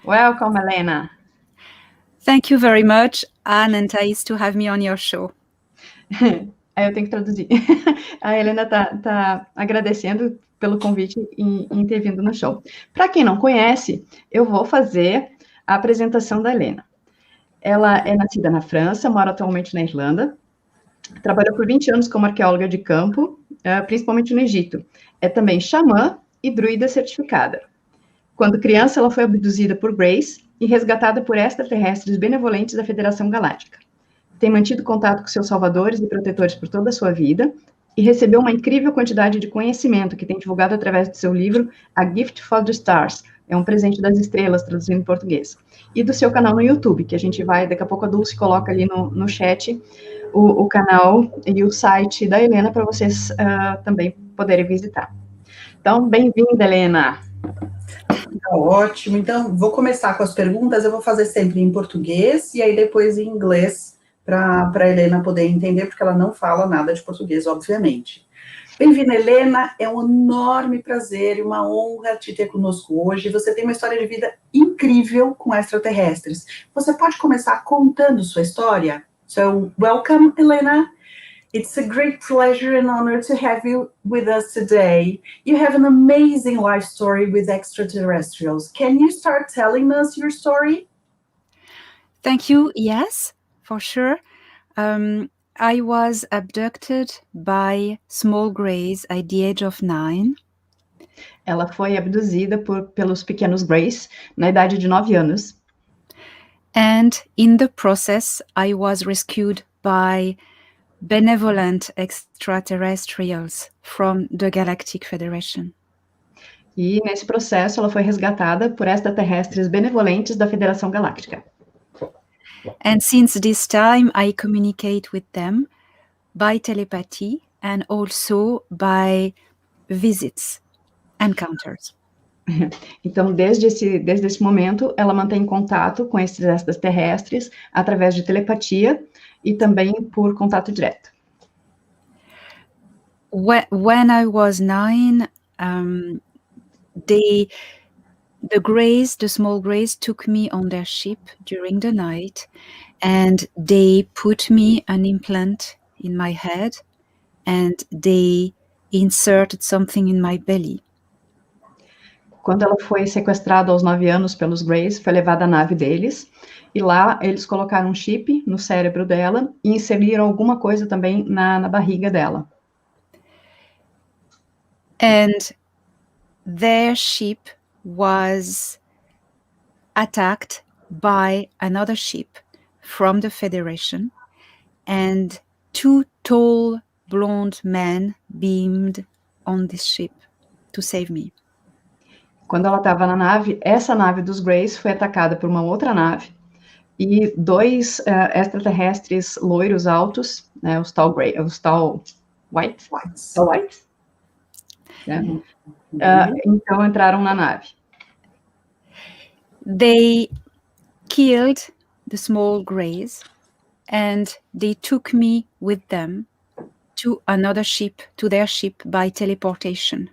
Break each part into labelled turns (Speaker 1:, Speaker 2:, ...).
Speaker 1: Welcome, Elena.
Speaker 2: Thank you very much, Anne and Thais, to have me on your show.
Speaker 1: Aí eu tenho que traduzir. A Helena tá agradecendo pelo convite em ter vindo no show. Para quem não conhece, eu vou fazer a apresentação da Helena. Ela é nascida na França, mora atualmente na Irlanda, trabalhou por 20 anos como arqueóloga de campo, principalmente no Egito. É também xamã e druida certificada. Quando criança, ela foi abduzida por Grace e resgatada por extraterrestres benevolentes da Federação Galáctica. Tem mantido contato com seus salvadores e protetores por toda a sua vida e recebeu uma incrível quantidade de conhecimento que tem divulgado através do seu livro A Gift for the Stars, é um presente das estrelas, traduzindo em português, e do seu canal no YouTube, que a gente vai, daqui a pouco a Dulce coloca ali no chat o canal e o site da Helena para vocês também poderem visitar. Então, bem-vinda, Helena.
Speaker 3: Ótimo, então vou começar com as perguntas, eu vou fazer sempre em português e aí depois em inglês, para a Helena poder entender, porque ela não fala nada de português, obviamente. Bem-vinda, Helena, é um enorme prazer e uma honra te ter conosco hoje. Você tem uma história de vida incrível com extraterrestres. Você pode começar contando sua história? So, welcome, Elena. It's a great pleasure and honor to have you with us today. You have an amazing life story with extraterrestrials. Can you start telling us your story?
Speaker 2: Thank you. Yes, for sure. I was abducted by small greys at the age of 9.
Speaker 1: Ela foi abduzida pelos pequenos Greys na idade de 9 anos.
Speaker 2: And in the process, I was rescued by benevolent extraterrestrials from the Galactic Federation.
Speaker 1: E nesse processo ela foi resgatada por extraterrestres benevolentes da Federação Galáctica.
Speaker 2: And since this time, I communicate with them by telepathy and also by visits, encounters.
Speaker 1: Então, desde esse momento, ela mantém contato com esses extraterrestres através de telepatia e também por contato direto.
Speaker 2: When I was 9, the small greys took me on their ship during the night, and they put me an implant in my head, and they inserted something in my belly.
Speaker 1: Quando ela foi sequestrada aos 9 anos pelos Greys, foi levada à nave deles, e lá eles colocaram um chip no cérebro dela e inseriram alguma coisa também na barriga dela.
Speaker 2: And their ship was attacked by another ship from the Federation, and 2 tall, blonde men beamed on this ship to save me.
Speaker 1: Quando ela estava na nave, essa nave dos Greys foi atacada por uma outra nave, e 2 extraterrestres loiros altos, né, os tall whites. Né? Então entraram na nave.
Speaker 2: They killed the small greys, and they took me with them to another ship, to their ship by teleportation.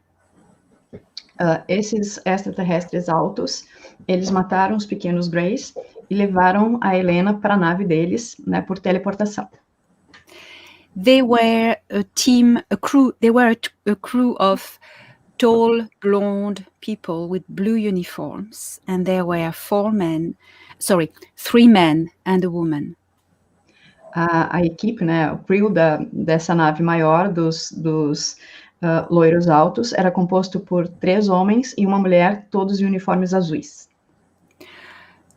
Speaker 1: Esses extraterrestres altos, eles mataram os pequenos Greys e levaram a Helena para a nave deles, né, por teleportação.
Speaker 2: They were a crew of tall, blonde people with blue uniforms, and there were 3 men and a woman.
Speaker 1: A equipe, né, o crew dessa nave maior, dos loiros altos, era composto por 3 homens e uma mulher, todos em uniformes azuis.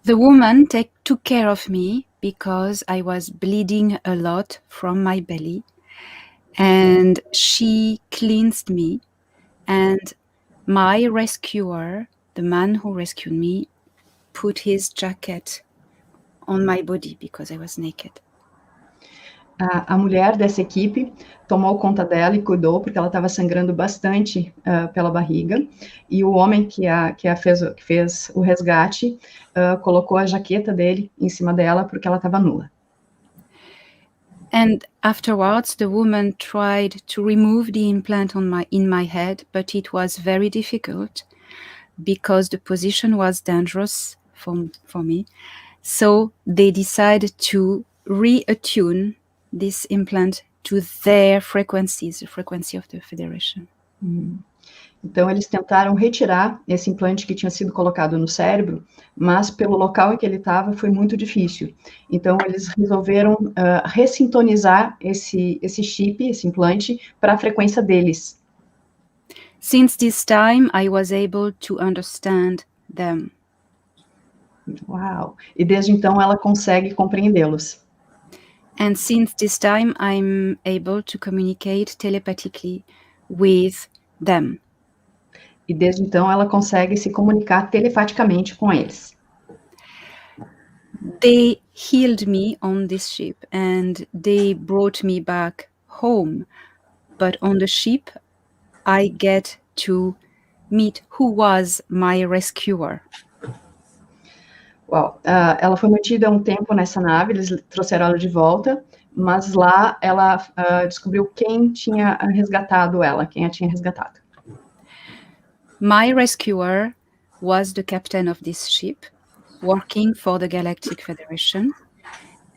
Speaker 2: The woman took care of me because I was bleeding a lot from my belly, and she cleansed me, and my rescuer, the man who rescued me, put his jacket on my body because I was naked.
Speaker 1: A mulher dessa equipe tomou conta dela e cuidou, porque ela estava sangrando bastante pela barriga, e o homem que fez o resgate colocou a jaqueta dele em cima dela, porque ela estava nua.
Speaker 2: And afterwards, the woman tried to remove the implant in my head, but it was very difficult because the position was dangerous for me. So they decided to reattune this implant to their frequencies, the frequency of the Federation.
Speaker 1: Então, eles tentaram retirar esse implante que tinha sido colocado no cérebro, mas pelo local em que ele estava foi muito difícil. Então, eles resolveram ressintonizar esse chip, esse implante, para a frequência deles.
Speaker 2: Since this time, I was able to understand them.
Speaker 1: Uau! E desde então ela consegue compreendê-los.
Speaker 2: And since this time, I'm able to communicate telepathically with them.
Speaker 1: E desde então ela consegue se comunicar telepaticamente com eles.
Speaker 2: They healed me on this ship and they brought me back home. But on the ship, I get to meet who was my rescuer.
Speaker 1: Uau, ela foi mantida um tempo nessa nave, eles trouxeram ela de volta, mas lá ela descobriu quem tinha resgatado ela, quem a tinha resgatado.
Speaker 2: My rescuer was the captain of this ship, working for the Galactic Federation,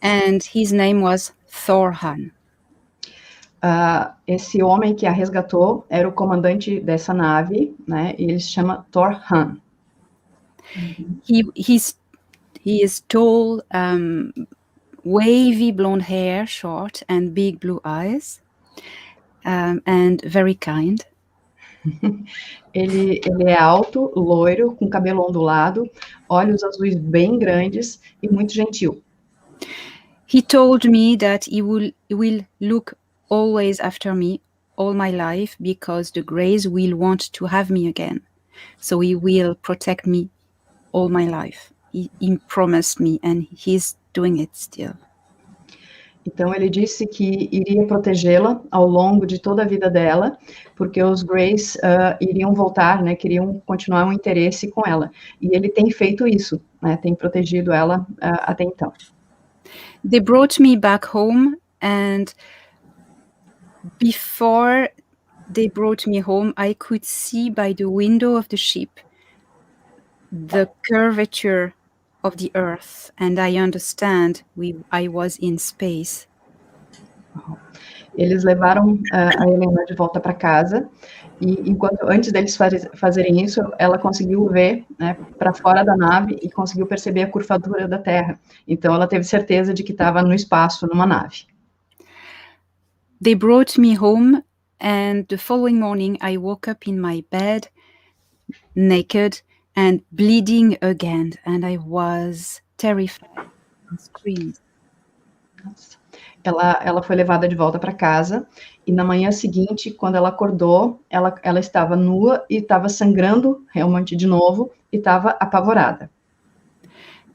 Speaker 2: and his name was Thorhan.
Speaker 1: Esse homem que a resgatou era o comandante dessa nave, né? E ele se chama Thorhan.
Speaker 2: He is tall, wavy blonde hair, short, and big blue eyes, and very kind.
Speaker 1: Ele é alto, loiro, com cabelo ondulado, olhos azuis bem grandes e muito gentil.
Speaker 2: He told me that he will look always after me all my life because the Greys will want to have me again. So he will protect me all my life. He promised me and he's doing it still.
Speaker 1: Então, ele disse que iria protegê-la ao longo de toda a vida dela, porque os Greys iriam voltar, né, queriam continuar um interesse com ela. E ele tem feito isso, né, tem protegido ela até então.
Speaker 2: They brought me back home, and before they brought me home, I could see by the window of the ship the curvature of the earth, and I understand I was in space.
Speaker 1: Eles levaram a Helena de volta para casa, e antes deles fazerem isso, ela conseguiu ver, né, para fora da nave e conseguiu perceber a curvatura da Terra. Então, ela teve certeza de que estava no espaço, numa nave.
Speaker 2: They brought me home, and the following morning I woke up in my bed, naked, and bleeding again, and I was terrified and screamed.
Speaker 1: Ela foi levada de volta para casa, e na manhã seguinte, quando ela acordou, ela estava nua e estava sangrando realmente de novo, e estava apavorada.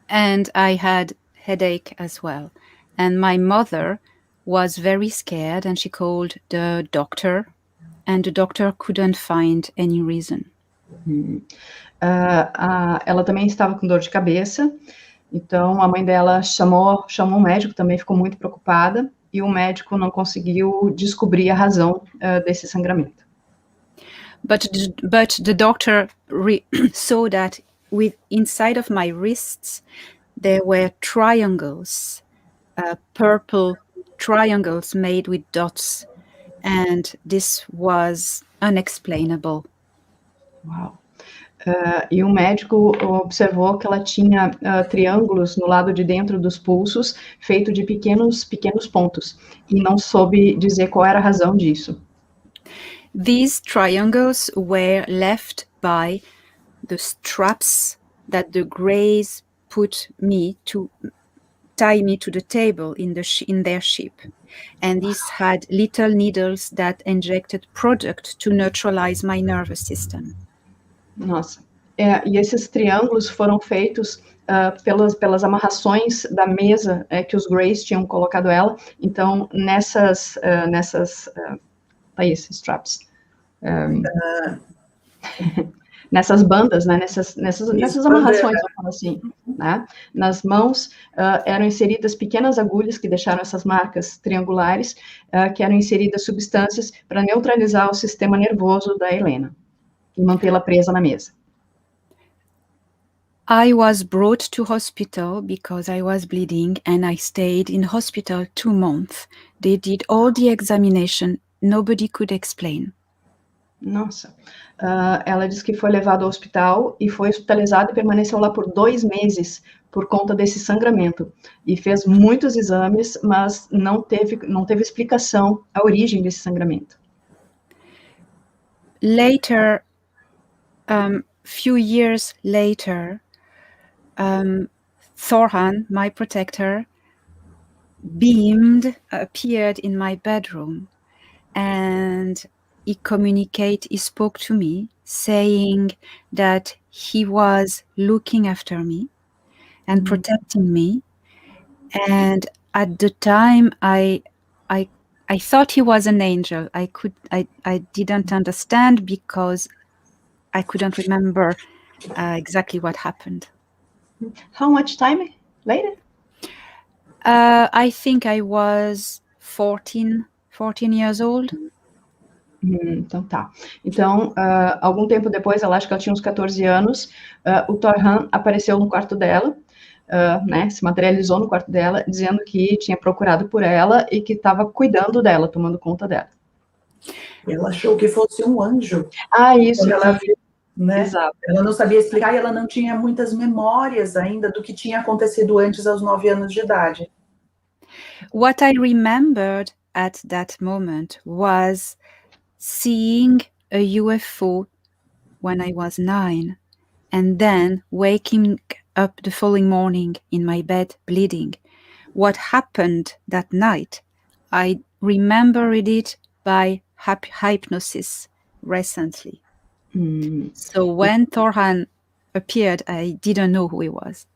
Speaker 2: And I had headache as well. And my mother was very scared, and she called the doctor, and the doctor couldn't find any reason.
Speaker 1: Ela também estava com dor de cabeça, então a mãe dela chamou um médico, também ficou muito preocupada, e o médico não conseguiu descobrir a razão desse sangramento.
Speaker 2: But the doctor saw that inside of my wrists there were triangles, purple triangles made with dots, and this was unexplainable.
Speaker 1: Uau! E o médico observou que ela tinha triângulos no lado de dentro dos pulsos, feito de pequenos pontos, e não soube dizer qual era a razão disso.
Speaker 2: These triangles were left by the straps that the Greys put me to tie me to the table in their ship, and these had little needles that injected product to neutralize my nervous system.
Speaker 1: Nossa, e esses triângulos foram feitos pelas amarrações da mesa que os Greys tinham colocado ela. Então, nessas straps, nessas bandas, né, nessas amarrações, vamos falar assim, né, nas mãos eram inseridas pequenas agulhas que deixaram essas marcas triangulares, que eram inseridas substâncias para neutralizar o sistema nervoso da Helena e mantê-la presa na mesa.
Speaker 2: I was brought to hospital because I was bleeding, and I stayed in hospital 2 months. They did all the examination. Nobody could explain.
Speaker 1: Nossa. Ela disse que foi levada ao hospital e foi hospitalizada e permaneceu lá por 2 meses por conta desse sangramento. E fez muitos exames, mas não teve explicação a origem desse sangramento.
Speaker 2: Later, few years later, Thorhan, my protector, appeared in my bedroom, and he spoke to me, saying that he was looking after me and protecting me. And at the time, I thought he was an angel. I didn't understand because I couldn't remember exactly what happened.
Speaker 1: How much time later?
Speaker 2: I think I was 14 years old.
Speaker 1: Então tá. Então, algum tempo depois, ela acha que ela tinha uns 14 anos, o Thorhan apareceu no quarto dela, né, se materializou no quarto dela, dizendo que tinha procurado por ela e que estava cuidando dela, tomando conta dela.
Speaker 3: Ela achou que fosse um anjo.
Speaker 1: Isso.
Speaker 3: Quando ela viu, né?
Speaker 1: Exato.
Speaker 3: Ela não sabia explicar e ela não tinha muitas memórias ainda do que tinha acontecido antes aos 9 anos de idade.
Speaker 2: What I remembered at that moment was seeing a UFO when I was 9, and then waking up the following morning in my bed bleeding. What happened that night, I remembered it by hypnosis recently. So when Thorhan appeared, I didn't know who he was.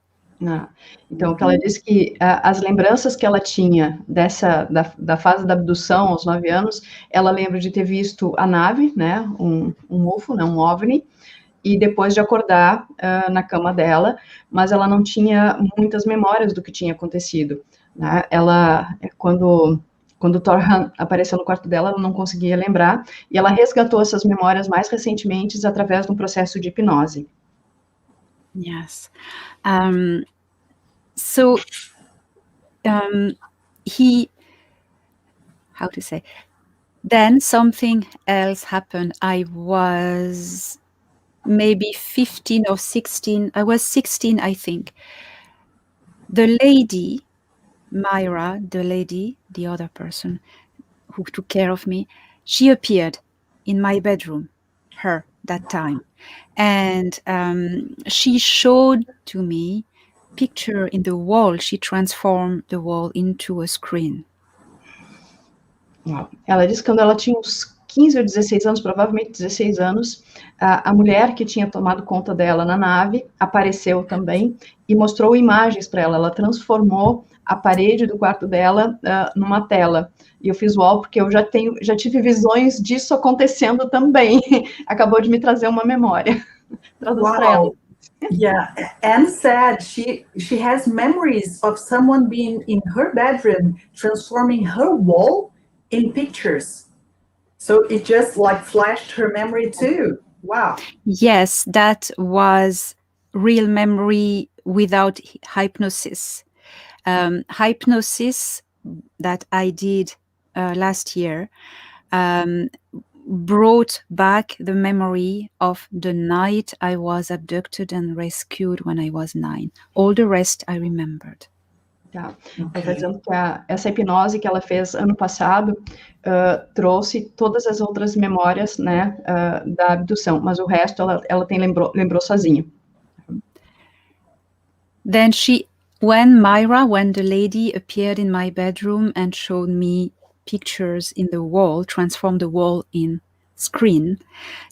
Speaker 1: Então, que ela disse que as lembranças que ela tinha da fase da abdução aos 9 anos, ela lembra de ter visto a nave, né, um UFO, né, um OVNI, e depois de acordar na cama dela, mas ela não tinha muitas memórias do que tinha acontecido, né? Ela, quando o Thorhan apareceu no quarto dela, ela não conseguia lembrar, e ela resgatou essas memórias mais recentemente através de um processo de hipnose.
Speaker 2: Yes. So how to say, then something else happened. I was maybe 15 or 16. I was 16, I think. The lady, Myra, the other person who took care of me, she appeared in my bedroom, that time. And she showed to me picture in the wall. She transformed the wall into a screen.
Speaker 1: Uau. Ela disse que quando ela tinha uns 15 ou 16 anos, provavelmente 16 anos, a mulher que tinha tomado conta dela na nave apareceu também e mostrou imagens para ela. Ela transformou a parede do quarto dela numa tela. E eu fiz uau, porque eu já tive visões disso acontecendo também. Acabou de me trazer uma memória. Traduz para ela.
Speaker 3: Yeah, Anne said she has memories of someone being in her bedroom, transforming her wall in pictures. So it just like flashed her memory too. Wow.
Speaker 2: Yes, that was real memory without hypnosis. Hypnosis that I did last year brought back the memory of the night I was abducted and rescued when I was 9. All the rest I remembered.
Speaker 1: Tá. Ela está dizendo que essa hipnose que ela fez ano passado trouxe todas as outras memórias, né, da abdução, mas o resto ela lembrou sozinha.
Speaker 2: Then when the lady appeared in my bedroom and showed me pictures in the wall, transformed the wall in screen,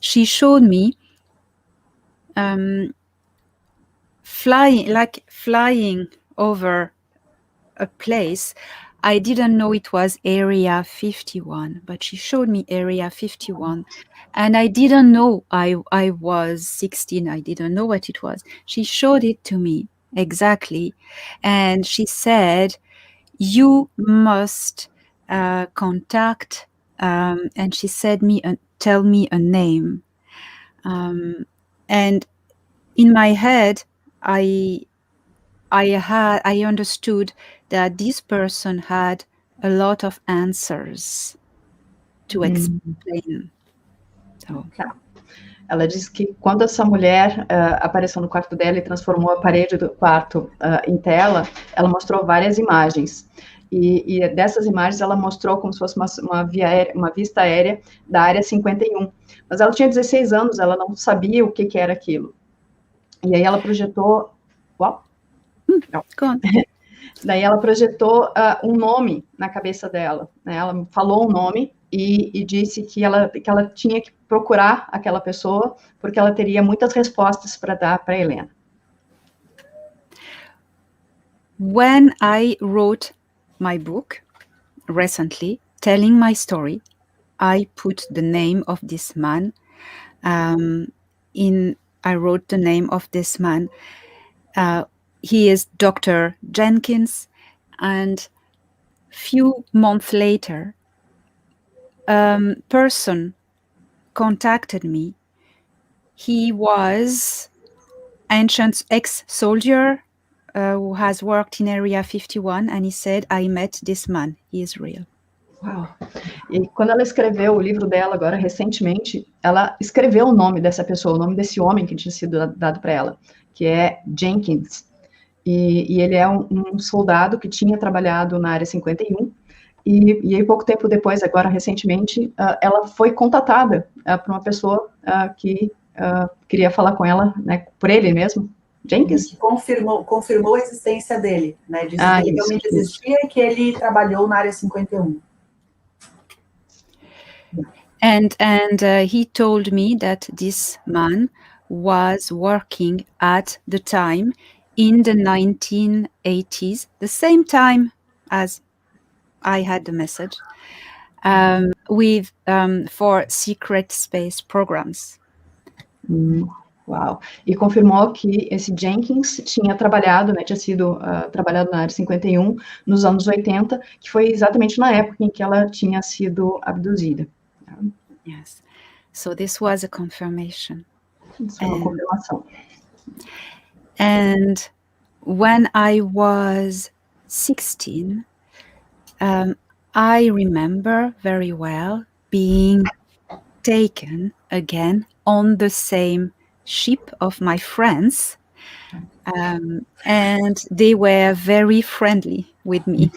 Speaker 2: she showed me flying over a place. I didn't know it was Area 51, but she showed me Area 51, and I didn't know I was 16. I didn't know what it was. She showed it to me exactly, and she said, "You must contact," and she said tell me a name, and in my head, I understood that this person had a lot of answers to explain. So.
Speaker 1: Ela diz que quando essa mulher apareceu no quarto dela e transformou a parede do quarto em tela, ela mostrou várias imagens. E dessas imagens ela mostrou como se fosse uma vista aérea da área 51. Mas ela tinha 16 anos, ela não sabia o que era aquilo. E aí ela projetou... Uau! Daí ela projetou um nome na cabeça dela, né? Ela falou um nome e disse que ela tinha que procurar aquela pessoa, porque ela teria muitas respostas para dar para Helena.
Speaker 2: When I wrote my book recently, telling my story, I put the name of this man. I wrote the name of this man. He is Dr. Jenkins, and few months later, person contacted me. He was ancient ex-soldier who has worked in Area 51, and he said, I met this man, he is real.
Speaker 1: Uau! E quando ela escreveu o livro dela agora, recentemente, ela escreveu o nome dessa pessoa, o nome desse homem que tinha sido dado para ela, que é Jenkins. E ele é um soldado que tinha trabalhado na área 51, e aí pouco tempo depois, agora recentemente, ela foi contatada por uma pessoa que queria falar com ela, né, por ele mesmo, Jenkins.
Speaker 3: Que confirmou a existência dele, né, disse que ele realmente existia e que ele trabalhou na área 51.
Speaker 2: And he told me that this man was working at the time in the 1980s, the same time as I had the message, for secret space programs.
Speaker 1: Uau! E confirmou que esse Jenkins tinha trabalhado, né, trabalhado na área 51 nos anos 80, que foi exatamente na época em que ela tinha sido abduzida.
Speaker 2: Yes. So this was a confirmation.
Speaker 1: Isso é uma confirmação.
Speaker 2: And when I was 16, I remember very well being taken again on the same ship of my friends, and they were very friendly with me.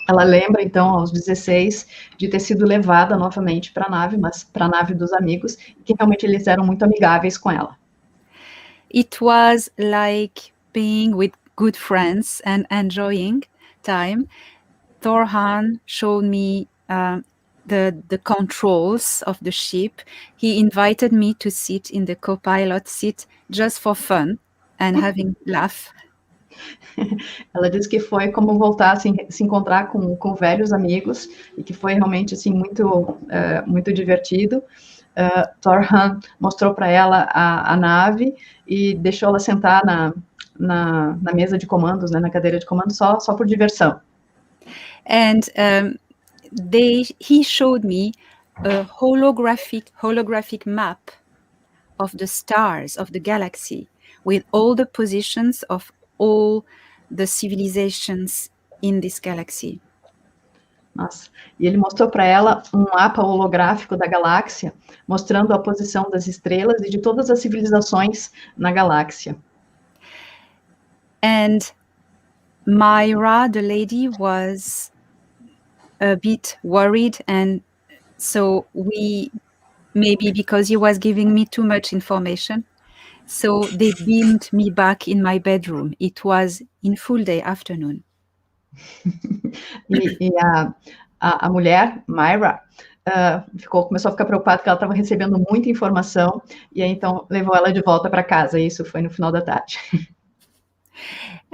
Speaker 1: Ela lembra, então, aos 16, de ter sido levada novamente para a nave, mas para a nave dos amigos, e que realmente eles eram muito amigáveis com ela.
Speaker 2: It was like being with good friends and enjoying time. Thorhan showed me the controls of the ship. He invited me to sit in the co-pilot seat just for fun and having laugh.
Speaker 1: Ela disse que foi como voltar a se encontrar com velhos amigos e que foi realmente assim muito divertido. Thorhan mostrou para ela a nave e deixou ela sentar na mesa de comandos, né, na cadeira de comando, só por diversão.
Speaker 2: And he showed me a holographic map of the stars of the galaxy with all the positions of all the civilizations in this galaxy.
Speaker 1: Nossa. E ele mostrou para ela um mapa holográfico da galáxia, mostrando a posição das estrelas e de todas as civilizações na galáxia.
Speaker 2: And Myra, the lady, was a bit worried, and so maybe because he was giving me too much information, so they beamed me back in my bedroom. It was in full day afternoon.
Speaker 1: E a mulher, Myra, começou a ficar preocupada porque ela estava recebendo muita informação, e aí então levou ela de volta para casa, e isso foi no final da tarde.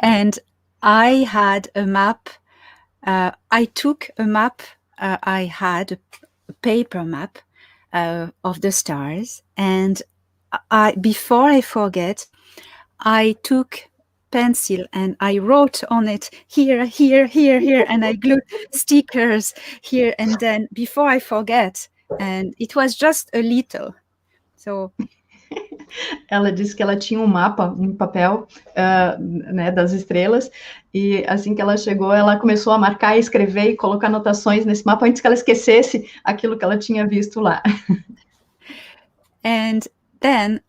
Speaker 2: And I had a map, I took a map, I had a paper map of the stars, and before I forget, I took pencil and I wrote on it here, and I glued stickers here and then before I forget, and it was just a little. So
Speaker 1: Ela disse que ela tinha um mapa, um papel, né, das estrelas, e assim que ela chegou, ela começou a marcar, escrever e colocar anotações nesse mapa antes que ela esquecesse aquilo que ela tinha visto lá.
Speaker 2: And then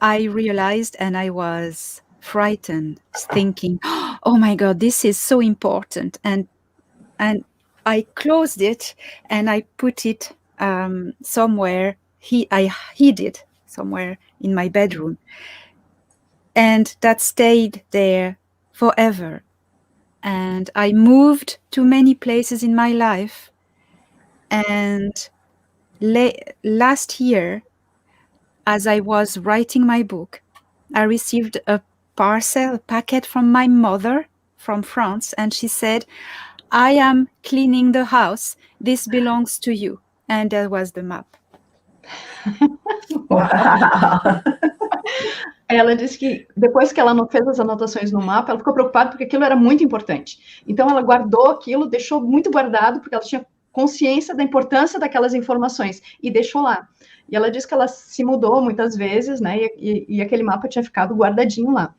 Speaker 2: I realized, and I was frightened, thinking, oh my God, this is so important. And I closed it and I put it somewhere. I hid it somewhere in my bedroom. And that stayed there forever. And I moved to many places in my life. And last year, as I was writing my book, I received a packet from my mother from France, and she said, I am cleaning the house. This belongs to you. And that was the map.
Speaker 3: Uau.
Speaker 1: Ela disse que depois que ela não fez as anotações no mapa, ela ficou preocupada porque aquilo era muito importante. Então ela guardou aquilo, deixou muito guardado, porque ela tinha consciência da importância daquelas informações, e deixou lá. E ela disse que ela se mudou muitas vezes, né, e aquele mapa tinha ficado guardadinho lá.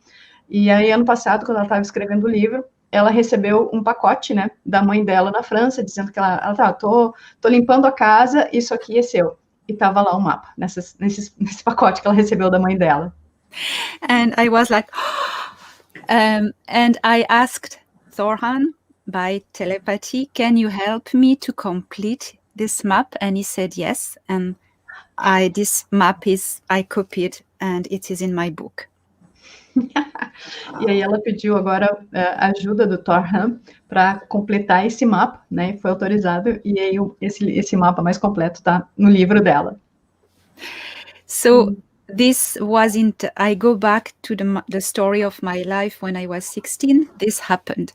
Speaker 1: E aí, ano passado, quando ela estava escrevendo o livro, ela recebeu um pacote, né, da mãe dela na França, dizendo que ela tô limpando a casa, isso aqui é seu. E estava lá um mapa, nesse pacote que ela recebeu da mãe dela.
Speaker 2: And I was like, and I asked Thorhan by telepathy, can you help me to complete this map? And he said yes. And this map I copied and it is in my book.
Speaker 1: E aí ela pediu agora a ajuda do Thorhan para completar esse mapa, né? Foi autorizado, e aí esse mapa mais completo está no livro dela.
Speaker 2: So this wasn't, I go back to the story of my life when I was 16. This happened.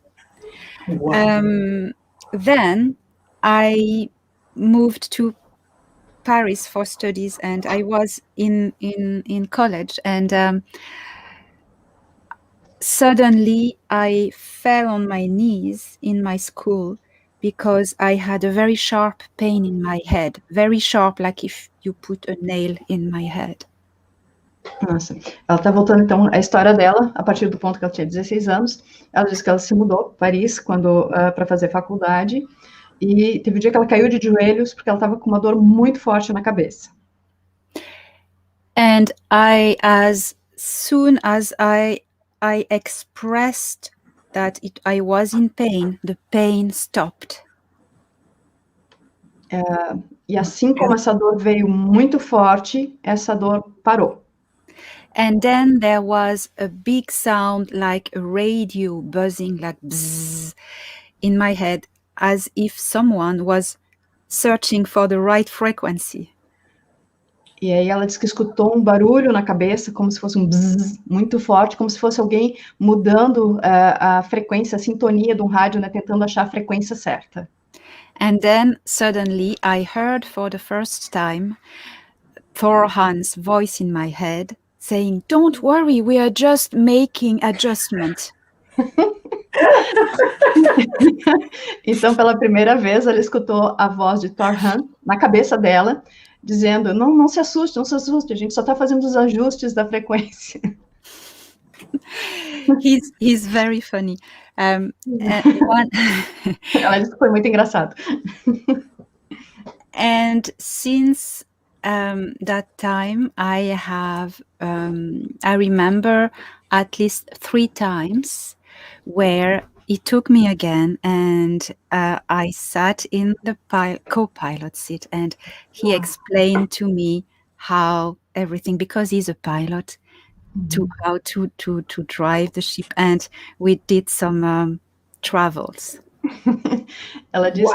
Speaker 3: Wow.
Speaker 2: Then I moved to Paris for studies, and I was in college, and suddenly I fell on my knees in my school because I had a very sharp pain in my head, very sharp, like if you put a nail in my head.
Speaker 1: Nossa, ela está voltando então à história dela, a partir do ponto que ela tinha 16 anos. Ela disse que ela se mudou para Paris para fazer faculdade, e teve um dia que ela caiu de joelhos porque ela estava com uma dor muito forte na cabeça.
Speaker 2: And as soon as I expressed that I was in pain, the pain stopped.
Speaker 1: E assim como essa dor veio muito forte, essa dor parou.
Speaker 2: And then there was a big sound like a radio buzzing, like bzzz, in my head, as if someone was searching for the right frequency.
Speaker 1: E aí ela disse que escutou um barulho na cabeça, como se fosse um bzzz muito forte, como se fosse alguém mudando a frequência, a sintonia de um rádio, né, tentando achar a frequência certa.
Speaker 2: And then suddenly I heard for the first time Thorhan's voice in my head saying, "Don't worry, we are just making adjustment."
Speaker 1: Então, pela primeira vez, ela escutou a voz de Thorhan na cabeça dela, dizendo, não se assuste, a gente só está fazendo os ajustes da frequência.
Speaker 2: He's very funny.
Speaker 1: Ela disse que foi muito engraçado.
Speaker 2: And since that time, I remember at least 3 times where he took me again, and I sat in the co-pilot seat, and he explained to me how everything, because he's a pilot, how to drive the ship, and we did some travels.
Speaker 1: Ela disse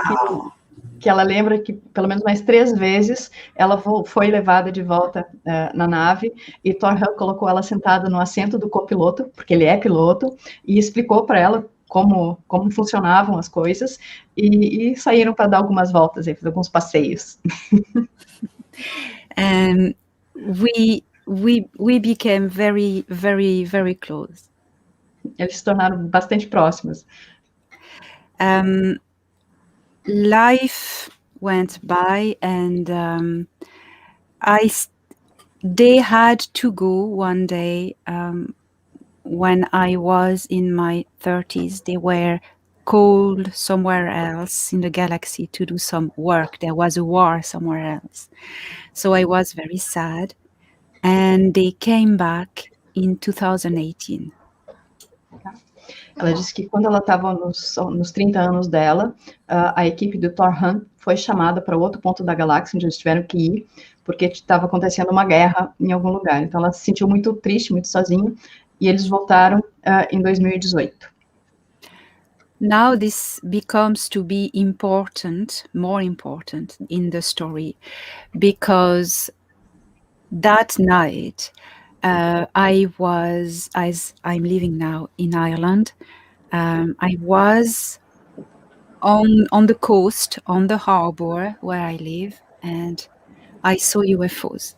Speaker 1: que ela lembra que pelo menos mais 3 vezes ela foi levada de volta na nave, e Thorhan colocou ela sentada no assento do copiloto, porque ele é piloto, e explicou para ela como funcionavam as coisas, e saíram para dar algumas voltas, fazer alguns passeios.
Speaker 2: And we became very, very, very close.
Speaker 1: Eles se tornaram bastante próximos.
Speaker 2: Life went by, and they had to go one day when I was in my 30s. They were called somewhere else in the galaxy to do some work. There was a war somewhere else. So I was very sad. And they came back in 2018.
Speaker 1: Ela disse que quando ela estava nos 30 anos dela, a equipe do Thor foi chamada para outro ponto da galáxia, onde eles tiveram que ir, porque estava acontecendo uma guerra em algum lugar. Então ela se sentiu muito triste, muito sozinha, e eles voltaram em 2018.
Speaker 2: Now this becomes to be important, more important in the story, because that night I was, as I'm living now in Ireland, I was on the coast, on the harbor where I live, and I saw UFOs.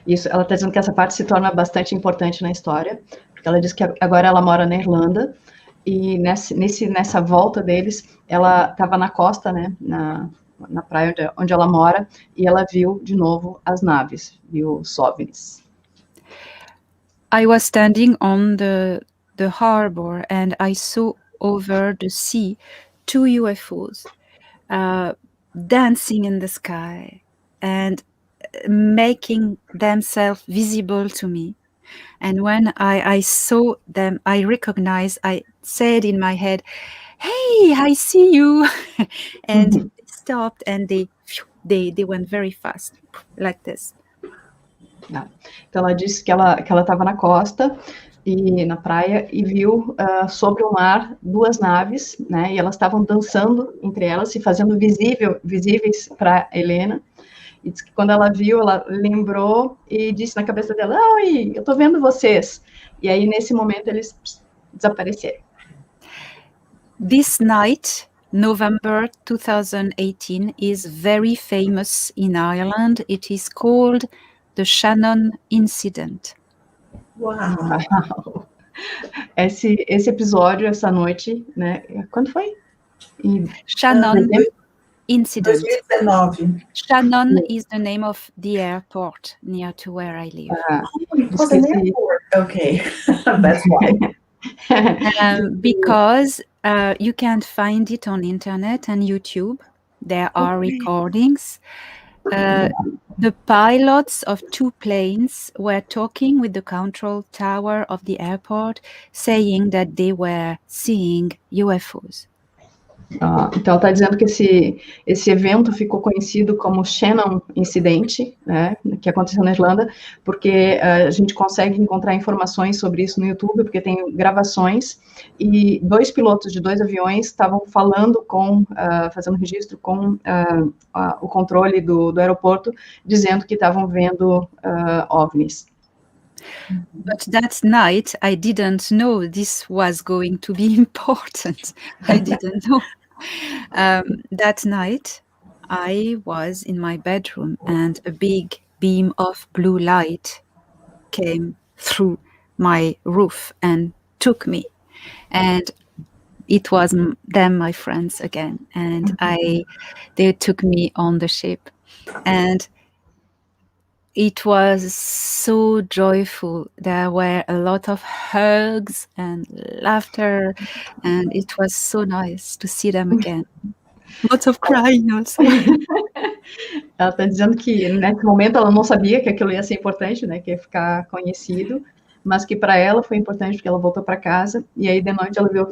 Speaker 1: Isso, ela está dizendo que essa parte se torna bastante importante na história, porque ela diz que agora ela mora na Irlanda, e nessa volta deles, ela estava na costa, né, na praia onde ela mora, e ela viu de novo as naves, viu os OVNIs.
Speaker 2: I was standing on the harbor and I saw over the sea 2 UFOs dancing in the sky and making themselves visible to me. And when I saw them, I recognized, I said in my head, "Hey, I see you." And they stopped and they went very fast, like this.
Speaker 1: Então ela disse que ela estava na costa e na praia e viu sobre o mar 2 naves, né? E elas estavam dançando entre elas, se fazendo visíveis para Helena. E disse que quando ela viu, ela lembrou e disse na cabeça dela: "Oi, eu estou vendo vocês." E aí nesse momento eles desapareceram.
Speaker 2: This night, November 2018, is very famous in Ireland. It is called the Shannon Incident.
Speaker 1: Uau! Esse episódio, essa noite, né? Quando foi?
Speaker 2: Shannon Incident.
Speaker 3: 2019.
Speaker 2: Shannon is the name of the airport near to where I live.
Speaker 3: Okay, that's why.
Speaker 2: Because you can find it on internet and YouTube. There are recordings. The pilots of 2 planes were talking with the control tower of the airport, saying that they were seeing UFOs.
Speaker 1: Então, ela está dizendo que esse evento ficou conhecido como Shannon Incidente, né, que aconteceu na Irlanda, porque a gente consegue encontrar informações sobre isso no YouTube, porque tem gravações, e 2 pilotos de 2 aviões estavam falando fazendo registro com o controle do aeroporto, dizendo que estavam vendo OVNIs.
Speaker 2: But that night, I didn't know this was going to be important. I didn't know. That night, I was in my bedroom and a big beam of blue light came through my roof and took me. And it was them, my friends, again. And they took me on the ship. And it was so joyful. There were a lot of hugs and laughter, and it was so nice to see them again. Lots of crying also.
Speaker 1: Ela está dizendo que nesse momento ela não sabia que aquilo ia ser importante, né, que ia ficar conhecido, mas que para ela foi importante porque ela voltou para casa e aí de noite ela viu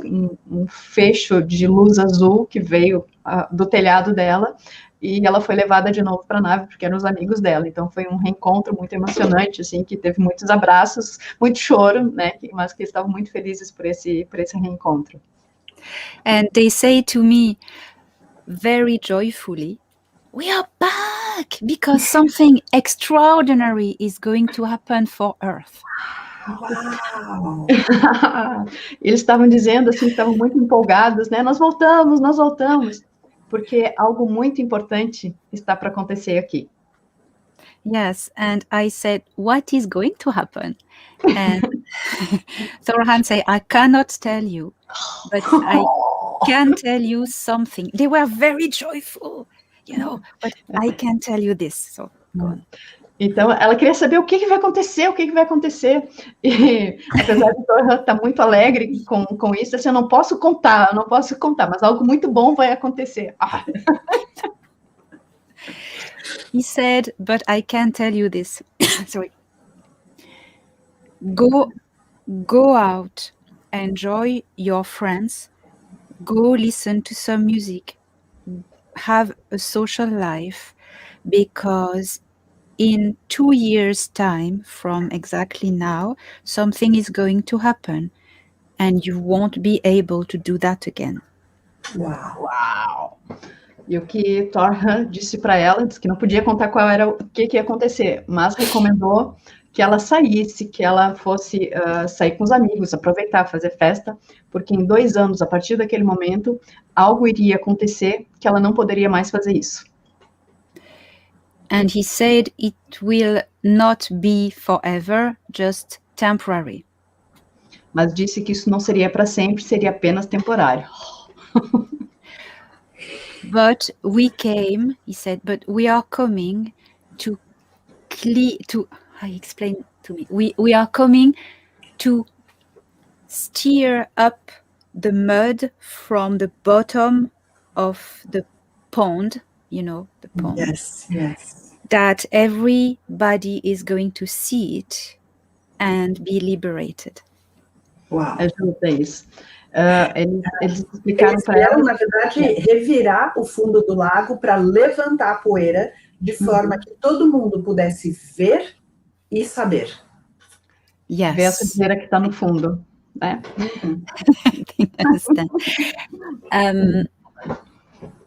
Speaker 1: um fecho de luz azul que veio do telhado dela. E ela foi levada de novo para a nave, porque eram os amigos dela. Então, foi um reencontro muito emocionante, assim, que teve muitos abraços, muito choro, né? Mas que estavam muito felizes por esse reencontro.
Speaker 2: And they say to me, very joyfully, "We are back, because something extraordinary is going to happen for Earth."
Speaker 3: Wow.
Speaker 1: Eles estavam dizendo, assim, que estavam muito empolgados, né? Nós voltamos. Porque algo muito importante está para acontecer aqui.
Speaker 2: Yes, and I said, "What is going to happen?" And Thorhan said, "I cannot tell you, but I can tell you something." They were very joyful, but I can tell you this. So go on.
Speaker 1: Então, ela queria saber o que vai acontecer, o que vai acontecer. E, apesar de ela estar muito alegre com isso, assim, eu não posso contar, mas algo muito bom vai acontecer. Ah.
Speaker 2: He said, but I can tell you this. Sorry. Go out, enjoy your friends, go listen to some music, have a social life, because in 2 years' time from exactly now, something is going to happen and you won't be able to do that again.
Speaker 3: Uau!
Speaker 1: E o que Thor disse para ela, disse que não podia contar qual era o que ia acontecer, mas recomendou que ela saísse, que ela fosse sair com os amigos, aproveitar, fazer festa, porque em 2 anos, a partir daquele momento, algo iria acontecer que ela não poderia mais fazer isso.
Speaker 2: And he said it will not be forever, just temporary.
Speaker 1: Mas disse que isso não seria para sempre, seria apenas temporário.
Speaker 2: But we came, he said, but we are coming to I explained to me, we are coming to stir up the mud from the bottom of the pond, you know, the pond.
Speaker 3: Yes, yes.
Speaker 2: That everybody is going to see it and be liberated.
Speaker 3: Uau.
Speaker 1: Ajuda isso. Eles explicaram para
Speaker 3: ela,
Speaker 1: ela,
Speaker 3: na verdade, revirar o fundo do lago para levantar a poeira de forma que todo mundo pudesse ver e saber.
Speaker 2: Yes.
Speaker 1: Ver essa poeira que está no fundo, né?
Speaker 2: I understand.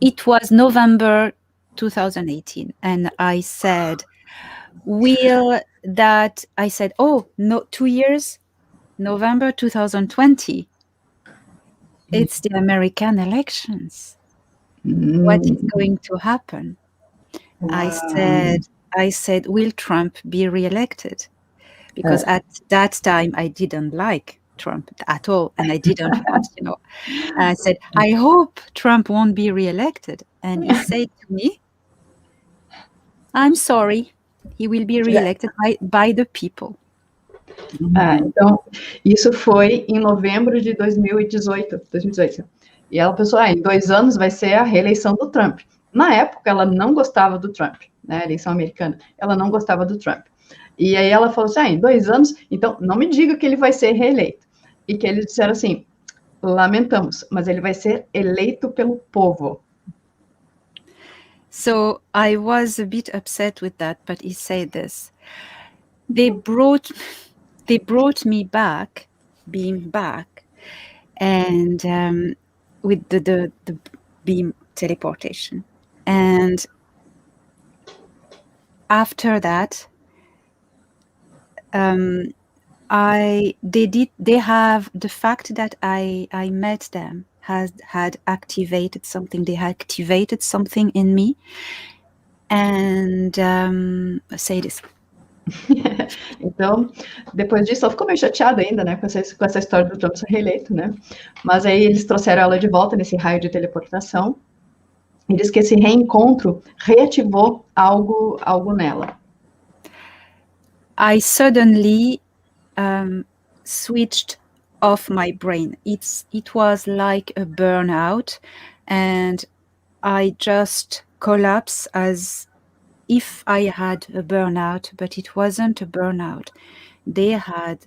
Speaker 2: It was November 2018, and I said, oh, no, 2 years, November 2020. It's the American elections. What is going to happen? Wow. I said, will Trump be reelected? Because at that time I didn't like Trump at all, and I didn't want, I said, I hope Trump won't be reelected. And he said to me, I'm sorry, he will be reelected by the people.
Speaker 1: Então, isso foi em novembro de 2018. E ela pensou, em 2 anos vai ser a reeleição do Trump. Na época, ela não gostava do Trump, né, a eleição americana. Ela não gostava do Trump. E aí ela falou assim, em 2 anos, então não me diga que ele vai ser reeleito. E que eles disseram assim, lamentamos, mas ele vai ser eleito pelo povo.
Speaker 2: So I was a bit upset with that, but he said this. They brought me back, beam back, and with the beam teleportation. And after that, they have the fact that I met them had activated something. They had activated something in me, and say this.
Speaker 1: Então, depois disso, ela ficou meio chateada ainda, né, com essa história do Trump ser reeleito, né, mas aí eles trouxeram ela de volta nesse raio de teleportação, e diz que esse reencontro reativou algo nela.
Speaker 2: I suddenly switched off my brain. It was like a burnout, and I just collapsed as if I had a burnout, but it wasn't a burnout. They had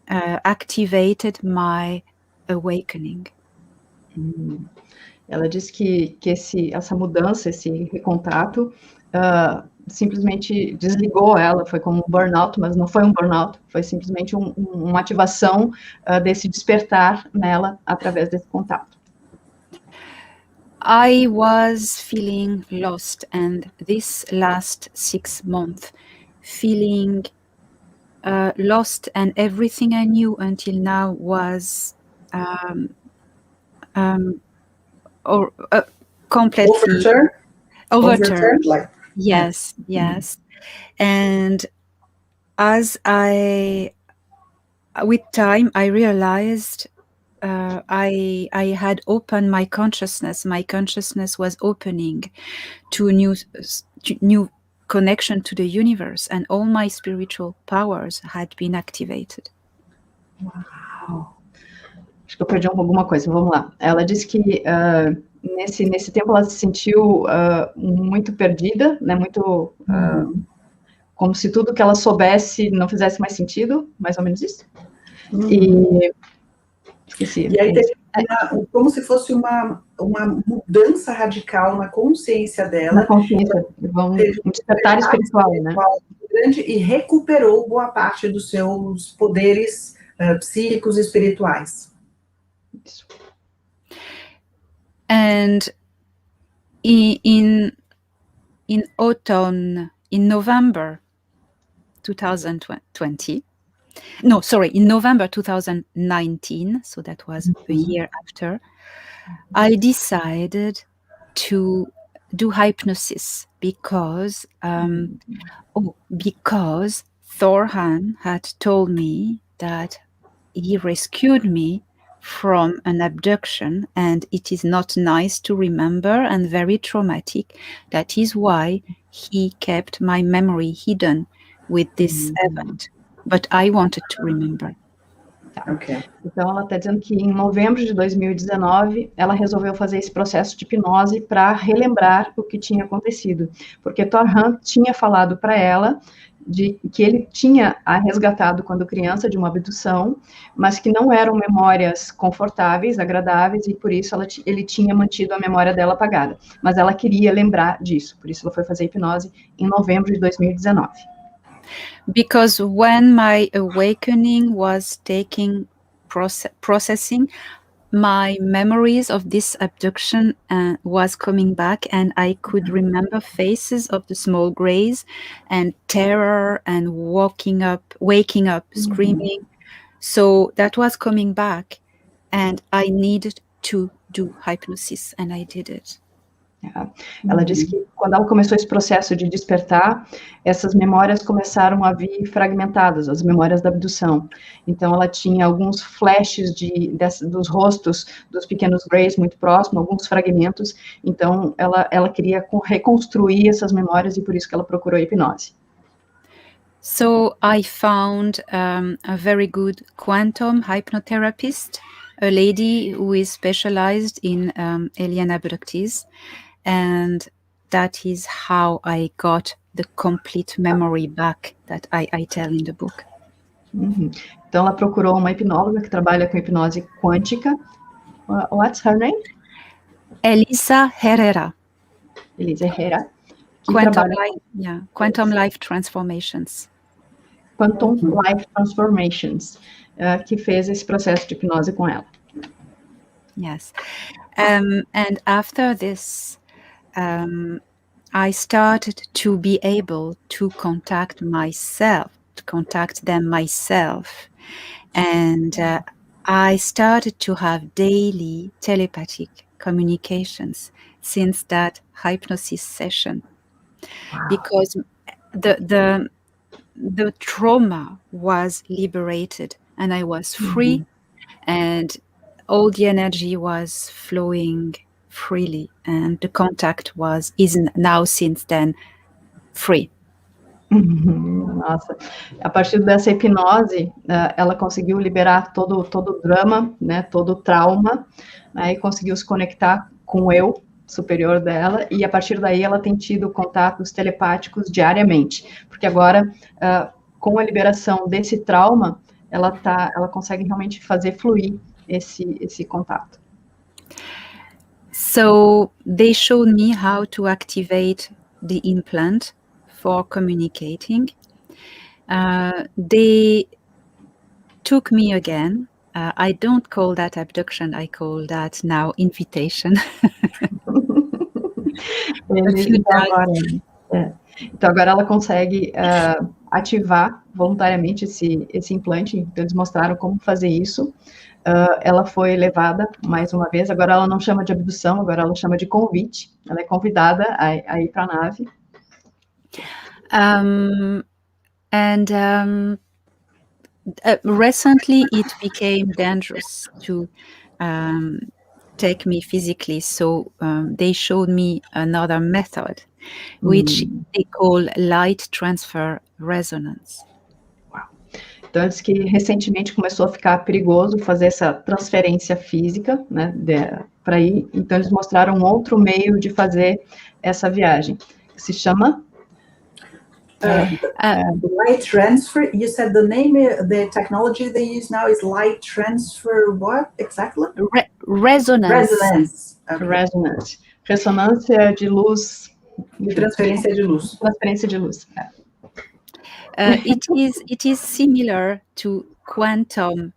Speaker 2: activated my awakening.
Speaker 1: Ela disse que essa mudança, esse recontato, simplesmente desligou ela, foi como um burnout, mas não foi um burnout, foi simplesmente uma ativação desse despertar nela através desse contato.
Speaker 2: I was feeling lost, and this last 6 months, feeling lost, and everything I knew until now was completely overturned.
Speaker 3: Like,
Speaker 2: yes. And as with time, I realized I had opened my consciousness. My consciousness was opening to new connection to the universe, and all my spiritual powers had been activated.
Speaker 1: Uau! Acho que eu perdi alguma coisa, vamos lá. Ela disse que nesse tempo ela se sentiu muito perdida, né, muito como se tudo que ela soubesse não fizesse mais sentido, mais ou menos isso. E esqueci.
Speaker 3: E aí teve como se fosse uma mudança radical na consciência dela.
Speaker 1: Na consciência, um despertar espiritual, né?
Speaker 3: Grande, e recuperou boa parte dos seus poderes psíquicos e espirituais.
Speaker 1: Isso.
Speaker 2: And in autumn, in November 2020, no, sorry, in November 2019, so that was a year after, I decided to do hypnosis because Thorhan had told me that he rescued me from an abduction, and it is not nice to remember and very traumatic. That is why he kept my memory hidden with this event. But I wanted to remember.
Speaker 1: Okay. Então, ela está dizendo que em novembro de 2019, ela resolveu fazer esse processo de hipnose para relembrar o que tinha acontecido. Porque Thorhan tinha falado para ela de que ele tinha a resgatado quando criança de uma abdução, mas que não eram memórias confortáveis, agradáveis, e por isso ele tinha mantido a memória dela apagada. Mas ela queria lembrar disso, por isso ela foi fazer hipnose em novembro de 2019.
Speaker 2: Because when my awakening was processing, my memories of this abduction was coming back, and I could remember faces of the small greys and terror and waking up, screaming. So that was coming back, and I needed to do hypnosis, and I did it.
Speaker 1: Ela disse que quando ela começou esse processo de despertar, essas memórias começaram a vir fragmentadas, as memórias da abdução. Então, ela tinha alguns flashes dos rostos dos pequenos greys muito próximos, alguns fragmentos. Então, ela queria reconstruir essas memórias e por isso que ela procurou a hipnose.
Speaker 2: So, I found a very good quantum hypnotherapist, a lady who is specialized in alien abductees. And that is how I got the complete memory back that I tell in the book.
Speaker 1: Então, ela procurou uma hipnóloga que trabalha com hipnose quântica. What's her name?
Speaker 2: Elisa Herrera.
Speaker 1: Elisa Herrera.
Speaker 2: Quantum Life Transformations.
Speaker 1: Quantum Life Transformations, que fez esse processo de hipnose com ela.
Speaker 2: Yes. And after this, I started to be able to contact them myself. And I started to have daily telepathic communications since that hypnosis session. Wow. Because the trauma was liberated and I was free, and all the energy was flowing freely, and the contact is now since then free.
Speaker 1: Nossa, a partir dessa hipnose, ela conseguiu liberar todo o drama, né, todo o trauma, né, e conseguiu se conectar com o eu superior dela, e a partir daí ela tem tido contatos telepáticos diariamente, porque agora, com a liberação desse trauma, ela consegue realmente fazer fluir esse contato.
Speaker 2: So they showed me how to activate the implant for communicating. They took me again. I don't call that abduction, I call that now invitation.
Speaker 1: Então agora ela consegue ativar voluntariamente esse implante. Então eles mostraram como fazer isso. Ela foi levada mais uma vez. Agora ela não chama de abdução, agora ela chama de convite. Ela é convidada a ir para a nave.
Speaker 2: Recently it became dangerous to take me physically, so they showed me another method. which they call light transfer resonance.
Speaker 1: Então, diz que recentemente começou a ficar perigoso fazer essa transferência física, né, para ir. Então, eles mostraram um outro meio de fazer essa viagem, que se chama...
Speaker 3: light transfer, you said the name, the technology they use now is light transfer, what exactly?
Speaker 2: Resonance.
Speaker 3: Resonance. Okay.
Speaker 1: Resonance. Ressonância de luz.
Speaker 3: De transferência de luz.
Speaker 1: Transferência de luz.
Speaker 2: It is similar to quantum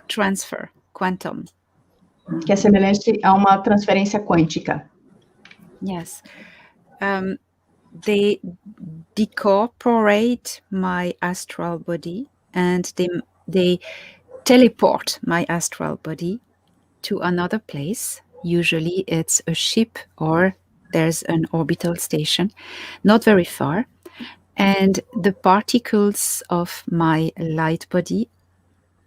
Speaker 2: transfer. Quantum.
Speaker 1: Que é semelhante a uma transferência quântica.
Speaker 2: Yes. They decorporate my astral body and they teleport my astral body to another place. Usually it's a ship or there's an orbital station, not very far. And the particles of my light body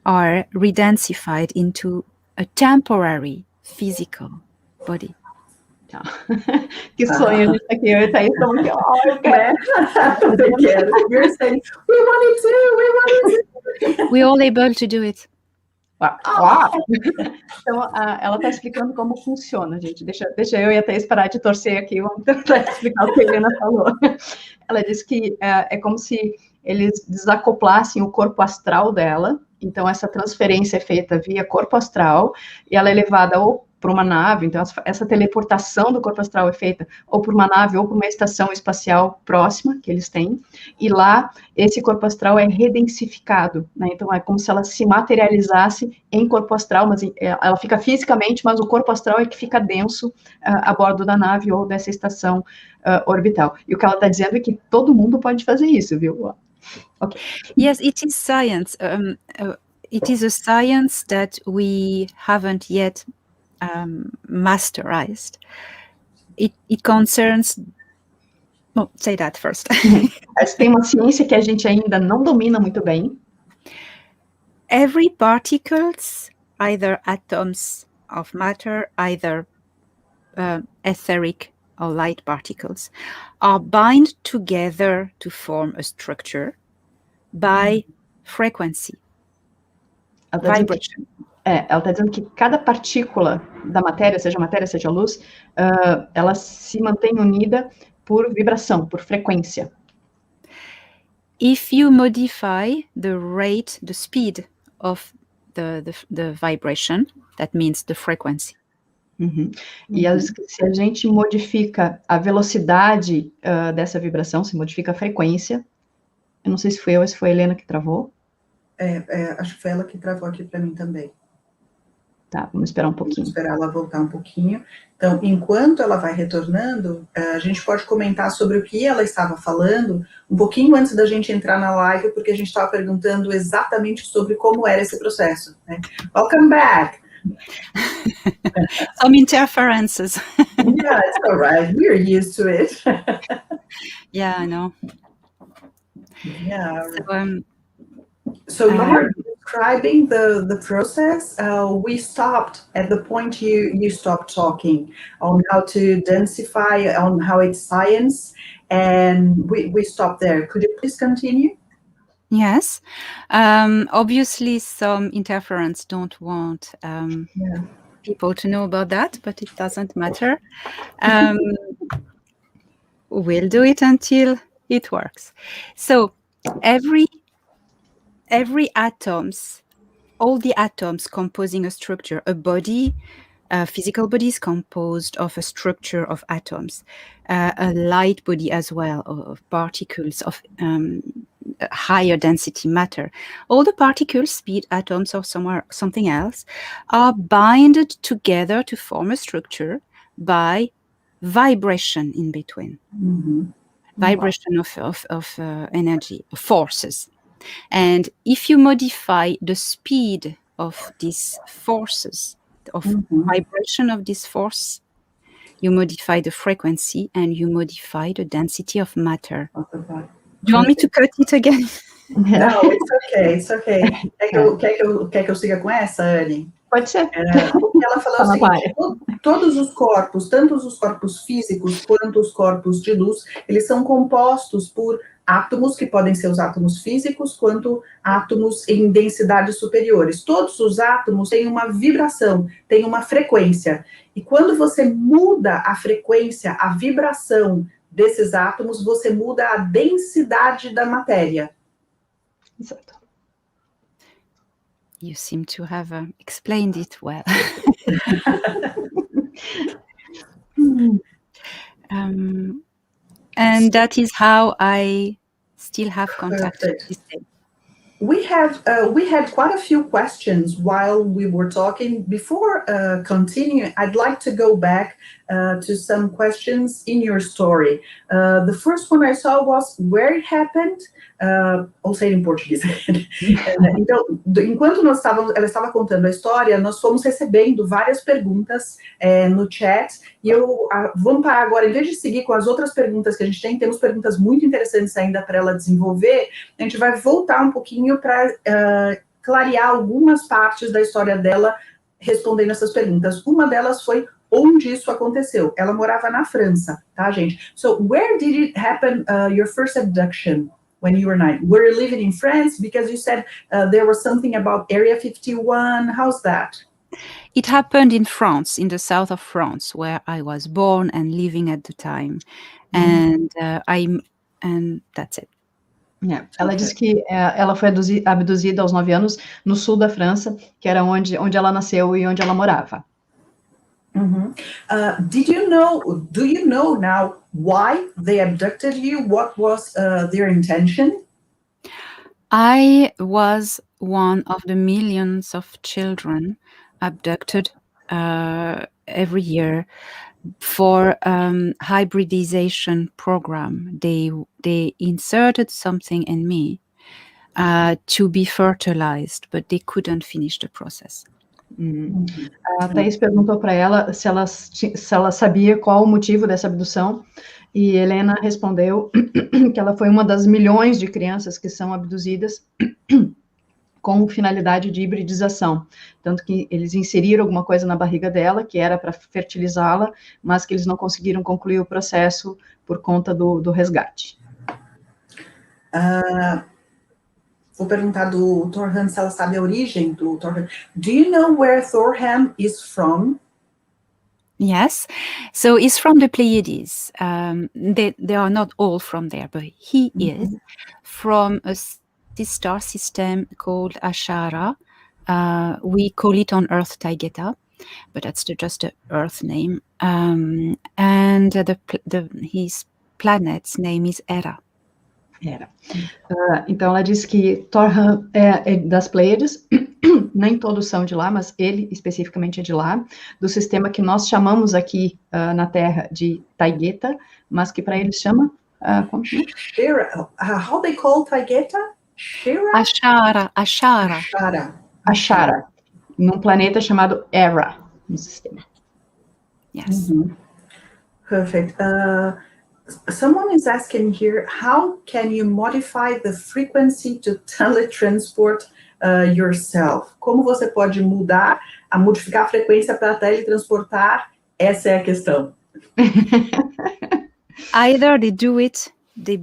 Speaker 2: are redensified into a temporary physical body.
Speaker 1: Que sonho, a gente tá aqui, eu e Thaís estamos aqui, eu quero.
Speaker 3: You're saying, we want it too.
Speaker 2: We're all able to do it.
Speaker 1: Uau. Então, ela está explicando como funciona, gente. Deixa eu e a Thaís parar de torcer aqui, vamos tentar explicar o que a Helena falou. Ela disse que é como se eles desacoplassem o corpo astral dela, então essa transferência é feita via corpo astral, e ela é levada ou por uma nave, então essa teleportação do corpo astral é feita ou por uma nave ou por uma estação espacial próxima que eles têm, e lá esse corpo astral é redensificado, né? Então é como se ela se materializasse em corpo astral, mas ela fica fisicamente, mas o corpo astral é que fica denso a bordo da nave ou dessa estação orbital. E o que ela está dizendo é que todo mundo pode fazer isso, viu? Okay.
Speaker 2: Yes, it is science. It is a science that we haven't yet masterized. It concerns... Oh, say that first.
Speaker 1: Tem uma ciência que a gente ainda não domina muito bem.
Speaker 2: Every particles, either atoms of matter, either etheric or light particles, are bind together to form a structure by frequency, vibration.
Speaker 1: Ela está dizendo que cada partícula da matéria, seja luz, ela se mantém unida por vibração, por frequência.
Speaker 2: If you modify the rate, the speed of the vibration, that means the frequency.
Speaker 1: E se a gente modifica a velocidade dessa vibração, se modifica a frequência, eu não sei se foi eu ou se foi a Helena que travou.
Speaker 3: Acho que foi ela que travou aqui para mim também.
Speaker 1: Tá, vamos esperar um pouquinho.
Speaker 3: Vamos esperar ela voltar um pouquinho. Então, enquanto ela vai retornando, a gente pode comentar sobre o que ela estava falando um pouquinho antes da gente entrar na live, porque a gente estava perguntando exatamente sobre como era esse processo, né? Welcome back!
Speaker 2: Some interferences.
Speaker 3: Yeah, it's all right. We're used to it.
Speaker 2: Yeah, I know.
Speaker 3: Yeah. So you were describing the process. We stopped at the point you stopped talking on how to densify, on how it's science, and we stopped there. Could you please continue?
Speaker 2: Yes. Obviously, some interference don't want people to know about that, but it doesn't matter. We'll do it until it works. So every atoms, all the atoms composing a structure, a body, a physical body is composed of a structure of atoms, a light body as well, of particles of higher density matter. All the particles, be it atoms or something else, are binded together to form a structure by vibration in between. Vibration of energy, of forces. And if you modify the speed of these forces, of vibration of this force, you modify the frequency and you modify the density of matter. Do you want me to cut it again?
Speaker 3: No, it's okay, it's okay. Quer que eu siga com essa, Anne?
Speaker 1: Pode ser.
Speaker 3: Ela falou o seguinte, todos os corpos, tanto os corpos físicos quanto os corpos de luz, eles são compostos por átomos, que podem ser os átomos físicos, quanto átomos em densidades superiores. Todos os átomos têm uma vibração, têm uma frequência. E quando você muda a frequência, a vibração desses átomos, você muda a densidade da matéria.
Speaker 1: Exato.
Speaker 2: You seem to have explained it well. And that is how I still have contact with this day.
Speaker 3: We had quite a few questions while we were talking. Before continuing, I'd like to go back to some questions in your story. The first one I saw was where it happened. Ou seja, em português. Então, enquanto ela estava contando a história, nós fomos recebendo várias perguntas no chat, e vamos parar agora, em vez de seguir com as outras perguntas que a gente tem, temos perguntas muito interessantes ainda para ela desenvolver, a gente vai voltar um pouquinho para clarear algumas partes da história dela, respondendo essas perguntas. Uma delas foi onde isso aconteceu. Ela morava na França, tá, gente? So, where did it happen, your first abduction? When you were 9, were you living in France? Because you said there was something about Area 51. How's that?
Speaker 2: It happened in France, in the south of France, where I was born and living at the time, and that's it.
Speaker 1: Ela disse que ela foi abduzida aos 9 anos no sul da França, que era onde ela nasceu e onde ela morava.
Speaker 3: Do you know now why they abducted you? What was their intention?
Speaker 2: I was one of the millions of children abducted every year for hybridization program. They inserted something in me to be fertilized, but they couldn't finish the process.
Speaker 1: A Thaís perguntou para ela se ela sabia qual o motivo dessa abdução, e Helena respondeu que ela foi uma das milhões de crianças que são abduzidas com finalidade de hibridização, tanto que eles inseriram alguma coisa na barriga dela, que era para fertilizá-la, mas que eles não conseguiram concluir o processo por conta do resgate.
Speaker 3: Vou perguntar do Thorhan se ela sabe a origem do Thorhan. Do you know where Thorhan is from?
Speaker 2: Yes, so he's from the Pleiades. They are not all from there, but he is from a star system called Ashara. We call it on Earth Taygeta, but that's just the Earth name. And his planet's name is Hera.
Speaker 1: Então ela disse que Thorhan é das Pleiades, nem todos são de lá, mas ele especificamente é de lá, do sistema que nós chamamos aqui na Terra de Taygeta, mas que para eles chama... como chama?
Speaker 3: Shira. How they call Taygeta? Shira?
Speaker 1: Ashara, num planeta chamado Hera, no sistema.
Speaker 2: Yes.
Speaker 3: Perfect. Someone is asking here, how can you modify the frequency to teletransport yourself? Como você pode modificar a frequência para teletransportar? Essa é a questão.
Speaker 2: Either they do it, they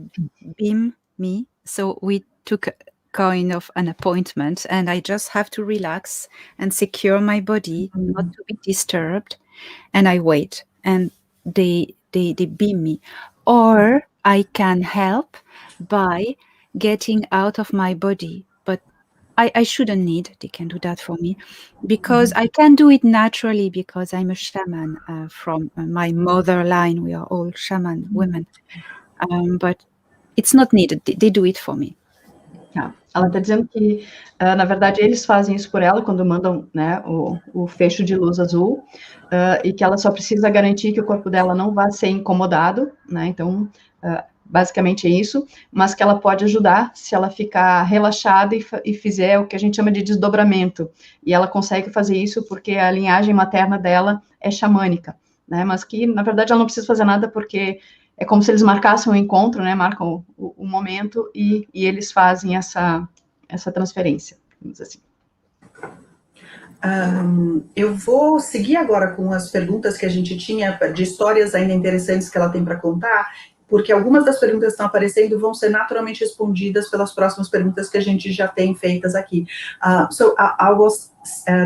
Speaker 2: beam me, so we took kind of an appointment, and I just have to relax and secure my body, not to be disturbed, and I wait, and they beam me. Or I can help by getting out of my body, but I shouldn't need, they can do that for me, because I can do it naturally, because I'm a shaman from my mother line. We are all shaman women, but it's not needed, they do it for me.
Speaker 1: Ela está dizendo que, na verdade, eles fazem isso por ela quando mandam, né, o fecho de luz azul, e que ela só precisa garantir que o corpo dela não vai ser incomodado, né, então, basicamente é isso, mas que ela pode ajudar se ela ficar relaxada e fizer o que a gente chama de desdobramento, e ela consegue fazer isso porque a linhagem materna dela é xamânica, né, mas que, na verdade, ela não precisa fazer nada porque é como se eles marcassem um encontro, né, marcam o momento e eles fazem essa transferência, vamos dizer assim.
Speaker 3: Eu vou seguir agora com as perguntas que a gente tinha, de histórias ainda interessantes que ela tem para contar, porque algumas das perguntas que estão aparecendo vão ser naturalmente respondidas pelas próximas perguntas que a gente já tem feitas aqui. So I was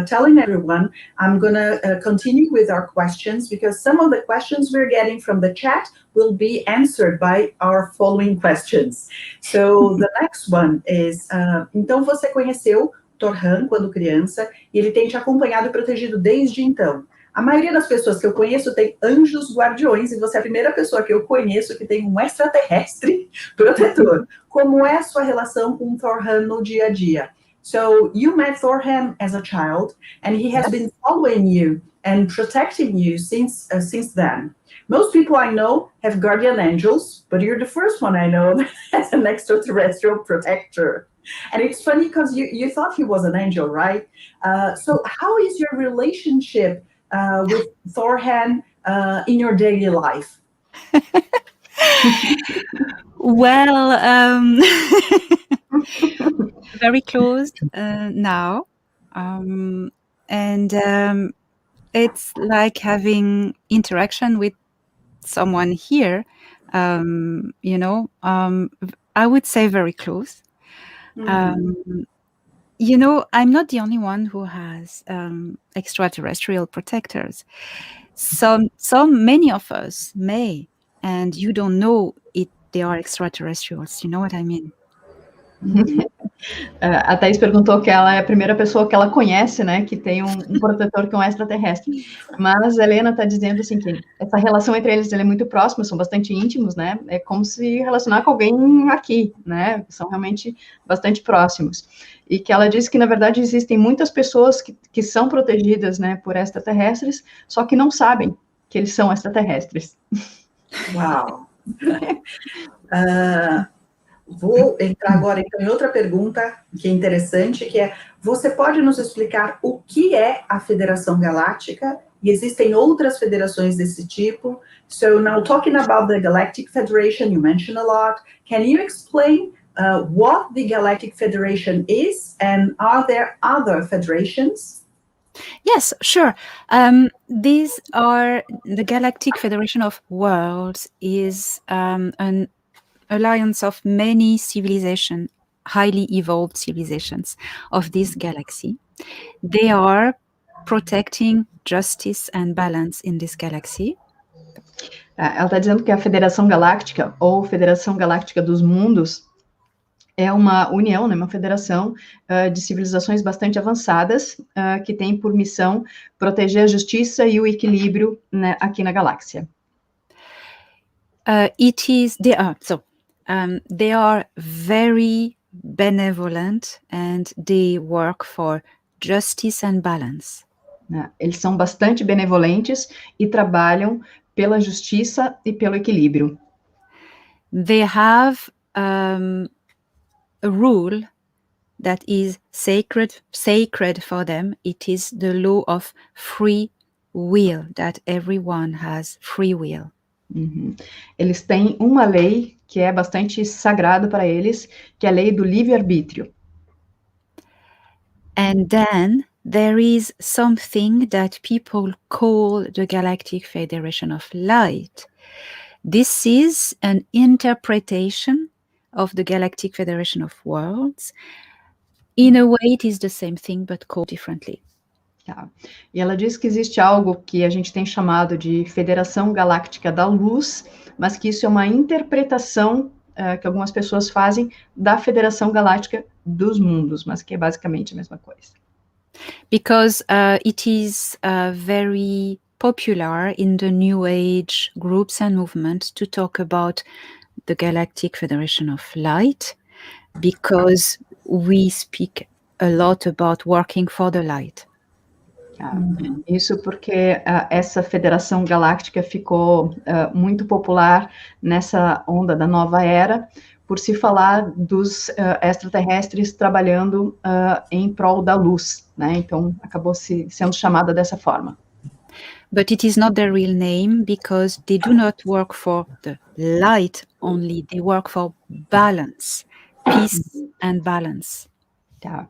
Speaker 3: telling everyone, I'm going to continue with our questions, because some of the questions we're getting from the chat will be answered by our following questions. So the next one is, então você conheceu Torhan quando criança, e ele tem te acompanhado e protegido desde então. A maioria das pessoas que eu conheço tem anjos guardiões, e você é a primeira pessoa que eu conheço que tem um extraterrestre protetor. Como é a sua relação com Torhan no dia a dia? So, you met Torhan as a child, and he has been following you and protecting you since then. Most people I know have guardian angels, but you're the first one I know as an extraterrestrial protector. And it's funny because you thought he was an angel, right? So how is your relationship with Torhan in your daily life?
Speaker 2: Well, very close now. And it's like having interaction with someone here, I would say very close. I'm not the only one who has extraterrestrial protectors. Many of us may, and you don't know they are extraterrestrials. You know what I mean?
Speaker 1: A Thaís perguntou que ela é a primeira pessoa que ela conhece, né, que tem um protetor que é um extraterrestre. Mas a Helena está dizendo assim que essa relação entre eles é muito próxima, são bastante íntimos, né? É como se relacionar com alguém aqui, né? São realmente bastante próximos. E que ela disse que, na verdade, existem muitas pessoas que são protegidas, né, por extraterrestres, só que não sabem que eles são extraterrestres.
Speaker 3: Uau! Vou entrar agora então, em outra pergunta que é interessante, que é, você pode nos explicar o que é a Federação Galáctica? E existem outras federações desse tipo. So now talking about the Galactic Federation, you mentioned a lot. Can you explain what the Galactic Federation is, and are there other federations?
Speaker 2: Yes, sure. These are the Galactic Federation of Worlds is an alliance of many civilizations, highly evolved civilizations of this galaxy. They are protecting justice and balance in this galaxy.
Speaker 1: Ela está dizendo que a Federação Galáctica, ou Federação Galáctica dos Mundos, é uma união, né, uma federação de civilizações bastante avançadas, que tem por missão proteger a justiça e o equilíbrio, né, aqui na galáxia.
Speaker 2: They are very benevolent and they work for justice and balance.
Speaker 1: Eles são bastante benevolentes e trabalham pela justiça e pelo equilíbrio.
Speaker 2: They have a rule that is sacred for them. It is the law of free will, that everyone has free will.
Speaker 1: Uhum. Eles têm uma lei que é bastante sagrada para eles, que é a lei do livre-arbítrio.
Speaker 2: And then there is something that people call the Galactic Federation of Light. This is an interpretation of the Galactic Federation of Worlds. In a way, it is the same thing, but called differently.
Speaker 1: Tá. E ela diz que existe algo que a gente tem chamado de Federação Galáctica da Luz, mas que isso é uma interpretação que algumas pessoas fazem da Federação Galáctica dos Mundos, mas que é basicamente a mesma coisa.
Speaker 2: Because it is very popular in the New Age groups and movements to talk about the Galactic Federation of Light, because we speak a lot about working for the light.
Speaker 1: Isso porque essa Federação Galáctica ficou muito popular nessa onda da nova era, por se falar dos extraterrestres trabalhando em prol da luz, né? Então, acabou sendo chamada dessa forma.
Speaker 2: But it is not their real name, because they do not work for the light only, they work for balance, peace and balance.
Speaker 1: Tá.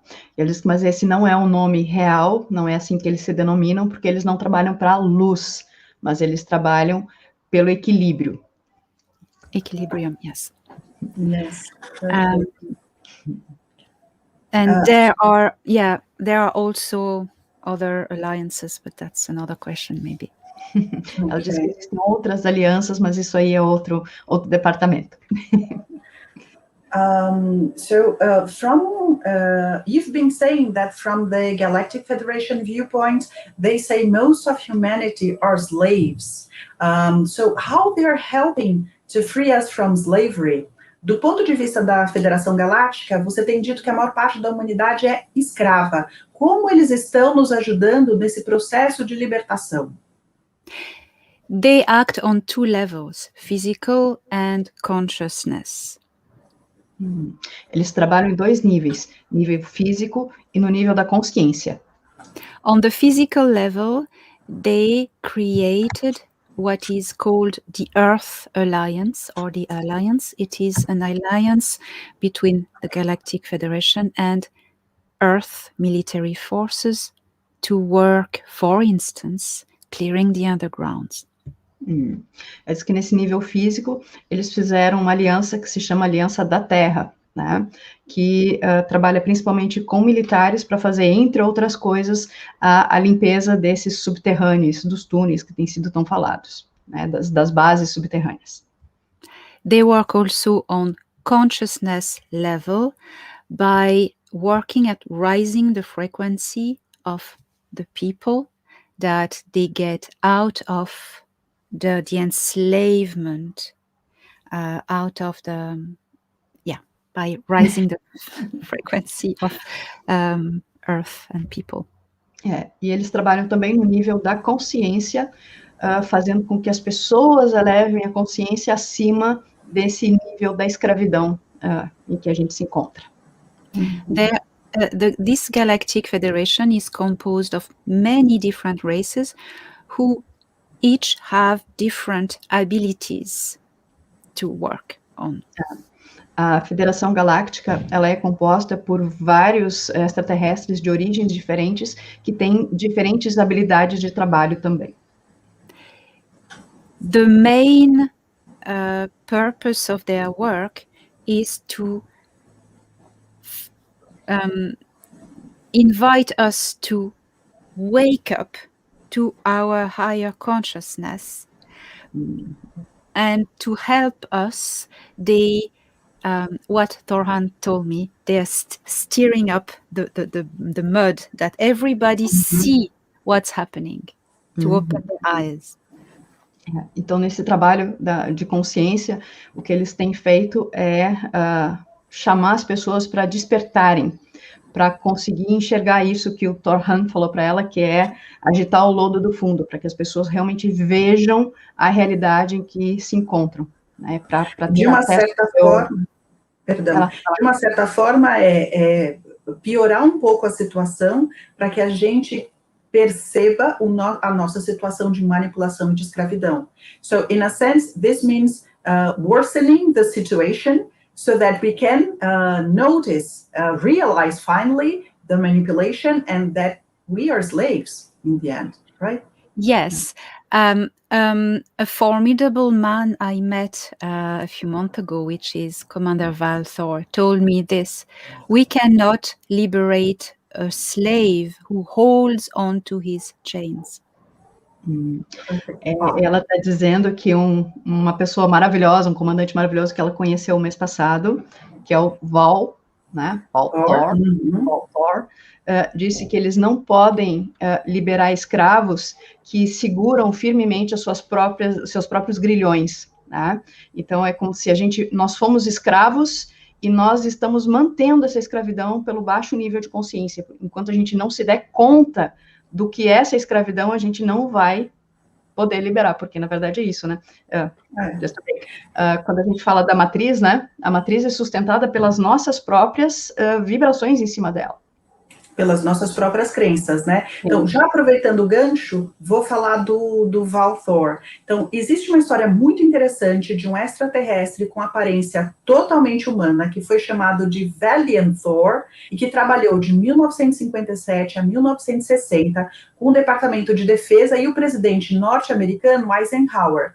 Speaker 1: Mas esse não é um nome real, não é assim que eles se denominam, porque eles não trabalham para a luz, mas eles trabalham pelo equilíbrio.
Speaker 2: Equilibrium, yes.
Speaker 3: Yes.
Speaker 2: And there are also other alliances, but that's another question, maybe.
Speaker 1: Ela diz que existem outras alianças, mas isso aí é outro departamento.
Speaker 3: You've been saying that from the Galactic Federation viewpoint, they say most of humanity are slaves. So how they're helping to free us from slavery? Do ponto de vista da Federação Galáctica, você tem dito que a maior parte da humanidade é escrava. Como eles estão nos ajudando nesse processo de libertação?
Speaker 2: They act on two levels, physical and consciousness.
Speaker 1: Eles trabalham em dois níveis, nível físico e no nível da consciência.
Speaker 2: On the physical level, they created what is called the Earth Alliance, or the Alliance. It is an alliance between the Galactic Federation and Earth military forces to work, for instance, clearing the underground.
Speaker 1: É que nesse nível físico, eles fizeram uma aliança que se chama Aliança da Terra, né? Que trabalha principalmente com militares para fazer, entre outras coisas, a limpeza desses subterrâneos, dos túneis que têm sido tão falados, né? Das bases subterrâneas.
Speaker 2: They work also on consciousness level by working at raising the frequency of the people that they get out of the enslavement, by raising the frequency of Earth and people.
Speaker 1: E eles trabalham também no nível da consciência, fazendo com que as pessoas elevem a consciência acima desse nível da escravidão em que a gente se encontra.
Speaker 2: This Galactic Federation is composed of many different races who each have different abilities to work on.
Speaker 1: A Federação Galáctica, ela é composta por vários extraterrestres de origens diferentes que têm diferentes habilidades de trabalho também.
Speaker 2: The main purpose of their work is to invite us to wake up to our higher consciousness and to help us. What Thorhan told me, they're stirring up the mud that everybody see what's happening, to open their eyes.
Speaker 1: Então, nesse trabalho de consciência, o que eles têm feito é chamar as pessoas para despertarem, para conseguir enxergar isso que o Thorhan falou para ela, que é agitar o lodo do fundo, para que as pessoas realmente vejam a realidade em que se encontram. Né,
Speaker 3: de uma certa forma, de uma certa forma é piorar um pouco a situação para que a gente perceba a nossa situação de manipulação e de escravidão. So, in a sense, this means worsening the situation so that we can notice, realize finally the manipulation and that we are slaves in the end, right?
Speaker 2: Yes. A formidable man I met a few months ago, which is Commander Valthor, told me this: we cannot liberate a slave who holds on to his chains.
Speaker 1: Ela está dizendo que uma pessoa maravilhosa, um comandante maravilhoso que ela conheceu o mês passado, que é o Valthor, disse que eles não podem liberar escravos que seguram firmemente seus próprios grilhões, né? Então é como se nós fomos escravos e nós estamos mantendo essa escravidão pelo baixo nível de consciência. Enquanto a gente não se der conta do que é essa escravidão, a gente não vai poder liberar, porque na verdade é isso, né? Quando a gente fala da matriz, né? A matriz é sustentada pelas nossas próprias vibrações em cima dela.
Speaker 3: Pelas nossas próprias crenças, né? Então, já aproveitando o gancho, vou falar do Valthor. Então, existe uma história muito interessante de um extraterrestre com aparência totalmente humana, que foi chamado de Valiant Thor, e que trabalhou de 1957 a 1960 com o Departamento de Defesa e o presidente norte-americano Eisenhower.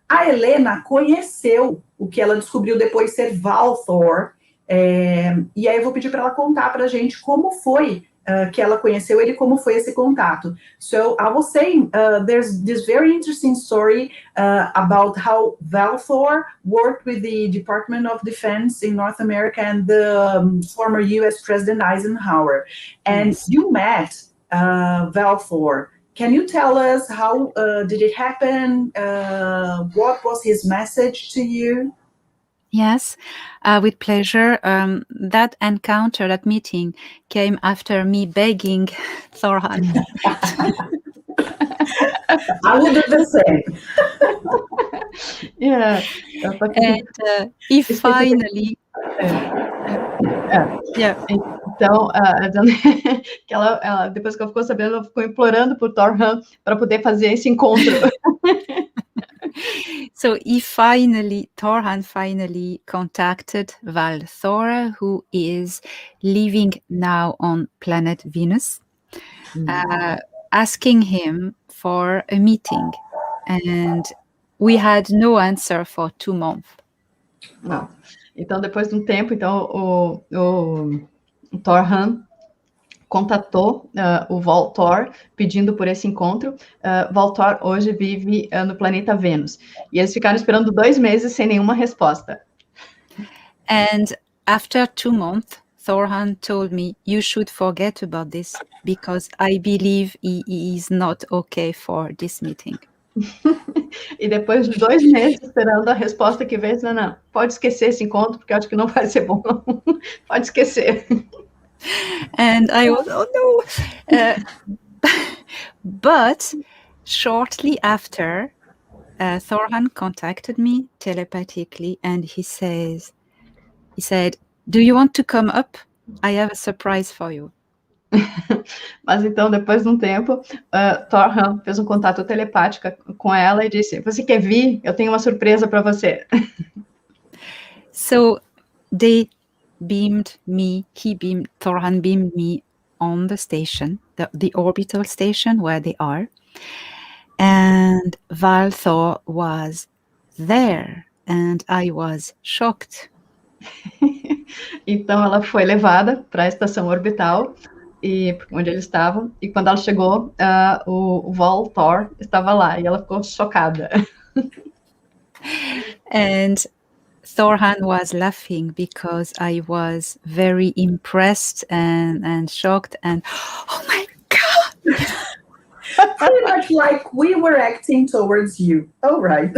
Speaker 3: A Helena conheceu o que ela descobriu depois ser Valthor, e aí eu vou pedir para ela contar para a gente como foi que ela conheceu ele, como foi esse contato. So I was saying, there's this very interesting story about how Valthor worked with the Department of Defense in North America and the former US President Eisenhower. And you met Valthor. Can you tell us how did it happen? What was his message to you?
Speaker 2: Yes, with pleasure. That encounter, that meeting, came after me begging Thorhan.
Speaker 3: I will do the same.
Speaker 1: Yeah.
Speaker 2: And he finally...
Speaker 1: Yeah. Então, que ela, depois que ela ficou sabendo, ela ficou implorando por Thorhan para poder fazer esse encontro.
Speaker 2: So Thorhan finally contacted Valthor, who is living now on planet Venus, asking him for a meeting. And we had no answer for 2 months.
Speaker 1: Não. Então, depois de um tempo, o Thorhan contatou o Valthor pedindo por esse encontro. Valthor hoje vive no planeta Vênus. E eles ficaram esperando 2 meses sem nenhuma resposta.
Speaker 2: And after 2 months, Thorhan told me, you should forget about this because I believe he is not okay for this meeting.
Speaker 1: E depois de 2 meses esperando a resposta que veio, não, pode esquecer esse encontro, porque eu acho que não vai ser bom. Pode esquecer.
Speaker 2: And I was, oh no. But shortly after, Thorhan contacted me telepathically, and he said, do you want to come up? I have a surprise for you.
Speaker 1: Mas então, depois de um tempo, Thorhan fez um contato telepático com ela e disse, você quer vir? Eu tenho uma surpresa para você.
Speaker 2: So they Thorhan beamed me on the station, the orbital station where they are. And Valthor was there, and I was shocked.
Speaker 1: Então, ela foi levada para a estação orbital, onde eles estavam, e quando ela chegou, o Valthor estava lá, e ela ficou chocada.
Speaker 2: And Thorhan was laughing because I was very impressed and shocked, and oh my God!
Speaker 3: Pretty much like we were acting towards you. Oh, right.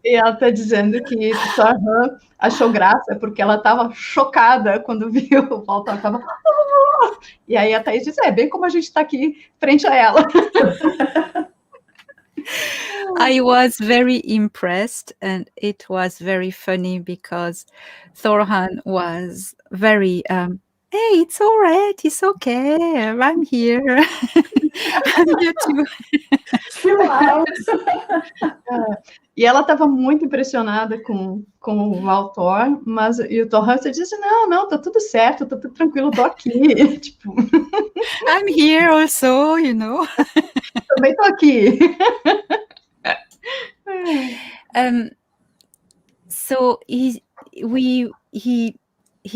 Speaker 1: E ela está dizendo que Thorhan achou graça porque ela estava chocada quando viu o Valthor. E aí a Thaís disse, bem como a gente está aqui frente a ela.
Speaker 2: I was very impressed, and it was very funny because Thorhan was very, hey, it's all right, it's okay, I'm here. I'm here too.
Speaker 3: Chill out.
Speaker 1: E ela estava muito impressionada com o Valthor, mas e o Thorhan disse, não, tá tudo certo, tá tudo tranquilo, tô aqui. Tipo,
Speaker 2: I'm here also, you know.
Speaker 1: Também tô aqui.
Speaker 2: So he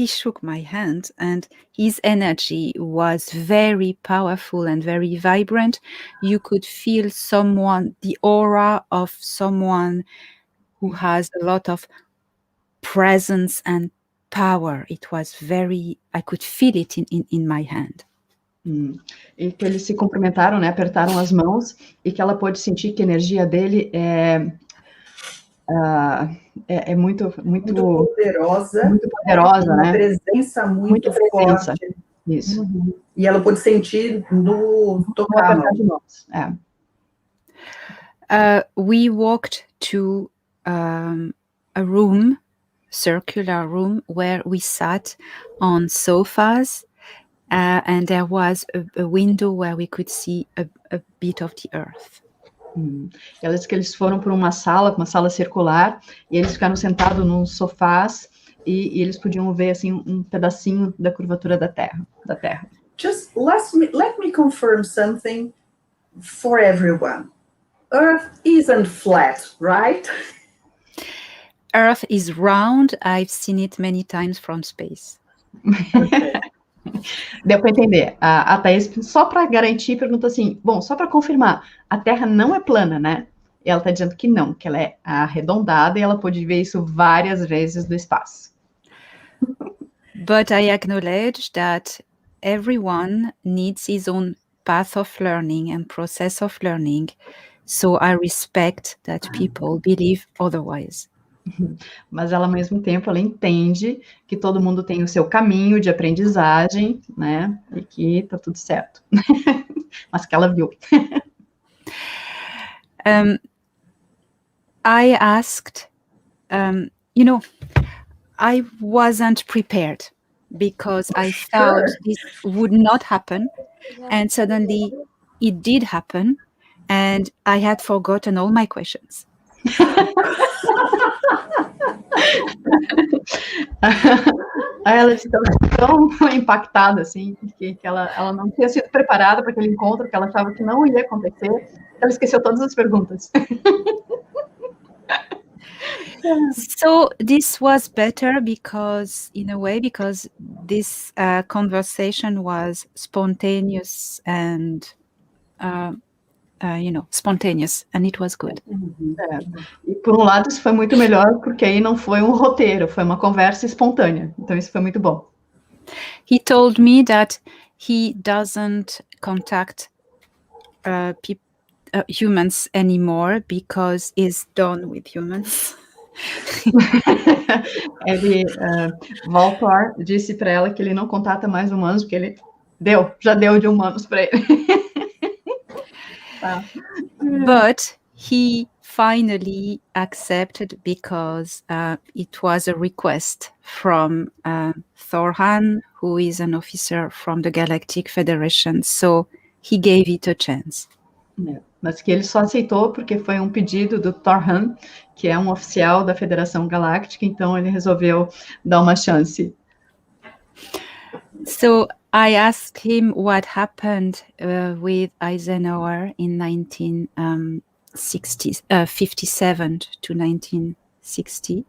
Speaker 2: shook my hand, and his energy was very powerful and very vibrant. You could feel the aura of someone who has a lot of presence and power. It was I could feel it in my hand.
Speaker 1: E que eles se cumprimentaram, né, apertaram as mãos, e que ela pôde sentir que a energia dele é muito poderosa,
Speaker 3: muito poderosa,
Speaker 1: né?
Speaker 3: Uma presença muito forte.
Speaker 1: Isso.
Speaker 3: Uhum. E ela pôde sentir no tocar a mão.
Speaker 1: De mãos.
Speaker 2: We walked to a room circular room where we sat on sofas, and there was a window where we could see a bit of the earth.
Speaker 1: Ela disse que eles foram para uma sala circular, e eles ficaram sentados nos sofás, e eles podiam ver assim um pedacinho da curvatura da Terra.
Speaker 3: Just let me confirm something for everyone. Earth isn't flat, right?
Speaker 2: Earth is round. I've seen it many times from space.
Speaker 3: Okay.
Speaker 1: Deu para entender. A Thaís, só para garantir, pergunta assim, bom, só para confirmar, a Terra não é plana, né? E ela está dizendo que não, que ela é arredondada, e ela pôde ver isso várias vezes do espaço.
Speaker 2: But I acknowledge that everyone needs his own path of learning and process of learning, so I respect that people believe otherwise.
Speaker 1: Mas ela, ao mesmo tempo, ela entende que todo mundo tem o seu caminho de aprendizagem, né? E que tá tudo certo. Mas que ela viu.
Speaker 2: I asked, I wasn't prepared because I thought this would not happen, and suddenly it did happen, and I had forgotten all my questions.
Speaker 1: Aí ela estava tão impactada, assim, que ela não tinha sido preparada para aquele encontro, que ela achava que não ia acontecer, ela esqueceu todas as perguntas.
Speaker 2: So this was better because, in a way, because this conversation was spontaneous and, spontaneous, and it was good.
Speaker 1: E por um lado isso foi muito melhor, porque aí não foi um roteiro, foi uma conversa espontânea. Então isso foi muito bom.
Speaker 2: He told me that he doesn't contact humans anymore because he's done with humans.
Speaker 1: Ele, Walter disse para ela que ele não contata mais humanos, porque ele já deu de humanos para ele.
Speaker 2: But he finally accepted because it was a request from Thorhan, who is an officer from the Galactic Federation, so he gave it a chance.
Speaker 1: Mas que ele só aceitou porque foi um pedido do Thorhan, que é um oficial da Federação Galáctica, então ele resolveu dar uma chance.
Speaker 2: So I asked him what happened with Eisenhower in 1957 to 1960.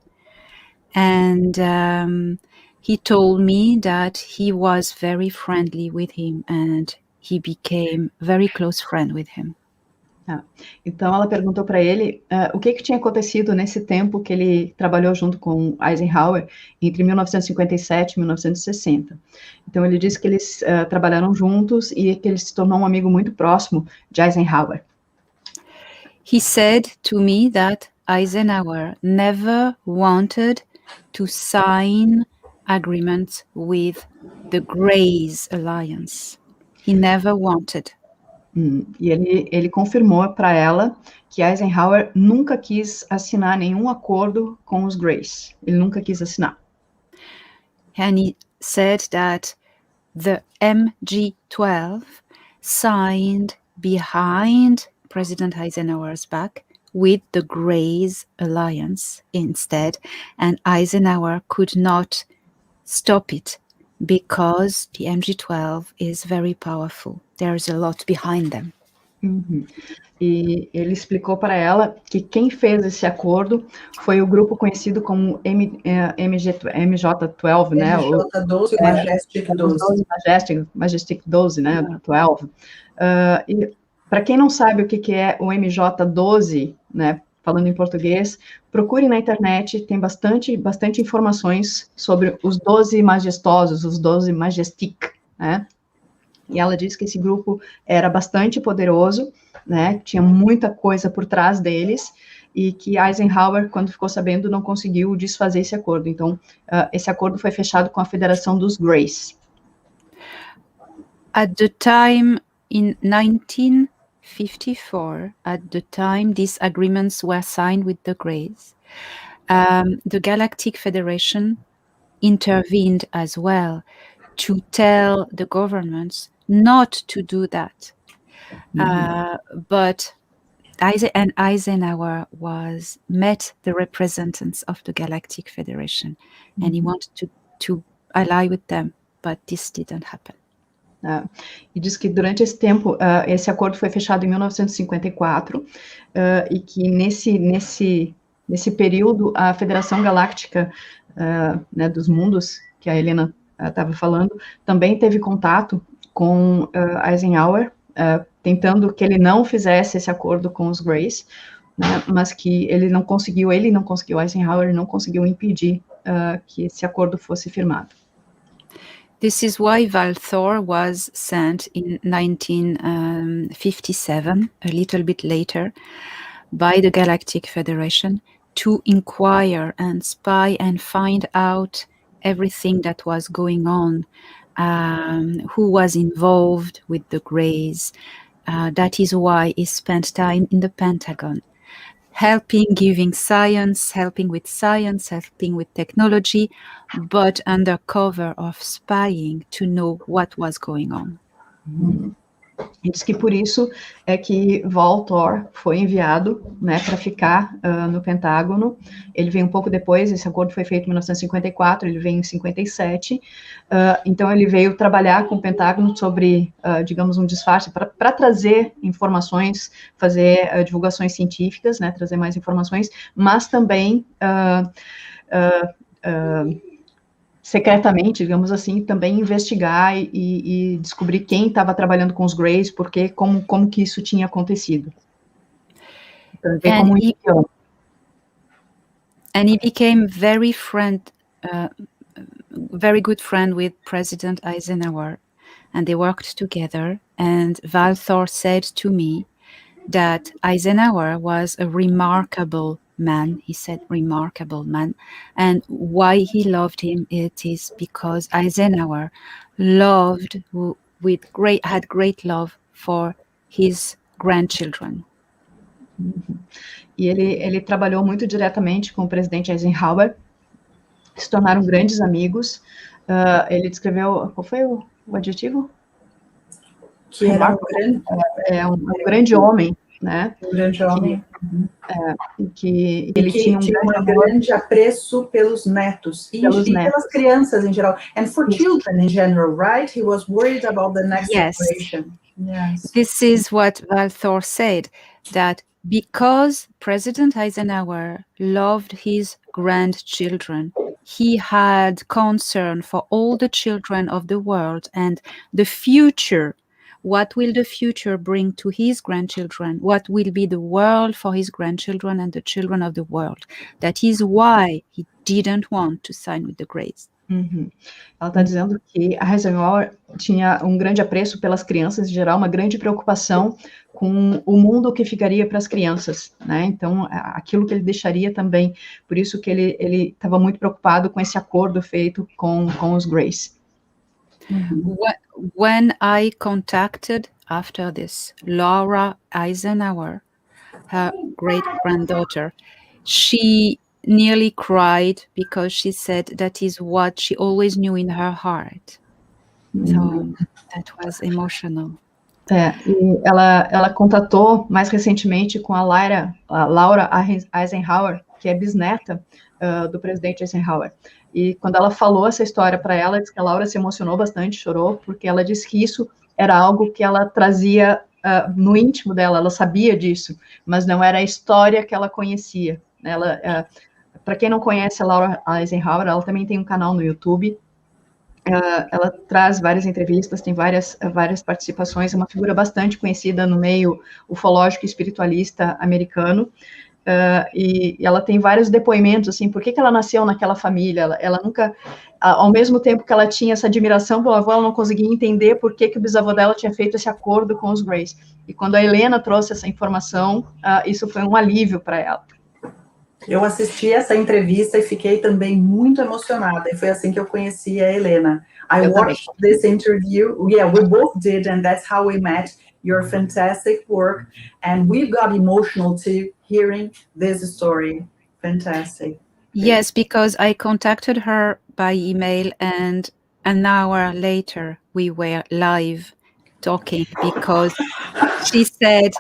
Speaker 2: And he told me that he was very friendly with him and he became very close friend with him.
Speaker 1: Então ela perguntou para ele o que tinha acontecido nesse tempo que ele trabalhou junto com Eisenhower entre 1957 e 1960. Então ele disse que eles trabalharam juntos e que ele se tornou um amigo muito próximo de Eisenhower.
Speaker 2: He said to me that Eisenhower never wanted to sign agreements with the Greys Alliance. He never wanted.
Speaker 1: E ele confirmou para ela que Eisenhower nunca quis assinar nenhum acordo com os Greys. Ele nunca quis assinar.
Speaker 2: And he said that the MG-12 signed behind President Eisenhower's back with the Greys Alliance instead, and Eisenhower could not stop it because the MG-12 is very powerful. There's a lot behind them.
Speaker 1: E ele explicou para ela que quem fez esse acordo foi o grupo conhecido como MJ-12, né?
Speaker 3: MJ-12, Majestic 12.
Speaker 1: Majestic 12, né? 12. E para quem não sabe o que é o MJ-12, né? Falando em português, procure na internet, tem bastante informações sobre os 12 majestosos, os 12 Majestic, né? E ela disse que esse grupo era bastante poderoso, né? Tinha muita coisa por trás deles, e que Eisenhower, quando ficou sabendo, não conseguiu desfazer esse acordo. Então, esse acordo foi fechado com a Federação dos Greys.
Speaker 2: At the time, in 1954, at the time these agreements were signed with the Greys, The Galactic Federation intervened as well to tell the governments not to do that. But Eisenhower met the representatives of the Galactic Federation, and he wanted to ally with them, but this didn't happen.
Speaker 1: E diz que durante esse tempo, esse acordo foi fechado em 1954, e que nesse período a Federação Galáctica, né, dos mundos, que a Helena estava falando, também teve contato com Eisenhower, tentando que ele não fizesse esse acordo com os Greys, né, mas que ele não conseguiu, Eisenhower não conseguiu impedir que esse acordo fosse firmado.
Speaker 2: This is why Valthor was sent in 1957, a little bit later, by the Galactic Federation to inquire and spy and find out everything that was going on, who was involved with the Greys. That is why he spent time in the Pentagon, giving science, helping with technology, but under cover of spying to know what was going on.
Speaker 1: E diz que por isso é que Valthor foi enviado, né, para ficar no Pentágono. Ele veio um pouco depois, esse acordo foi feito em 1954, ele veio em 57, então ele veio trabalhar com o Pentágono sobre, digamos, um disfarce, para trazer informações, fazer divulgações científicas, né, trazer mais informações, mas também secretamente, digamos assim, também investigar e descobrir quem estava trabalhando com os Greys, porque como que isso tinha acontecido. Então,
Speaker 2: and he became very good friend with President Eisenhower, and they worked together. And Valthor said to me that Eisenhower was a remarkable man. He said remarkable man, and why he loved him, it is because Eisenhower had great love for his grandchildren.
Speaker 1: E ele trabalhou muito diretamente com o presidente Eisenhower, se tornaram grandes amigos. Ele descreveu, qual foi o adjetivo?
Speaker 3: Que era
Speaker 1: um grande homem, né?
Speaker 3: Um grande homem.
Speaker 1: Que ele tinha
Speaker 3: um grande apreço pelos netos e pelas crianças em geral, and for children in general, right? He was worried about the next generation.
Speaker 2: Yes. This is what Valthor said, that because President Eisenhower loved his grandchildren, he had concern for all the children of the world and the future. What will the future bring to his grandchildren? What will be the world for his grandchildren and the children of the world? That is why he didn't want to sign with the Greys.
Speaker 1: Ela está dizendo que a Eisenhower tinha um grande apreço pelas crianças em geral, uma grande preocupação com o mundo que ficaria para as crianças, né? Então, aquilo que ele deixaria também. Por isso que ele estava muito preocupado com esse acordo feito com os Greys.
Speaker 2: When I contacted, after this, Laura Eisenhower, her great-granddaughter, she nearly cried because she said that is what she always knew in her heart. So that was emotional.
Speaker 1: E ela contatou mais recentemente com a Laura Eisenhower, que é bisneta do presidente Eisenhower. E quando ela falou essa história para ela, disse que a Laura se emocionou bastante, chorou, porque ela disse que isso era algo que ela trazia no íntimo dela, ela sabia disso, mas não era a história que ela conhecia. Para quem não conhece a Laura Eisenhower, ela também tem um canal no YouTube. Ela traz várias entrevistas, tem várias participações, é uma figura bastante conhecida no meio ufológico e espiritualista americano. E ela tem vários depoimentos, assim, por que ela nasceu naquela família, ela nunca, ao mesmo tempo que ela tinha essa admiração pelo avô, ela não conseguia entender por que o bisavô dela tinha feito esse acordo com os Greys, e quando a Helena trouxe essa informação, isso foi um alívio para ela.
Speaker 3: Eu assisti essa entrevista e fiquei também muito emocionada, e foi assim que eu conheci a Helena. I watched this interview, we both did, and that's how we met. Your fantastic work, and we got emotional too, hearing this story. Fantastic.
Speaker 2: Yes, because I contacted her by email, and an hour later we were live talking because she said,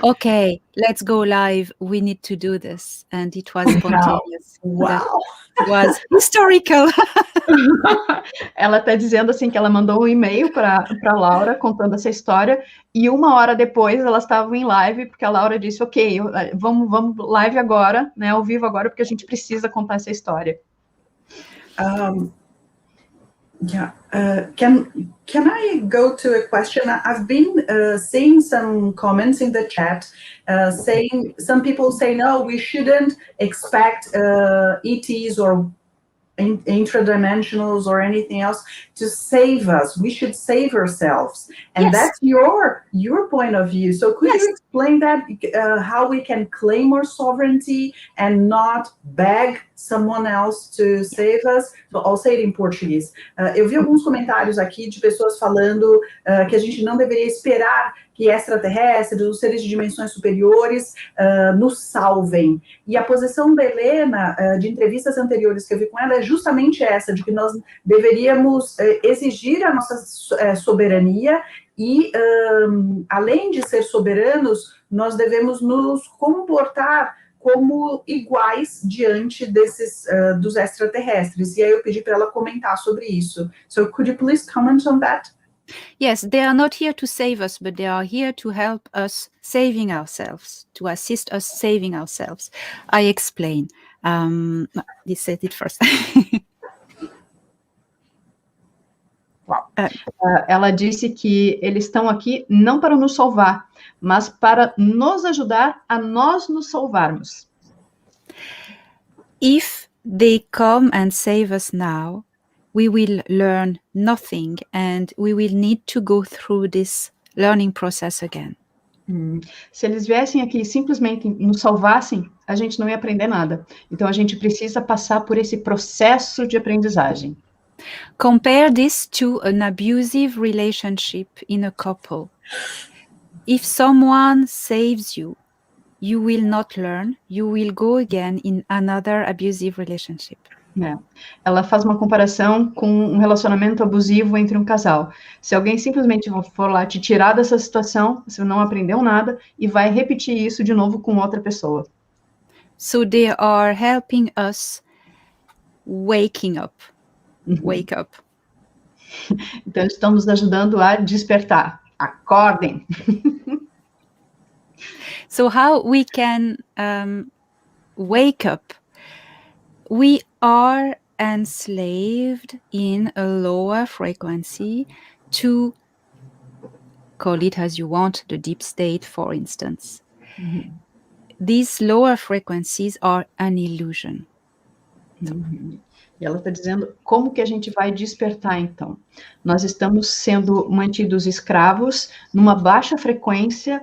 Speaker 2: okay, let's go live. We need to do this. And it was spontaneous.
Speaker 3: Wow.
Speaker 2: That was historical.
Speaker 1: Ela está dizendo assim que ela mandou um e-mail para Laura contando essa história e 1 hora depois elas estavam em live porque a Laura disse, ok, vamos live agora, né, ao vivo agora porque a gente precisa contar essa história.
Speaker 3: Can I go to a question? I've been seeing some comments in the chat saying, some people say, no, we shouldn't expect ETs or intradimensionals or anything else to save us. We should save ourselves. And
Speaker 2: Yes.
Speaker 3: that's your point of view. So could you explain that, how we can claim our sovereignty and not beg someone else to save us? So I'll say it in Portuguese. Eu vi alguns comentários aqui de pessoas falando que a gente não deveria esperar que extraterrestres, os seres de dimensões superiores, nos salvem. E a posição da Helena, de entrevistas anteriores que eu vi com ela, é justamente essa, de que nós deveríamos exigir a nossa soberania e, além de ser soberanos, nós devemos nos comportar como iguais diante desses, dos extraterrestres. E aí eu pedi para ela comentar sobre isso. So, could you please comment on that?
Speaker 2: Yes, they are not here to save us, but they are here to help us saving ourselves, to assist us saving ourselves. I explain. This said it first.
Speaker 1: Ela disse que eles estão aqui não para nos salvar, mas para nos ajudar a nós nos salvarmos.
Speaker 2: If they come and save us now, we will learn nothing and we will need to go through this learning process again.
Speaker 1: Se eles viessem aqui e simplesmente nos salvassem, a gente não ia aprender nada. Então, a gente precisa passar por esse processo de aprendizagem.
Speaker 2: Compare this to an abusive relationship in a couple. If someone saves you, you will not learn, you will go again in another abusive relationship.
Speaker 1: Ela faz uma comparação com um relacionamento abusivo entre um casal. Se alguém simplesmente for lá te tirar dessa situação, você não aprendeu nada e vai repetir isso de novo com outra pessoa.
Speaker 2: So they are helping us waking up. Wake up.
Speaker 1: Então, estão nos ajudando a despertar. Acordem.
Speaker 2: So how we can wake up? We are enslaved in a lower frequency to, call it as you want, the deep state, for instance. These lower frequencies are an illusion.
Speaker 1: E ela está dizendo como que a gente vai despertar, então. Nós estamos sendo mantidos escravos numa baixa frequência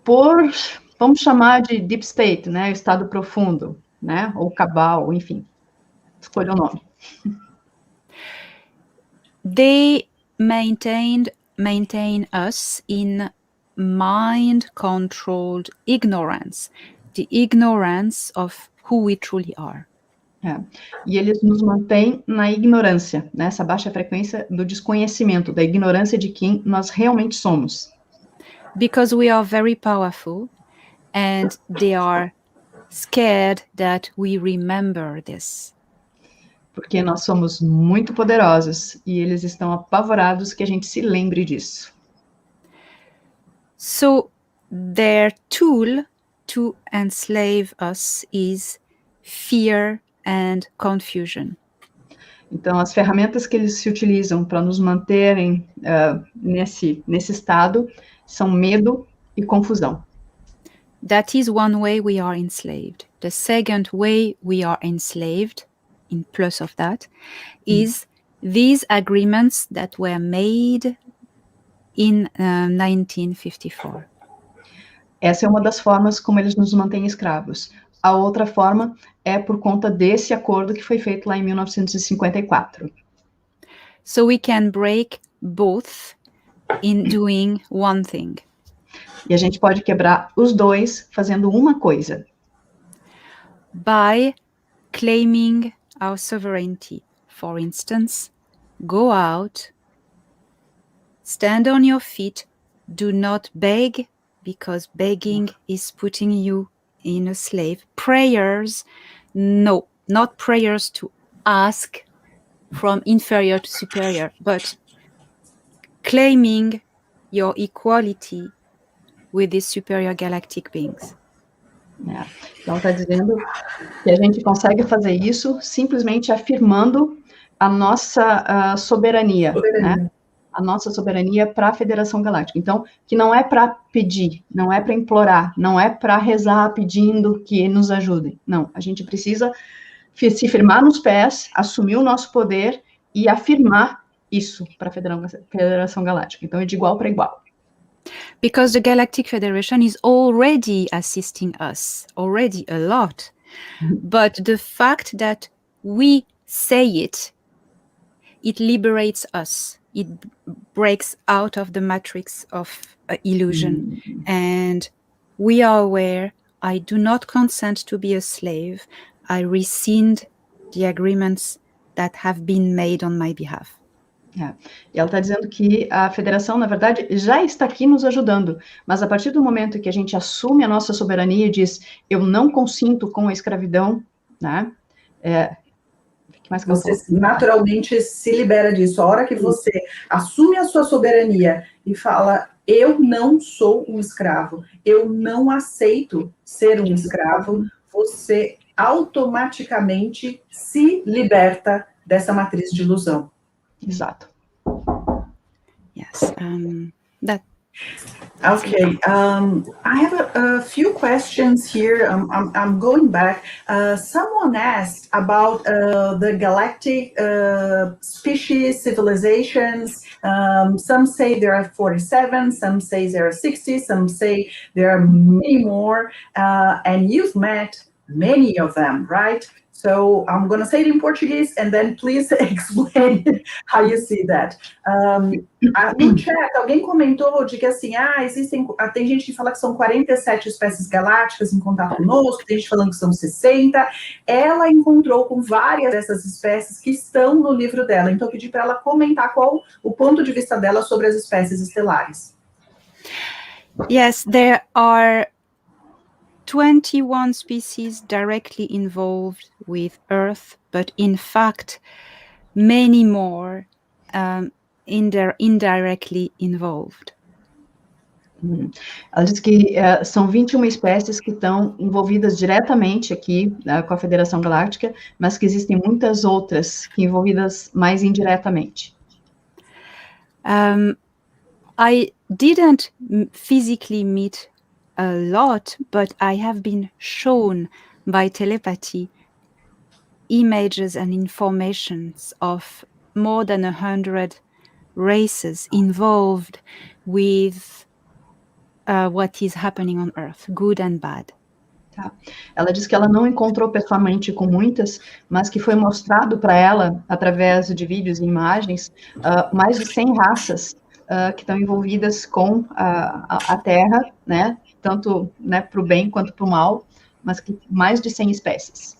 Speaker 1: por, vamos chamar de deep state, né, estado profundo, né, ou cabal, enfim. Escolha o nome.
Speaker 2: They maintain us in mind-controlled ignorance, the ignorance of who we truly are.
Speaker 1: E eles nos mantêm na ignorância, nessa baixa frequência do desconhecimento, da ignorância de quem nós realmente somos.
Speaker 2: Because we are very powerful and they are scared that we remember this.
Speaker 1: Porque nós somos muito poderosos e eles estão apavorados que a gente se lembre disso.
Speaker 2: So their tool to enslave us is fear and confusion.
Speaker 1: Então, as ferramentas que eles se utilizam para nos manterem nesse estado são medo e confusão.
Speaker 2: That is one way we are enslaved. The second way we are enslaved, in plus of that, is these agreements that were made in 1954.
Speaker 1: Essa é uma das formas como eles nos mantêm escravos. A outra forma é por conta desse acordo que foi feito lá em 1954.
Speaker 2: So we can break both in doing one thing.
Speaker 1: E a gente pode quebrar os dois fazendo uma coisa.
Speaker 2: By claiming our sovereignty. For instance, go out, stand on your feet, do not beg, because begging is putting you in a slave. Prayers, no, not prayers to ask from inferior to superior, but claiming your equality with these superior galactic beings.
Speaker 1: Então, está dizendo que a gente consegue fazer isso simplesmente afirmando a nossa soberania, né? A nossa soberania para a Federação Galáctica. Então, que não é para pedir, não é para implorar, não é para rezar pedindo que nos ajudem. Não, a gente precisa se firmar nos pés, assumir o nosso poder e afirmar isso para a Federação Galáctica. Então, é de igual para igual.
Speaker 2: Because the Galactic Federation is already assisting us, already a lot. But the fact that we say it, it liberates us. It breaks out of the matrix of illusion. And we are aware, I do not consent to be a slave. I rescind the agreements that have been made on my behalf.
Speaker 1: E ela está dizendo que a federação, na verdade, já está aqui nos ajudando, mas a partir do momento que a gente assume a nossa soberania e diz, eu não consinto com a escravidão, né? Que mais que
Speaker 3: você naturalmente se libera disso. A hora que você assume a sua soberania e fala, eu não sou um escravo, eu não aceito ser um escravo, você automaticamente se liberta dessa matriz de ilusão.
Speaker 1: Exato.
Speaker 2: Yes. That.
Speaker 3: Okay. I have a few questions here. I'm going back. Someone asked about the galactic species, civilizations. Some say there are 47, some say there are 60, some say there are many more. And you've met many of them, right? So I'm going to say it in Portuguese and then please explain how you see that. No chat, alguém comentou de que assim, tem gente que fala que são 47 espécies galácticas em contato conosco, tem gente falando que são 60. Ela encontrou com várias dessas espécies que estão no livro dela. Então eu pedi para ela comentar qual o ponto de vista dela sobre as espécies estelares.
Speaker 2: Yes, there are 21 species directly involved with Earth, but in fact, many more indirectly involved.
Speaker 1: Ela diz que são 21 espécies que estão envolvidas diretamente aqui com a Federação Galáctica, mas que existem muitas outras que envolvidas mais indiretamente.
Speaker 2: I didn't physically meet a lot, but I have been shown by telepathy images and informations of more than 100 races involved with what is happening on Earth, good and bad.
Speaker 1: Tá. Ela diz que ela não encontrou pessoalmente com muitas, mas que foi mostrado para ela, através de vídeos e imagens, mais de 100 raças que estão envolvidas com a Terra, né? Tanto para o bem quanto para o mal, mas que mais de 100 espécies.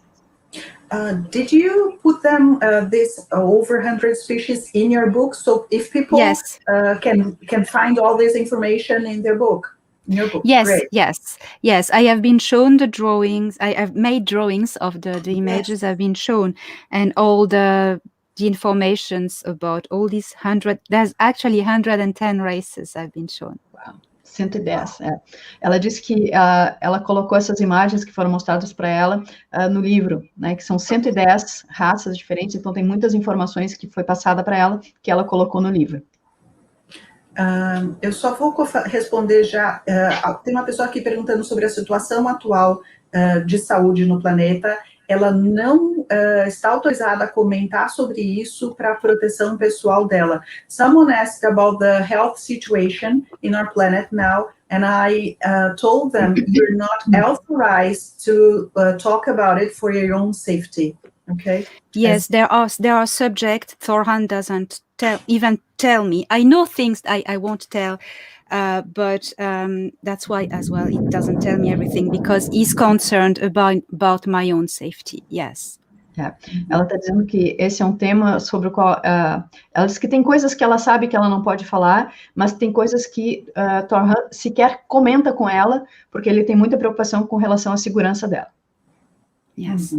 Speaker 3: Did you put them, this over 100 species in your book? So if people
Speaker 2: yes.
Speaker 3: Can find all this information in their book? In your book?
Speaker 2: Yes,
Speaker 3: Great.
Speaker 2: yes. I have been shown the drawings. I've made drawings of the images I've been shown, and all the informations about all these 100. There's actually 110 races I've been shown.
Speaker 1: Wow. 110, Ela disse que ela colocou essas imagens que foram mostradas para ela no livro, né, que são 110 raças diferentes, então tem muitas informações que foi passada para ela, que ela colocou no livro.
Speaker 3: Eu só vou responder já, tem uma pessoa aqui perguntando sobre a situação atual de saúde no planeta. Ela não está autorizada a comentar sobre isso para a proteção pessoal dela. Someone asked about the health situation in our planet now, and I told them you're not authorized to talk about it for your own safety. Okay?
Speaker 2: Yes, there are subjects Thorhan doesn't even tell me. I know things I won't tell. But that's why as well it doesn't tell me everything, because he's concerned about my own safety. Yes.
Speaker 1: Ela está dizendo que esse é um tema sobre o qual... ela diz que tem coisas que ela sabe que ela não pode falar, mas tem coisas que Thor sequer comenta com ela, porque ele tem muita preocupação com relação à segurança dela.
Speaker 2: Yes.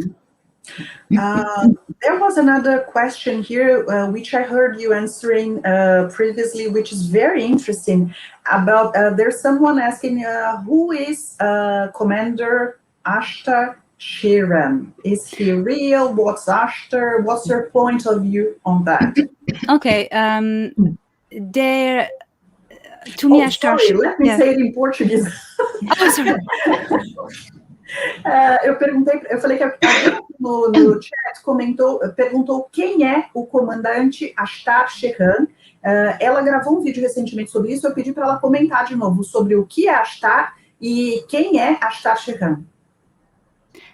Speaker 3: There was another question here, which I heard you answering previously, which is very interesting, about, there's someone asking, who is Commander Ashtar Sheeran? Is he real? What's Ashtar? What's your point of view on that?
Speaker 2: Okay, there, to me, Ashtar...
Speaker 3: Sorry, let me say it in Portuguese.
Speaker 2: Oh, sorry.
Speaker 3: Eu falei que alguém no chat perguntou quem é o comandante Ashtar Sheeran. Ela gravou um vídeo recentemente sobre isso, eu pedi para ela comentar de novo sobre o que é Ashtar e quem é Ashtar Sheeran.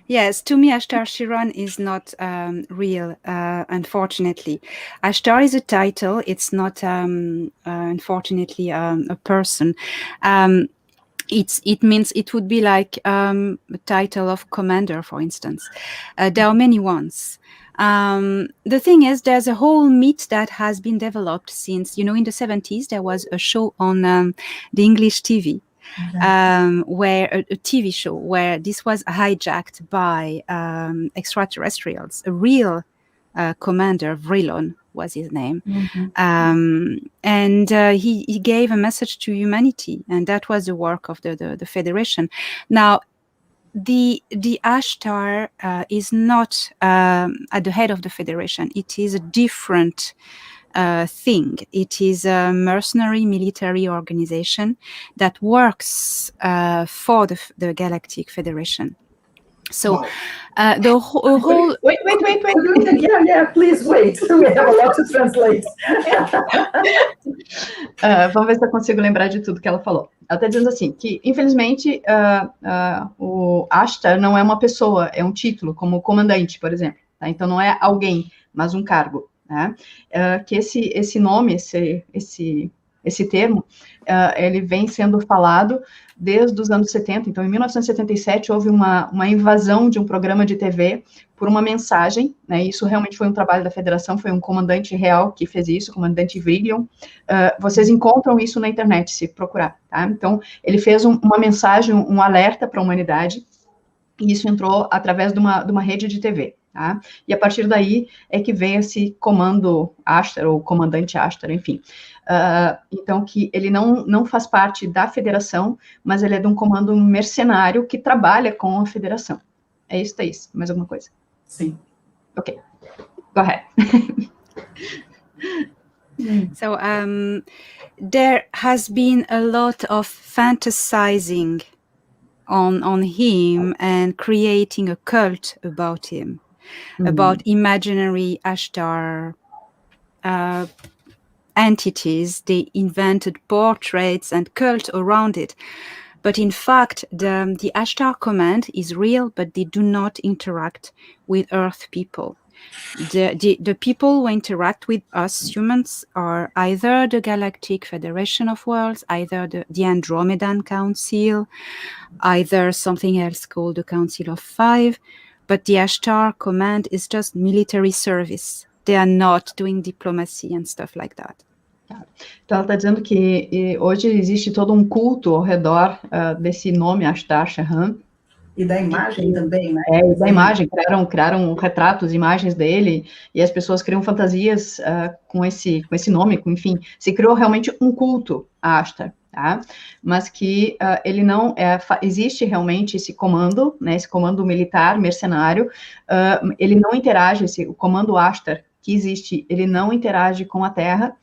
Speaker 2: Yes, to me, Ashtar Sheeran is not real, unfortunately. Ashtar is a title, it's not, unfortunately, a person. It means it would be like a title of commander, for instance. There are many ones. The thing is, there's a whole myth that has been developed since, in the 70s, there was a show on the English TV, where a TV show where this was hijacked by extraterrestrials. A real commander, Vrilon was his name, and he gave a message to humanity, and that was the work of the Federation. Now, the Ashtar is not at the head of the Federation. It is a different thing. It is a mercenary military organization that works for the Galactic Federation. So the whole...
Speaker 3: Wait. Yeah, please wait. We have a lot to translate.
Speaker 1: Vamos ver se eu consigo lembrar de tudo que ela falou. Ela está dizendo assim, que infelizmente o Ashtar não é uma pessoa, é um título, como comandante, por exemplo. Tá? Então não é alguém, mas um cargo. Né? Que esse nome, esse termo, ele vem sendo falado desde os anos 70. Então, em 1977, houve uma invasão de um programa de TV por uma mensagem, né? Isso realmente foi um trabalho da Federação, foi um comandante real que fez isso, o comandante Vrillion. Vocês encontram isso na internet, se procurar, tá? Então, ele fez uma mensagem, um alerta para a humanidade, e isso entrou através de uma rede de TV. Tá? E a partir daí é que vem esse comando Ashtar, ou comandante Ashtar, enfim. Então, que ele não faz parte da federação, mas ele é de um comando mercenário que trabalha com a federação. É isso, Thaís? Mais alguma coisa?
Speaker 3: Sim.
Speaker 1: Ok. Go ahead.
Speaker 2: So, there has been a lot of fantasizing on him and creating a cult about him. About imaginary Ashtar entities. They invented portraits and cult around it. But in fact, the Ashtar command is real, but they do not interact with Earth people. The people who interact with us humans are either the Galactic Federation of Worlds, either the Andromedan Council, either something else called the Council of Five. But the Ashtar command is just military service. They are not doing diplomacy and stuff like that.
Speaker 1: Então, ela está dizendo que hoje existe todo um culto ao redor desse nome, Ashtar Sheeran.
Speaker 3: E da imagem também, né?
Speaker 1: E da imagem, criaram retratos, imagens dele, e as pessoas criam fantasias com esse nome, enfim, se criou realmente um culto a Ashtar. Tá? Mas que ele não existe realmente esse comando, né, esse comando militar, mercenário, ele não interage, o comando Ashtar que existe, ele não interage com a Terra,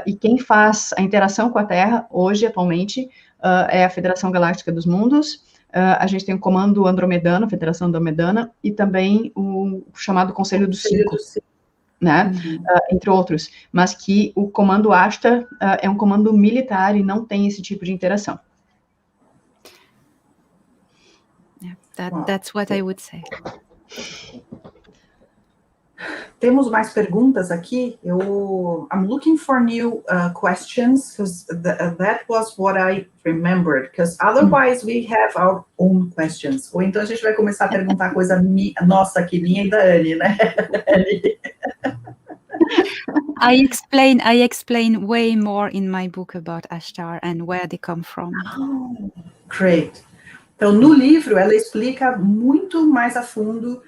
Speaker 1: e quem faz a interação com a Terra, hoje, atualmente, é a Federação Galáctica dos Mundos. A gente tem o comando andromedano, a Federação Andromedana, e também o chamado Conselho do Cinco. Né? Entre outros, mas que o comando Ashtar é um comando militar e não tem esse tipo de interação.
Speaker 2: Yeah, that's what I would say.
Speaker 3: Temos mais perguntas aqui. I'm looking for new questions, because that was what I remembered, because otherwise we have our own questions. Ou então a gente vai começar a perguntar coisa nossa aqui, minha e da Anne, né?
Speaker 2: I explain way more in my book about Ashtar and where they come from.
Speaker 3: Oh, great. Então, no livro, ela explica muito mais a fundo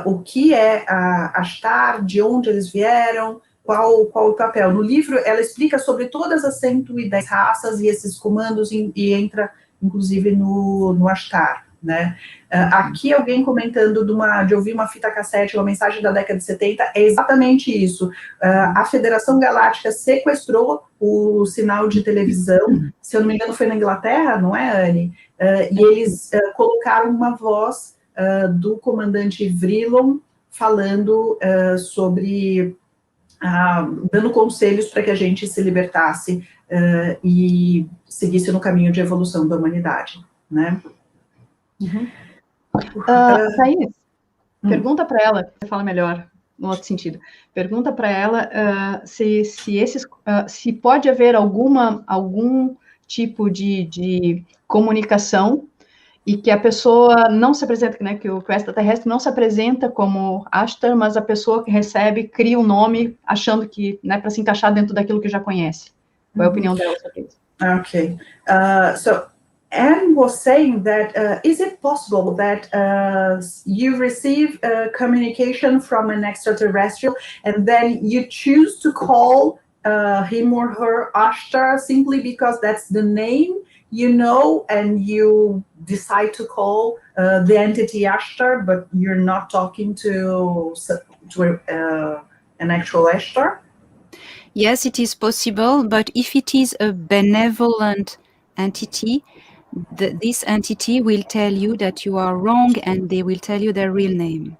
Speaker 3: o que é Ashtar, de onde eles vieram, qual o papel. No livro, ela explica sobre todas as 110 raças e esses comandos, e entra, inclusive, no Ashtar, né? Aqui, alguém comentando de ouvir uma fita cassete, uma mensagem da década de 70, é exatamente isso. A Federação Galáctica sequestrou o sinal de televisão, se eu não me engano foi na Inglaterra, não é, Anne? E eles colocaram uma voz do comandante Vrilon falando sobre, dando conselhos para que a gente se libertasse e seguisse no caminho de evolução da humanidade, né?
Speaker 1: Uhum. Thaís, pergunta para ela, você fala melhor, no outro sentido, pergunta para ela se pode haver algum tipo de comunicação e que a pessoa não se apresenta, né, que o extraterrestre não se apresenta como Ashtar, mas a pessoa que recebe cria um nome achando que, né, para se encaixar dentro daquilo que já conhece. Qual é a opinião dela sobre isso?
Speaker 3: Okay, so Anne was saying that is it possible that you receive communication from an extraterrestrial and then you choose to call him or her Ashtar simply because that's the name you know, and you decide to call the entity Ashtar, but you're not talking to an actual Ashtar?
Speaker 2: Yes, it is possible, but if it is a benevolent entity, this entity will tell you that you are wrong and they will tell you their real name.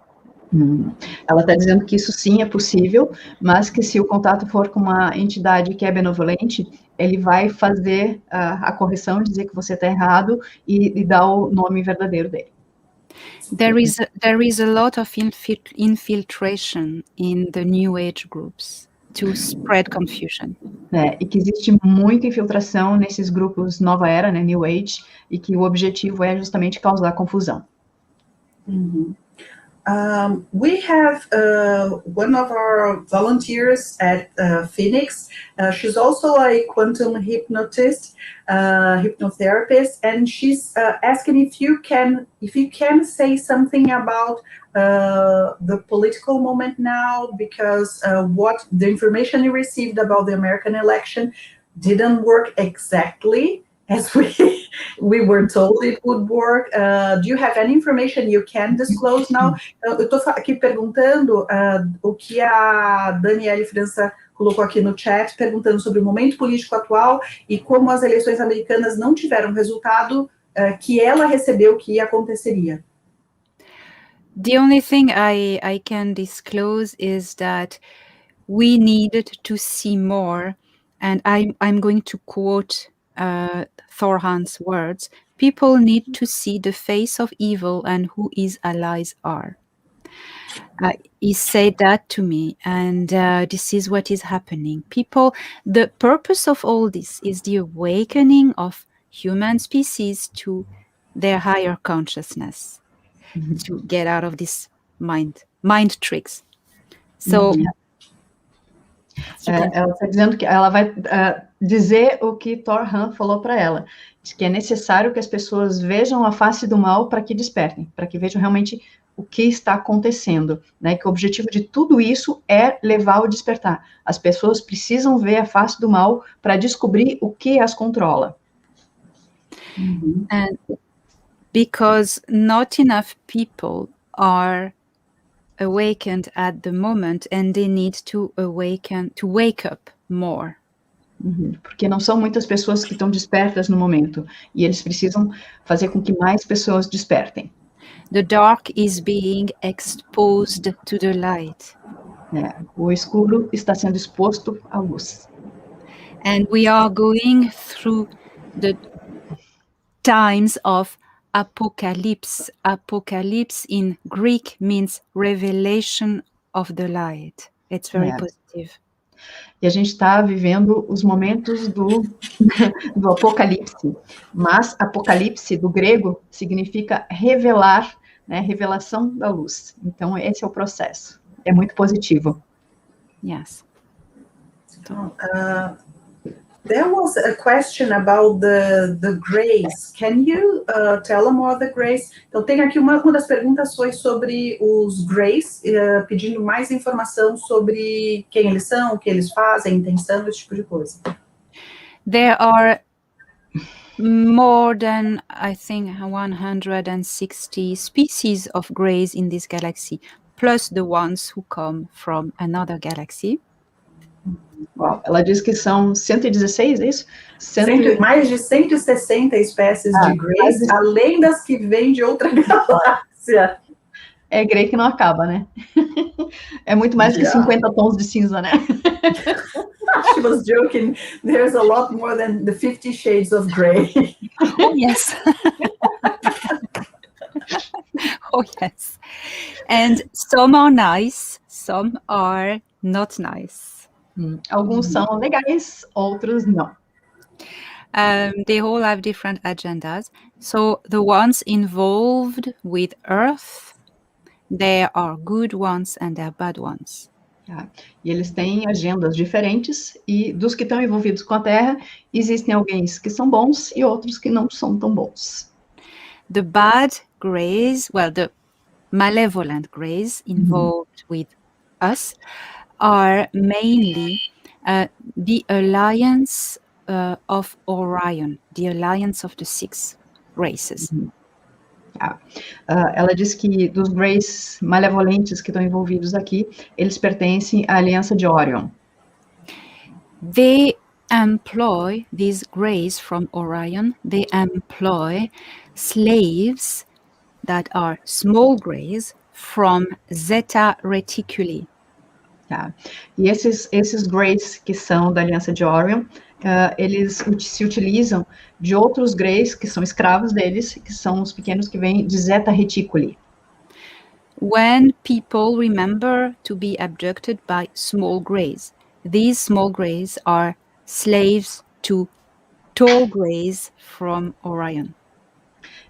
Speaker 1: Ela está dizendo que isso sim é possível, mas que se o contato for com uma entidade que é benevolente, ele vai fazer a correção, dizer que você está errado e dar o nome verdadeiro dele.
Speaker 2: There is a lot of infiltration in the New Age groups to spread confusion.
Speaker 1: E que existe muita infiltração nesses grupos Nova Era, né, New Age, e que o objetivo é justamente causar confusão.
Speaker 3: We have one of our volunteers at Phoenix. She's also a quantum hypnotist, hypnotherapist, and she's asking if you can say something about the political moment now, because what the information you received about the American election didn't work exactly as we were told it would work. Do you have any information you can disclose now? Eu estou aqui perguntando o que a Daniele França colocou aqui no chat, perguntando sobre o momento político atual e como as eleições americanas não tiveram resultado que ela recebeu que aconteceria.
Speaker 2: The only thing I can disclose is that we needed to see more, and I'm going to quote Thorhan's words: people need to see the face of evil and who his allies are. He said that to me, and this is what is happening. The purpose of all this is the awakening of human species to their higher consciousness, to get out of this mind tricks. So
Speaker 1: ela está dizendo que ela vai dizer o que Thorhan falou para ela, que é necessário que as pessoas vejam a face do mal para que despertem, para que vejam realmente o que está acontecendo, né? Que o objetivo de tudo isso é levar ao despertar. As pessoas precisam ver a face do mal para descobrir o que as controla.
Speaker 2: And because not enough people are awakened at the moment, and they need to wake up more.
Speaker 1: Porque não são muitas pessoas que estão despertas no momento, e eles precisam fazer com que mais pessoas despertem.
Speaker 2: The dark is being exposed to the light.
Speaker 1: O escuro está sendo exposto à luz.
Speaker 2: And we are going through the times of apocalypse. Apocalypse in Greek means revelation of the light. It's very positive.
Speaker 1: E a gente está vivendo os momentos do apocalipse. Mas apocalipse, do grego, significa revelar, né? Revelação da luz. Então, esse é o processo. É muito positivo.
Speaker 2: Yes.
Speaker 3: There was a question about the grace. Can you tell more the grace? Então, tem aqui uma das perguntas foi sobre os grace, pedindo mais informação sobre quem eles são, o que eles fazem, a intenção, esse tipo de coisa.
Speaker 2: There are more than, I think, 160 species of grays in this galaxy, plus the ones who come from another galaxy.
Speaker 1: Uau, ela diz que são 116, é isso?
Speaker 3: Mais de 160 espécies de grays, além das que vêm de outra galáxia.
Speaker 1: É grey que não acaba, né? É muito mais que 50 tons de cinza, né?
Speaker 3: She was joking. There's a lot more than the 50 shades of gray.
Speaker 2: Oh, yes. Oh, yes. And some are nice, some are not nice.
Speaker 1: Alguns são legais, outros não.
Speaker 2: They all have different agendas. So the ones involved with Earth, there are good ones and there are bad ones.
Speaker 1: E eles têm agendas diferentes, e dos que estão envolvidos com a Terra, existem alguns que são bons e outros que não são tão bons.
Speaker 2: The bad grays, well, the malevolent grays involved with us are mainly the alliance of Orion, the alliance of the 6 races.
Speaker 1: Ela diz que dos Greys malevolentes que estão envolvidos aqui, eles pertencem à aliança de Orion.
Speaker 2: They employ these Greys from Orion, they employ slaves that are small Greys from Zeta Reticuli.
Speaker 1: E esses Greys que são da aliança de Orion, eles se utilizam de outros Greys que são escravos deles, que são os pequenos que vêm de Zeta Reticuli.
Speaker 2: When people remember to be abducted by small Greys, these small Greys are slaves to tall Greys from Orion.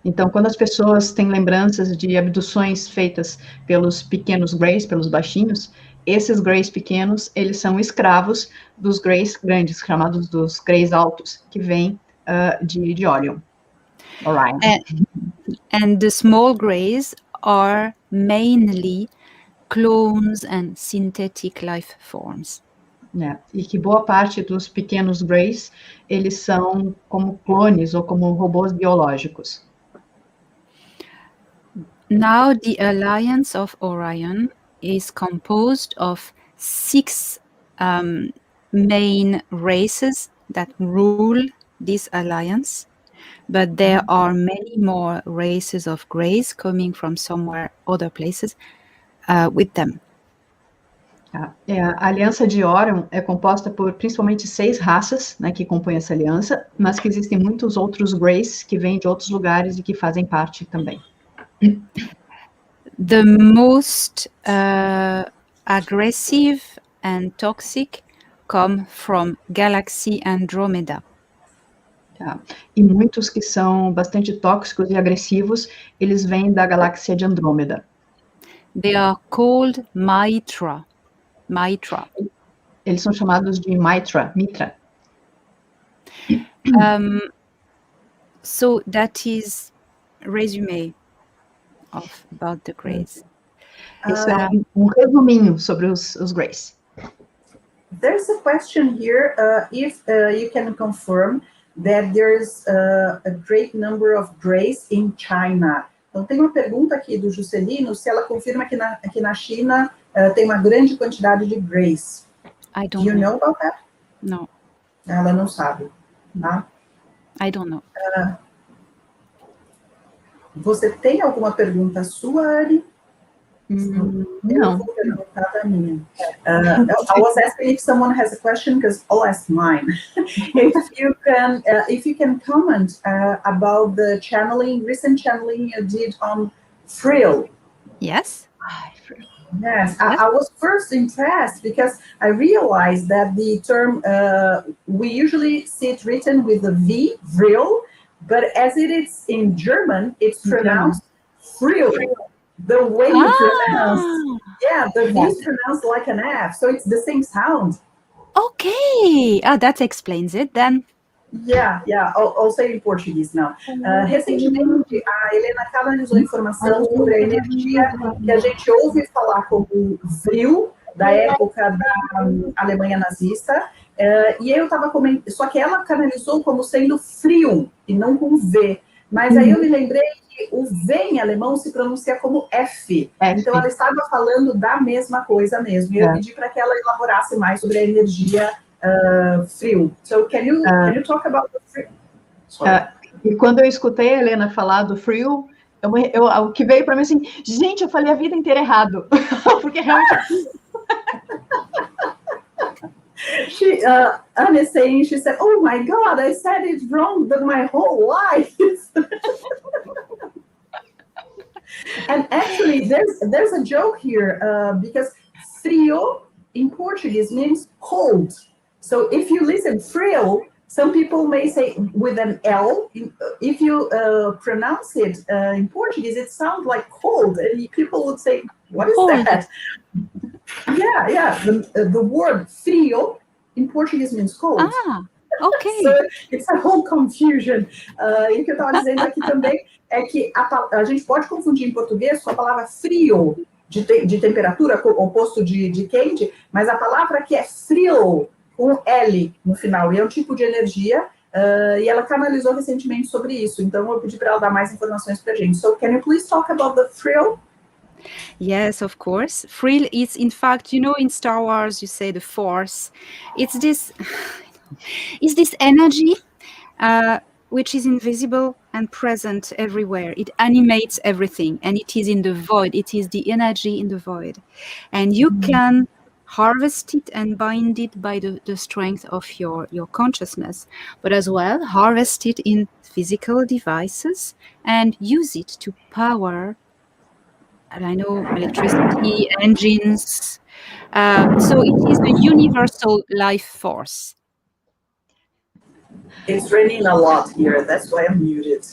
Speaker 1: Então, quando as pessoas têm lembranças de abduções feitas pelos pequenos Greys, pelos baixinhos, esses Greys pequenos, eles são escravos dos Greys grandes, chamados dos Greys altos, que vêm de Orion. Orion.
Speaker 2: And the small Greys are mainly clones and synthetic life forms.
Speaker 1: E que boa parte dos pequenos Greys, eles são como clones ou como robôs biológicos.
Speaker 2: Now the alliance of Orion is composed of 6 main races that rule this alliance, but there are many more races of Greys coming from somewhere other places with them.
Speaker 1: A aliança de Orion é composta por principalmente 6 raças, né, que compõem essa aliança, mas que existem muitos outros Greys que vêm de outros lugares e que fazem parte também.
Speaker 2: The most aggressive and toxic come from Galaxy Andromeda.
Speaker 1: E muitos que são bastante tóxicos e agressivos, eles vêm da galáxia de Andrômeda.
Speaker 2: They are called Mitra.
Speaker 1: Eles são chamados de Mitra.
Speaker 2: So that is resume about the Greys.
Speaker 1: Isso é resuminho sobre os Greys.
Speaker 3: There's a question here, if you can confirm that there's a great number of Greys in China. Então, tem uma pergunta aqui do Juscelino, se ela confirma que aqui na China tem uma grande quantidade de Greys.
Speaker 2: I don't
Speaker 3: know. You know about that?
Speaker 2: No.
Speaker 3: Ela não sabe, tá?
Speaker 2: I don't know.
Speaker 3: Você tem alguma pergunta sua, Ari?
Speaker 1: Não.
Speaker 3: Eu vou perguntar da minha. I was asking if someone has a question, because I'll ask mine. If you can comment about the recent channeling you did on Frill.
Speaker 2: Yes.
Speaker 3: Yes, I was first impressed because I realized that the term, we usually see it written with a V, vril, but as it is in German, it's pronounced fril. The way you pronounce, the V is pronounced like an F, so it's the same sound.
Speaker 2: Okay, that explains it then.
Speaker 3: I'll say em português, não. Recentemente, a Helena canalizou informação sobre a energia que a gente ouve falar como vril, da época da Alemanha nazista, e eu estava comentando, só que ela canalizou como sendo frio, e não com V. Mas aí eu me lembrei que o V em alemão se pronuncia como F. Então ela estava falando da mesma coisa mesmo. E eu pedi para que ela elaborasse mais sobre a energia frio. So can you talk about the frio?
Speaker 1: E quando eu escutei a Helena falar do frio, o que veio para mim assim, gente, eu falei a vida inteira errado. Porque realmente...
Speaker 3: Anne is saying, she said, oh my God, I said it wrong my whole life. And actually, there's a joke here, because frio in Portuguese means cold. So if you listen frio, some people may say with an L. If you pronounce it in Portuguese, it sounds like cold. And people would say, what is that? The word frio in Portuguese means cold.
Speaker 2: Okay.
Speaker 3: So it's a whole confusion. E o que eu estava dizendo aqui também é que a gente pode confundir em português com a palavra frio, de temperatura, oposto de quente, mas a palavra que é frio, com L no final, e é um tipo de energia, e ela canalizou recentemente sobre isso, então eu pedi para ela dar mais informações para a gente. So can you please talk about the frill?
Speaker 2: Yes, of course. Frill is, in fact, in Star Wars, you say the Force. It's this energy which is invisible and present everywhere. It animates everything, and it is in the void. It is the energy in the void. And you can harvest it and bind it by the strength of your consciousness, but as well harvest it in physical devices and use it to power, electricity, engines. So it is a universal life force.
Speaker 3: It's raining a lot here, that's why I'm muted.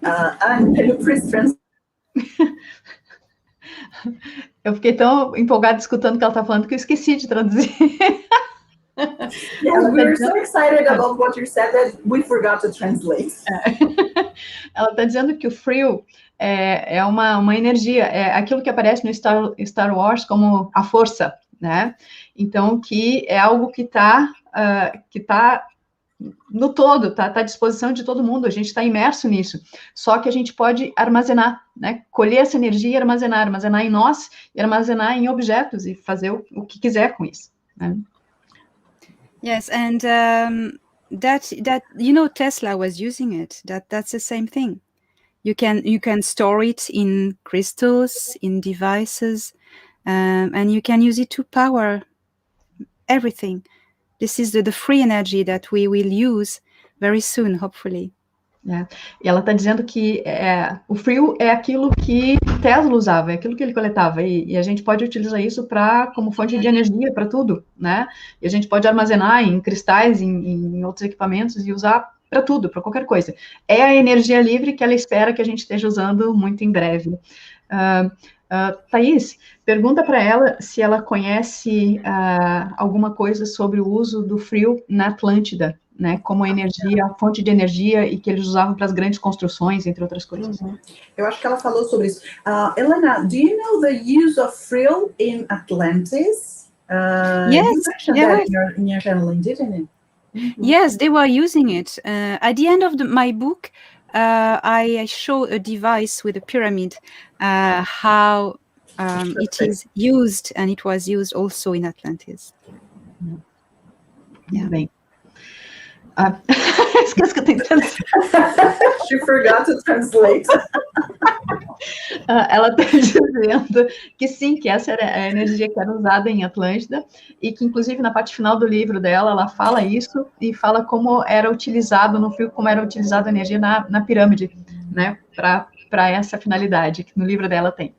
Speaker 3: And can you please translate?
Speaker 1: Eu fiquei tão empolgada escutando o que ela está falando que eu esqueci de traduzir.
Speaker 3: Yes, we were so excited about what you said that we forgot to translate.
Speaker 1: Ela está dizendo que o frio é uma energia, é aquilo que aparece no Star Wars como a força, né? Então, que é algo que tá no todo, está à disposição de todo mundo, a gente está imerso nisso, só que a gente pode armazenar, né, colher essa energia e armazenar em nós, e armazenar em objetos, e fazer o que quiser com isso, né?
Speaker 2: Yes, and that Tesla was using it, that's the same thing. You can store it in crystals, in devices, and you can use it to power everything. This is the free energy that we will use very soon, hopefully.
Speaker 1: E ela está dizendo que o frio é aquilo que Tesla usava, é aquilo que ele coletava, e a gente pode utilizar isso como fonte de energia para tudo, né? E a gente pode armazenar em cristais, em outros equipamentos, e usar para tudo, para qualquer coisa. É a energia livre que ela espera que a gente esteja usando muito em breve. Thaís, pergunta para ela se ela conhece alguma coisa sobre o uso do frio na Atlântida, né, como energia, fonte de energia, e que eles usavam para as grandes construções, entre outras coisas.
Speaker 3: Eu acho que ela falou sobre isso. Helena, do you know the use of frill in Atlantis?
Speaker 2: Yes,
Speaker 3: you mentioned that in your channeling, didn't it?
Speaker 2: Yes, they were using it. At the end of my book, I show a device with a pyramid, how it is used, and it was used also in Atlantis.
Speaker 1: Muito bem. Esqueci que eu tenho que traduzir.
Speaker 3: She forgot to translate.
Speaker 1: Ela está dizendo que sim, que essa era a energia que era usada em Atlântida, e que, inclusive, na parte final do livro dela, ela fala isso, e fala como era utilizado no frio, como era utilizada a energia na pirâmide, né, para essa finalidade, que no livro dela tem.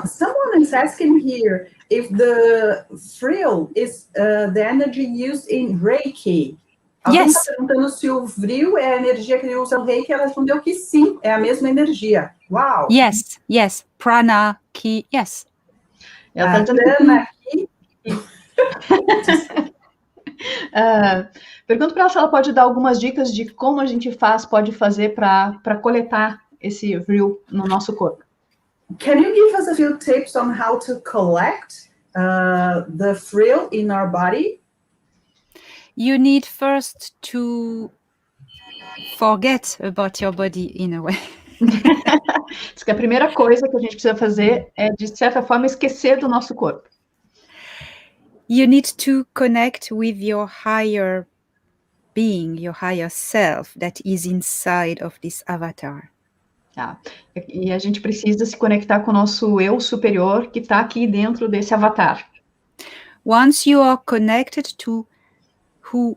Speaker 3: Someone is asking here if the frill is the energy used in Reiki. Alguém está perguntando se o vril é a energia que ele usa no Reiki. Ela respondeu que sim, é a mesma energia. Uau!
Speaker 2: Yes. Prana, ki, yes.
Speaker 1: Ela está
Speaker 3: dizendo aqui.
Speaker 1: Pergunto para ela se ela pode dar algumas dicas de como a gente pode fazer para coletar esse vril no nosso corpo.
Speaker 3: Can you give us a few tips on how to collect the frill in our body?
Speaker 2: You need first to forget about your body in a way.
Speaker 1: Diz que a primeira coisa que a gente precisa fazer é, de certa forma, esquecer do nosso corpo.
Speaker 2: You need to connect with your higher being, your higher self that is inside of this avatar.
Speaker 1: E a gente precisa se conectar com o nosso eu superior que está aqui dentro desse avatar.
Speaker 2: Once you are connected to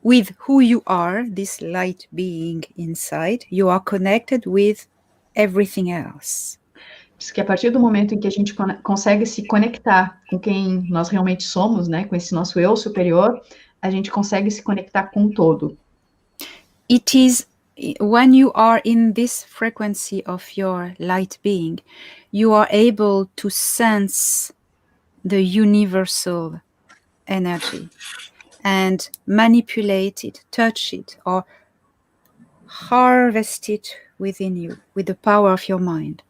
Speaker 2: with who you are, this light being inside, you are connected with everything else.
Speaker 1: Diz que a partir do momento em que a gente consegue se conectar com quem nós realmente somos, né, com esse nosso eu superior, a gente consegue se conectar com o todo.
Speaker 2: It is when you are in this frequency of your light being, you are able to sense the universal energy and manipulate it, touch it, or harvest it within you with the power of your mind.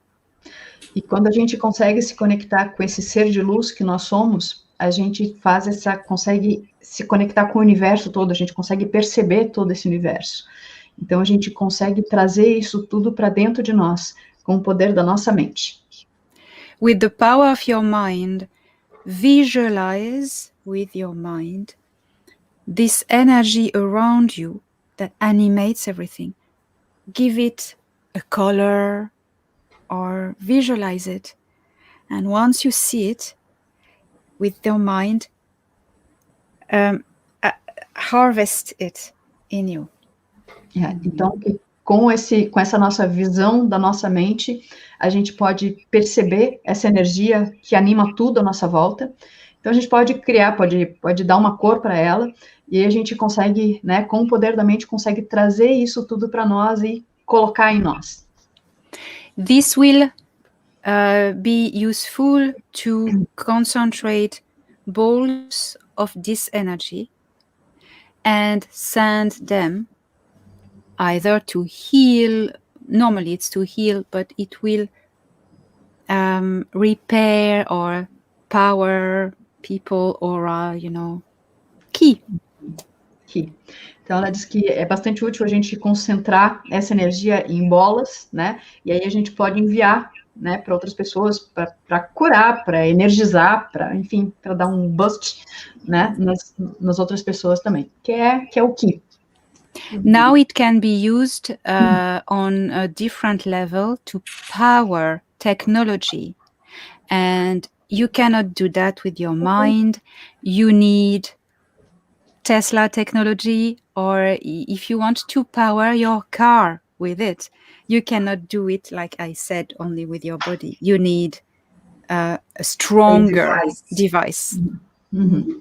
Speaker 1: E quando a gente consegue se conectar com esse ser de luz que nós somos, a gente consegue se conectar com o universo todo, a gente consegue perceber todo esse universo. Então a gente consegue trazer isso tudo para dentro de nós, com o poder da nossa mente.
Speaker 2: With the power of your mind, visualize with your mind this energy around you that animates everything. Give it a color or visualize it. And once you see it with your mind, harvest it in you.
Speaker 1: Então, com essa nossa visão da nossa mente, a gente pode perceber essa energia que anima tudo à nossa volta. Então, a gente pode criar, pode dar uma cor para ela, e a gente consegue, né, com o poder da mente, consegue trazer isso tudo para nós e colocar em nós.
Speaker 2: This will be useful to concentrate balls of this energy and send them either to heal. Normally it's to heal, but it will repair or power people aura, ki.
Speaker 1: Então ela diz que é bastante útil a gente concentrar essa energia em bolas, né? E aí a gente pode enviar, né, para outras pessoas, para curar, para energizar, para dar um boost, né, nas outras pessoas também, que é o ki.
Speaker 2: Now it can be used on a different level to power technology, and you cannot do that with your mind. You need Tesla technology, or if you want to power your car with it, you cannot do it, like I said, only with your body. You need a stronger device.
Speaker 1: Uhum.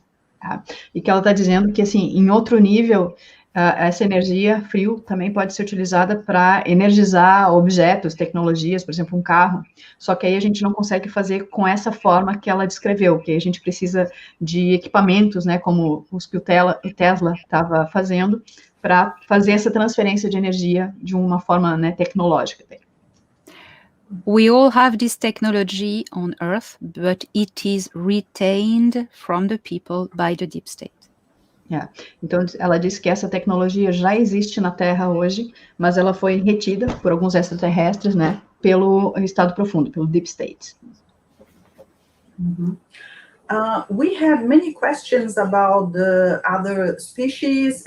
Speaker 1: E que ela está dizendo que, assim, em outro nível, essa energia frio também pode ser utilizada para energizar objetos, tecnologias, por exemplo, um carro. Só que aí a gente não consegue fazer com essa forma que ela descreveu, que a gente precisa de equipamentos, né, como os que o Tesla estava fazendo, para fazer essa transferência de energia de uma forma, né, tecnológica.
Speaker 2: We all have this technology on Earth, but it is retained from the people by the deep state.
Speaker 1: Então, ela disse que essa tecnologia já existe na Terra hoje, mas ela foi retida por alguns extraterrestres, né, pelo estado profundo, pelo deep state.
Speaker 3: We have many questions about the other species,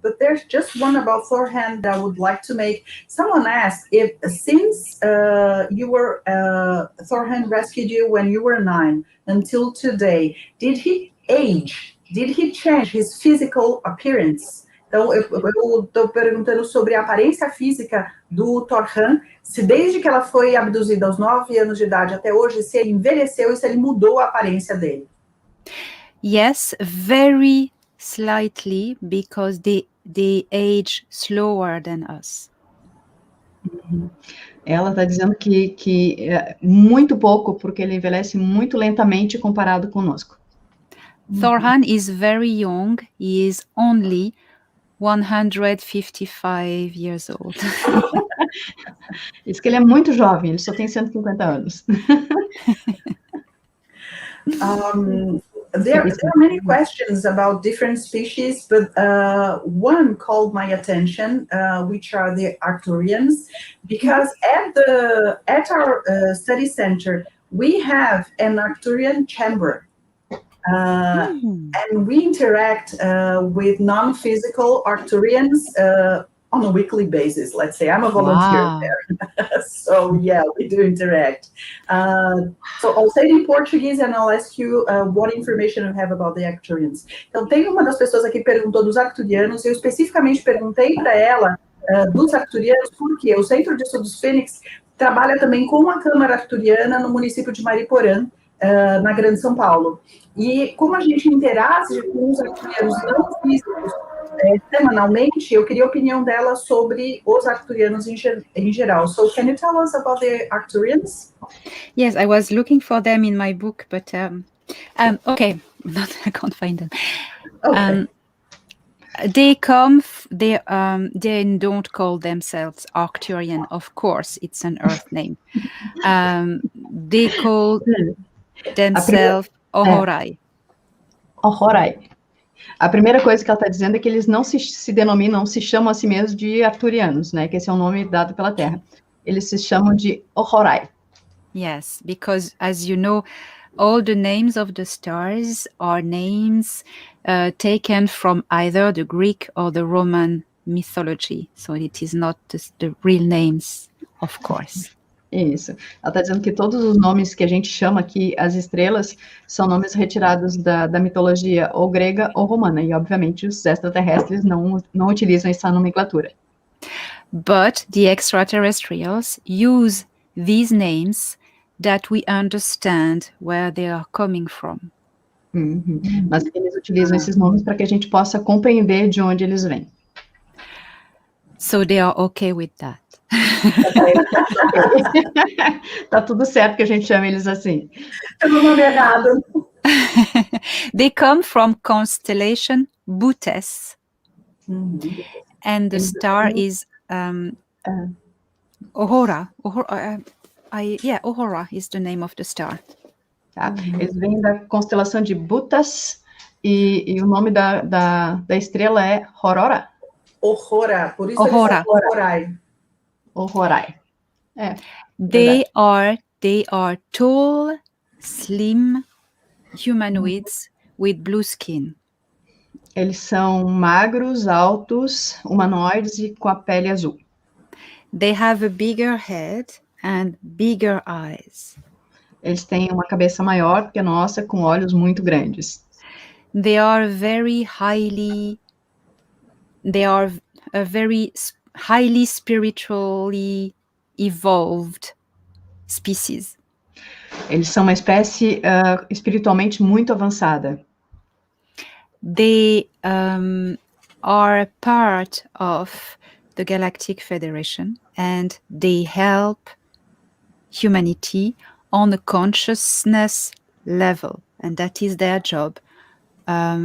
Speaker 3: but there's just one about forehand that I would like to make. Someone asked if, since you were Thorhan rescued you when you were 9 until today, did he age? Did he change his physical appearance? Então, eu estou perguntando sobre a aparência física do Torhan, se desde que ela foi abduzida aos 9 anos de idade até hoje, se ele envelheceu e se ele mudou a aparência dele.
Speaker 2: Yes, very slightly, because they age slower than us.
Speaker 1: Ela está dizendo que é muito pouco, porque ele envelhece muito lentamente comparado conosco.
Speaker 2: Torhan is very young. He is only 155 years old.
Speaker 1: Diz que ele é muito jovem, ele só tem 150 anos.
Speaker 3: There are many questions about different species, but one called my attention, which are the Arcturians, because at our study center, we have an Arcturian chamber. And we interact with non-physical Arcturians on a weekly basis, let's say. I'm a volunteer there. So, yeah, we do interact. So, I'll say it in Portuguese and I'll ask you what information you have about the Arcturians. Então, tem uma das pessoas aqui que perguntou dos Arcturianos, eu especificamente perguntei para ela dos Arcturianos, porque o Centro de Estudos Fênix trabalha também com a Câmara Arcturiana no município de Mariporã, na Grande São Paulo. E como a gente interage com os arcturianos não físicos semanalmente, eu queria a opinião dela sobre os arcturianos em geral. So, can you tell us about the Arcturians?
Speaker 2: Yes, I was looking for them in my book, but okay, I can't find them.
Speaker 3: Okay.
Speaker 2: They don't call themselves Arcturian, of course, it's an Earth name. They call themselves Ohorai.
Speaker 1: Ohorai. A primeira coisa que ela está dizendo é que eles não se denominam, se chamam a si mesmos de arcturianos, né? Que esse é o nome dado pela Terra. Eles se chamam de Ohorai.
Speaker 2: Yes, because as you know, all the names of the stars are names taken from either the Greek or the Roman mythology. So it is not the real names, of course.
Speaker 1: Isso. Ela está dizendo que todos os nomes que a gente chama aqui, as estrelas, são nomes retirados da mitologia ou grega ou romana. E, obviamente, os extraterrestres não utilizam essa nomenclatura.
Speaker 2: But the extraterrestrials use these names that we understand where they are coming from.
Speaker 1: Mas eles utilizam esses nomes para que a gente possa compreender de onde eles vêm.
Speaker 2: So they are okay with that.
Speaker 1: Tá tudo certo que a gente chame eles assim.
Speaker 3: Eu não nome errado.
Speaker 2: They come from constellation Butes, and the star is Ohora. Ohora is the name of the star.
Speaker 1: Tá? Eles vêm da constelação de Butas e o nome da estrela é Aurora.
Speaker 3: Ohora, por isso
Speaker 2: Ohora.
Speaker 3: eles são Ohorai.
Speaker 1: Ohorai.
Speaker 2: They are tall, slim humanoids with blue skin.
Speaker 1: Eles são magros, altos, humanoides e com a pele azul.
Speaker 2: They have a bigger head and bigger eyes.
Speaker 1: Eles têm uma cabeça maior que a nossa, com olhos muito grandes.
Speaker 2: They are a very highly spiritually evolved species.
Speaker 1: Eles são uma espécie espiritualmente muito avançada.
Speaker 2: They are a part of the Galactic Federation and they help humanity on a consciousness level, and that is their job,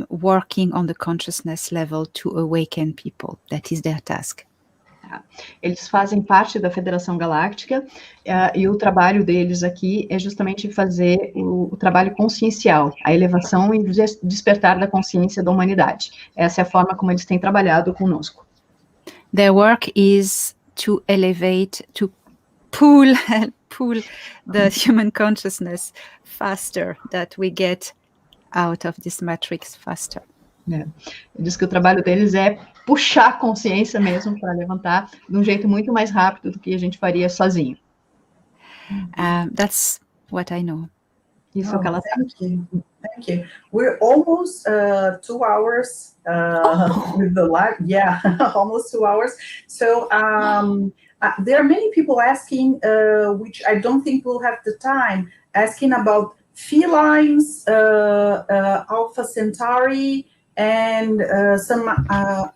Speaker 2: working on the consciousness level to awaken people. That is their task.
Speaker 1: Eles fazem parte da Federação Galáctica e o trabalho deles aqui é justamente fazer o trabalho consciencial, a elevação e despertar da consciência da humanidade. Essa é a forma como eles têm trabalhado conosco.
Speaker 2: Their work is to elevate, to pull the human consciousness faster, that we get out of this matrix faster.
Speaker 1: Diz que o trabalho deles é puxar a consciência mesmo para levantar de um jeito muito mais rápido do que a gente faria sozinho.
Speaker 2: That's what I know.
Speaker 1: Isso é o que ela sabe.
Speaker 3: Thank you. We're almost 2 hours with the live. Yeah, almost 2 hours. So there are many people asking, which I don't think we'll have the time, asking about felines, Alpha Centauri, and some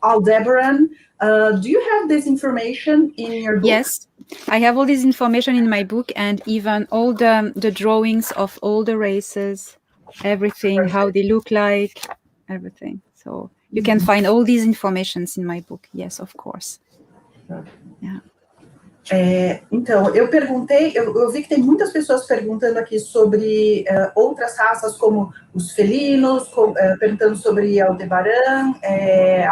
Speaker 3: Aldebaran. Do you have this information in your book?
Speaker 2: Yes, I have all this information in my book, and even all the drawings of all the races, everything,
Speaker 3: Perfect.
Speaker 2: how they look like, everything. So you can find all these informations in my book. Yes, of course. Yeah.
Speaker 3: Então, eu perguntei, eu vi que tem muitas pessoas perguntando aqui sobre outras raças, como os felinos, perguntando sobre Aldebaran,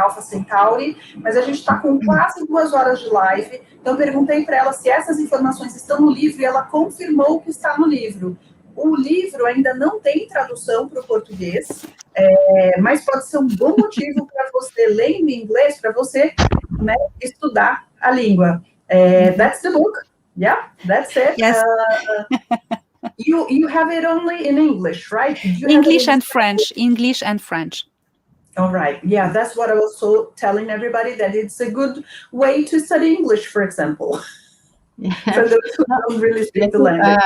Speaker 3: Alpha Centauri, mas a gente está com quase 2 horas de live, então eu perguntei para ela se essas informações estão no livro, e ela confirmou que está no livro. O livro ainda não tem tradução para o português, mas pode ser um bom motivo para você, lendo em inglês, para você, né, estudar a língua. That's the book. Yeah, that's it.
Speaker 2: Yes.
Speaker 3: You have it only in English, right?
Speaker 2: English and French. English and French.
Speaker 3: All right. Yeah, that's what I was also telling everybody, that it's a good way to study English, for example.
Speaker 1: Yeah.
Speaker 3: For those who don't really speak the language.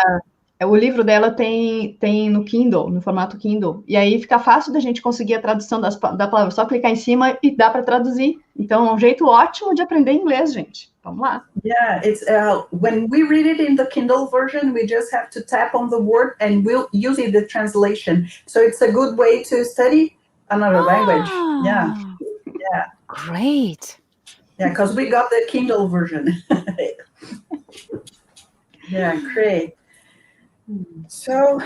Speaker 1: O livro dela tem no Kindle, no formato Kindle, e aí fica fácil da gente conseguir a tradução da palavra, só clicar em cima e dá para traduzir. Então, é um jeito ótimo de aprender inglês, gente. Vamos lá.
Speaker 3: Yeah, it's when we read it in the Kindle version, we just have to tap on the word and we'll use it the translation. So it's a good way to study another language. Yeah.
Speaker 2: Great.
Speaker 3: Yeah, because we got the Kindle version. Yeah, great. So,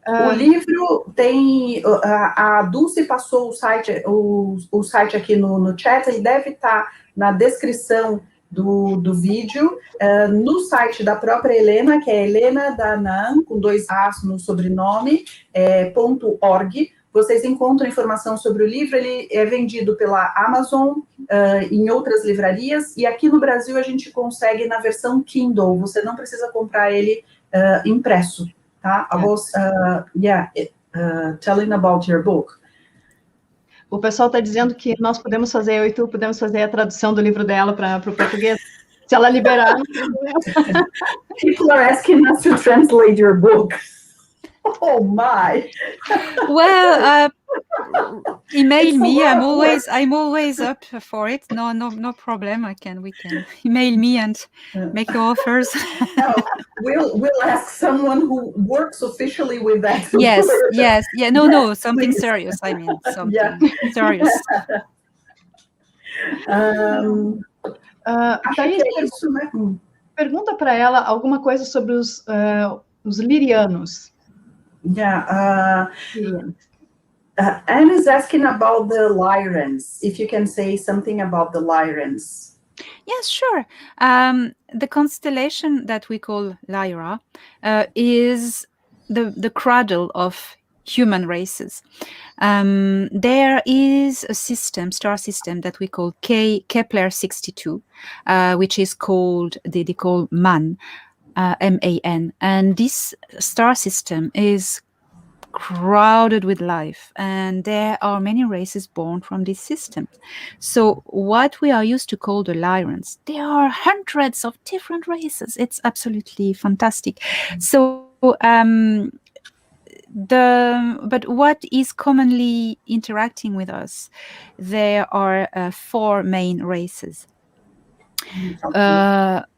Speaker 3: o livro tem, a Dulce passou o site aqui no chat, ele deve estar na descrição do vídeo, no site da própria Helena, que é Elena Danaan, com 2 As no sobrenome, .org. Vocês encontram informação sobre o livro, ele é vendido pela Amazon, em outras livrarias, e aqui no Brasil a gente consegue na versão Kindle, você não precisa comprar ele impresso, tá? I was, telling about your book.
Speaker 1: O pessoal está dizendo que nós podemos fazer, eu e tu podemos fazer a tradução do livro dela para o português, se ela liberar.
Speaker 3: People are asking us to translate your book. Oh my!
Speaker 2: Well, email me. I'm always up for it. No problem. We can email me and make offers.
Speaker 3: No, we'll ask someone who works officially with that.
Speaker 2: Yes. Yeah. No. Something serious. I mean, something serious.
Speaker 3: Thaís, é isso, né?
Speaker 1: Pergunta para ela alguma coisa sobre os lirianos.
Speaker 3: Yeah, Anne is asking about the Lyrans, if you can say something about the Lyrans.
Speaker 2: Yes, sure. The constellation that we call Lyra is the cradle of human races. There is a star system that we call Kepler 62, which is called, they call MAN. MAN, and this star system is crowded with life, and there are many races born from this system. So what we are used to call the Lyrans, there are hundreds of different races. It's absolutely fantastic. So but what is commonly interacting with us, there are 4 main races.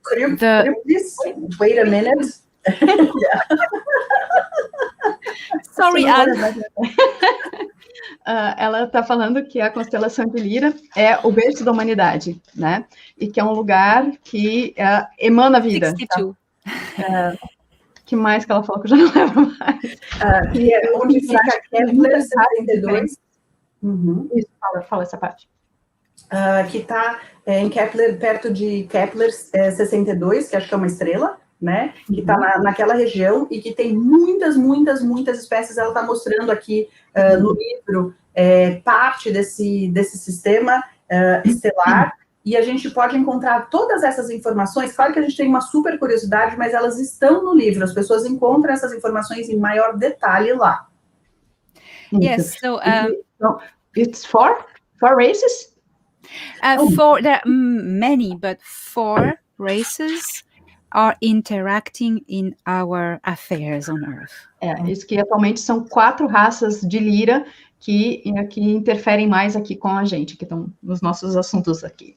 Speaker 3: Could you please wait a minute?
Speaker 2: Sorry, Anne.
Speaker 1: Ela está falando que a constelação de Lira é o berço da humanidade, né? E que é um lugar que emana a vida.
Speaker 2: 62.
Speaker 1: Tá? Que mais que ela falou que eu já não lembro mais?
Speaker 3: Que é onde fica Kepler 62.
Speaker 1: Isso, fala essa parte.
Speaker 3: Que está em Kepler, perto de Kepler 62, que acho que é uma estrela, né? Que está naquela região e que tem muitas espécies. Ela está mostrando aqui no livro parte desse sistema estelar. e a gente pode encontrar todas essas informações. Claro que a gente tem uma super curiosidade, mas elas estão no livro. As pessoas encontram essas informações em maior detalhe lá.
Speaker 2: Yes, so
Speaker 1: it's four races?
Speaker 2: There are many, but 4 races are interacting in our affairs on Earth.
Speaker 1: Isso que atualmente são 4 raças de lira que interferem mais aqui com a gente, que estão nos nossos assuntos aqui,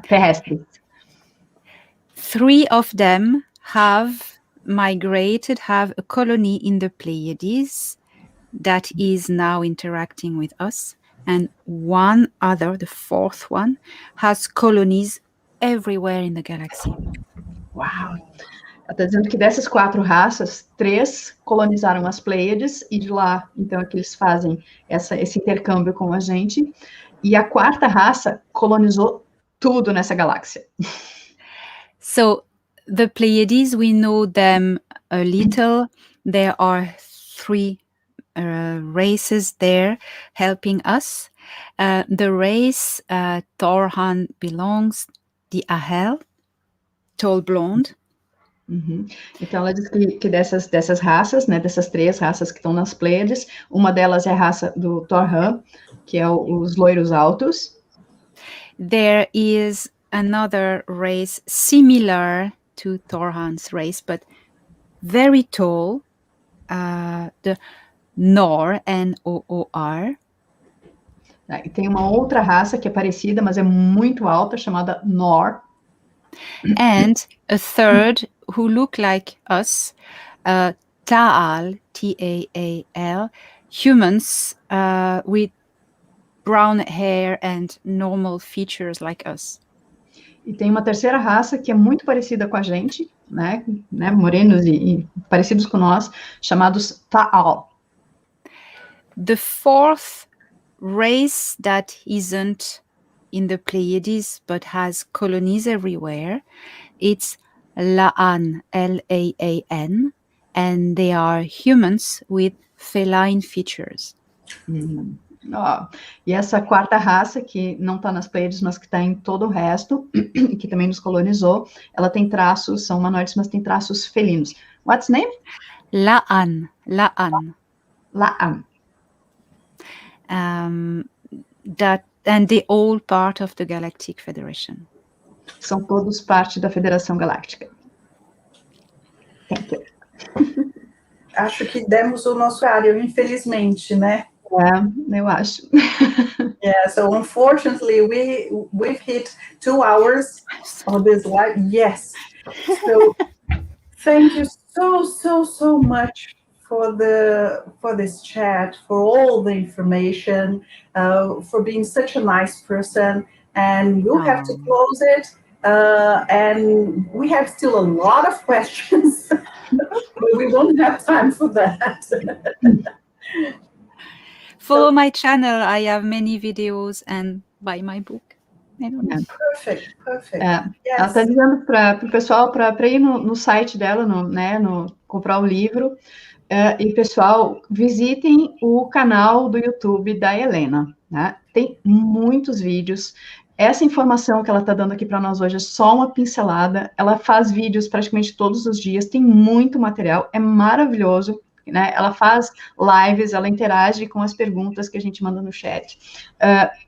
Speaker 1: terrestres.
Speaker 2: 3 of them have a colony in the Pleiades that is now interacting with us. And one other, the 4th one, has colonies everywhere in the galaxy.
Speaker 1: Uau! Ela está dizendo que dessas 4 raças, 3 colonizaram as Pleiades, e de lá, então, é que eles fazem esse intercâmbio com a gente. E a 4ª raça colonizou tudo nessa galáxia.
Speaker 2: So, the Pleiades, we know them a little. There are 3 races there helping us. The race Torhan belongs, the Ahel, tall blonde.
Speaker 1: Então, ela diz que dessas raças, né, dessas 3 raças que estão nas Pleiades, uma delas é a raça do Torhan, que é os loiros altos.
Speaker 2: There is another race similar to Torhan's race, but very tall, the Nor, N-O-O-R.
Speaker 1: E tem uma outra raça que é parecida, mas é muito alta, chamada Nor.
Speaker 2: And a third who look like us, Ta'al, T-A-A-L, humans with brown hair and normal features like us.
Speaker 1: E tem uma terceira raça que é muito parecida com a gente, né, morenos e parecidos com nós, chamados Ta'al.
Speaker 2: The 4th race that isn't in the Pleiades but has colonies everywhere, it's La'an, L-A-A-N, and they are humans with feline features.
Speaker 1: E essa 4ª raça, que não está nas Pleiades, mas que está em todo o resto, e que também nos colonizou, ela tem traços, são humanoides, mas tem traços felinos. What's the name?
Speaker 2: La'an. And they all part of the Galactic Federation.
Speaker 1: São todos parte da Federação Galáctica. Thank you.
Speaker 3: Acho que demos o nosso horário, infelizmente, né?
Speaker 1: Eu acho.
Speaker 3: Yeah, so unfortunately, we've hit 2 hours of this live. Yes. So thank you so much for this chat, for all the information, for being such a nice person. And we'll have to close it. And we have still a lot of questions, but we won't have time for that.
Speaker 2: Follow my channel. I have many videos, and buy my book.
Speaker 3: Perfect.
Speaker 1: Yes. Ela está dizendo para o pessoal para ir no site dela, comprar o livro. E, pessoal, visitem o canal do YouTube da Helena, né? Tem muitos vídeos. Essa informação que ela está dando aqui para nós hoje é só uma pincelada. Ela faz vídeos praticamente todos os dias, tem muito material, é maravilhoso, né? Ela faz lives, ela interage com as perguntas que a gente manda no chat.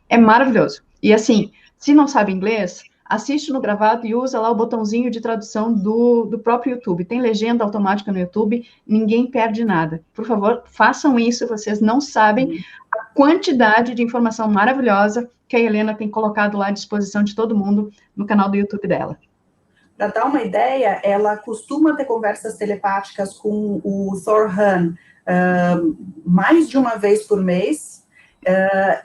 Speaker 1: É maravilhoso. E, assim, se não sabe inglês, assiste no gravado e usa lá o botãozinho de tradução do próprio YouTube. Tem legenda automática no YouTube, ninguém perde nada. Por favor, façam isso, vocês não sabem a quantidade de informação maravilhosa que a Helena tem colocado lá à disposição de todo mundo no canal do YouTube dela.
Speaker 3: Para dar uma ideia, ela costuma ter conversas telepáticas com o Torhan mais de uma vez por mês,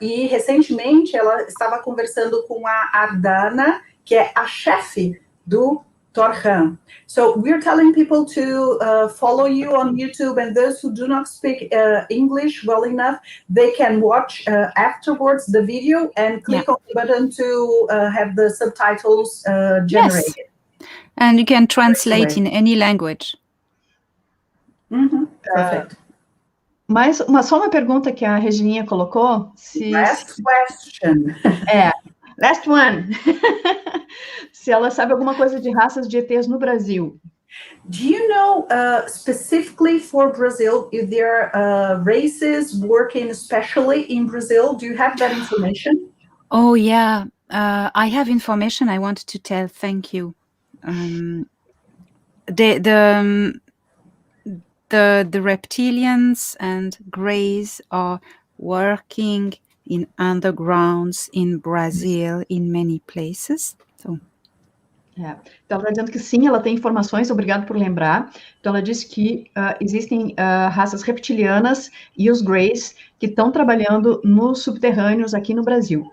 Speaker 3: e recentemente ela estava conversando com a Ardana, que é a chefe do Torhan. So we're telling people to follow you on YouTube, and those who do not speak English well enough, they can watch afterwards the video and click on the button to have the subtitles generated.
Speaker 2: Yes. And you can translate in any language.
Speaker 3: Perfect.
Speaker 1: Mas só uma pergunta que a Regininha colocou.
Speaker 3: Last question.
Speaker 1: Last one. Se ela sabe alguma coisa de raças de ETs no Brasil.
Speaker 3: Do you know specifically for Brazil if there are races working especially in Brazil? Do you have that information?
Speaker 2: Oh yeah, I have information I want to tell. Thank you. The reptilians and greys are working in undergrounds in Brazil in many places. So.
Speaker 1: Então, ela está dizendo que sim, ela tem informações, obrigado por lembrar. Então, ela diz que existem raças reptilianas e os Greys que estão trabalhando nos subterrâneos aqui no Brasil.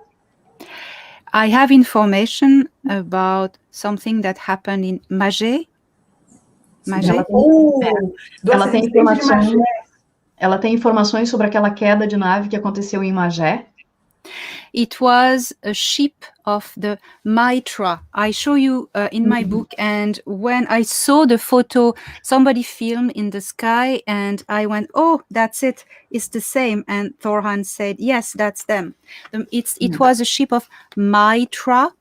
Speaker 2: I have information about something that happened in Magé.
Speaker 1: Ela tem informações sobre aquela queda de nave que aconteceu em Magé.
Speaker 2: It was a ship of the Mitra. I show you in my book, and when I saw the photo, somebody filmed in the sky, and I went, "Oh, that's it. It's the same." And Thorhan said, "Yes, that's them." It was a ship of Mitra.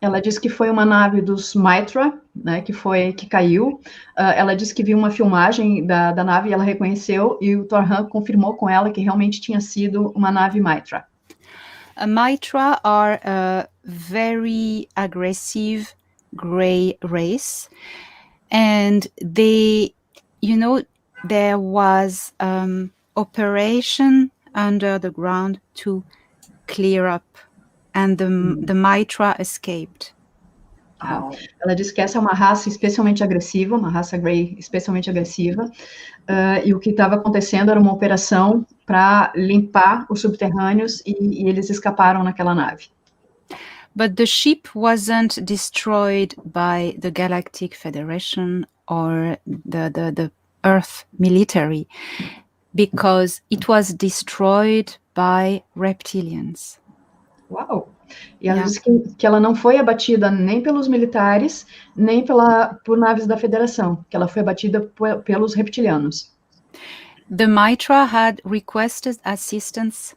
Speaker 1: Ela disse que foi uma nave dos Mitra, né, que caiu. Ela disse que viu uma filmagem da nave e ela reconheceu, e o Thorhan confirmou com ela que realmente tinha sido uma nave Mitra.
Speaker 2: Mitra are a very aggressive gray race, and there was operation under the ground to clear up, and the Mitra escaped.
Speaker 1: Ela disse que essa é uma raça especialmente agressiva, uma raça grey especialmente agressiva, e o que estava acontecendo era uma operação para limpar os subterrâneos e eles escaparam naquela nave.
Speaker 2: But the ship wasn't destroyed by the Galactic Federation or the Earth military, because it was destroyed by reptilians.
Speaker 1: Uau! E ela disse que ela não foi abatida nem pelos militares, nem por naves da Federação, que ela foi abatida pelos reptilianos.
Speaker 2: The Mitra had requested assistance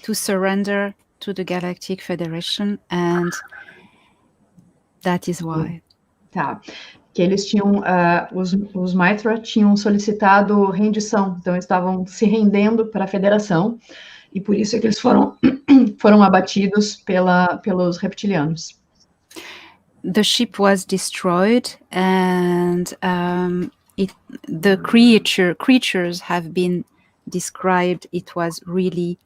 Speaker 2: to surrender to the Galactic Federation, and that is why.
Speaker 1: Tá. Que eles tinham, os Mitra tinham solicitado rendição, então estavam se rendendo para a Federação, e por isso é que eles foram abatidos pelos reptilianos.
Speaker 2: The ship was destroyed, and the creatures have been described. It was really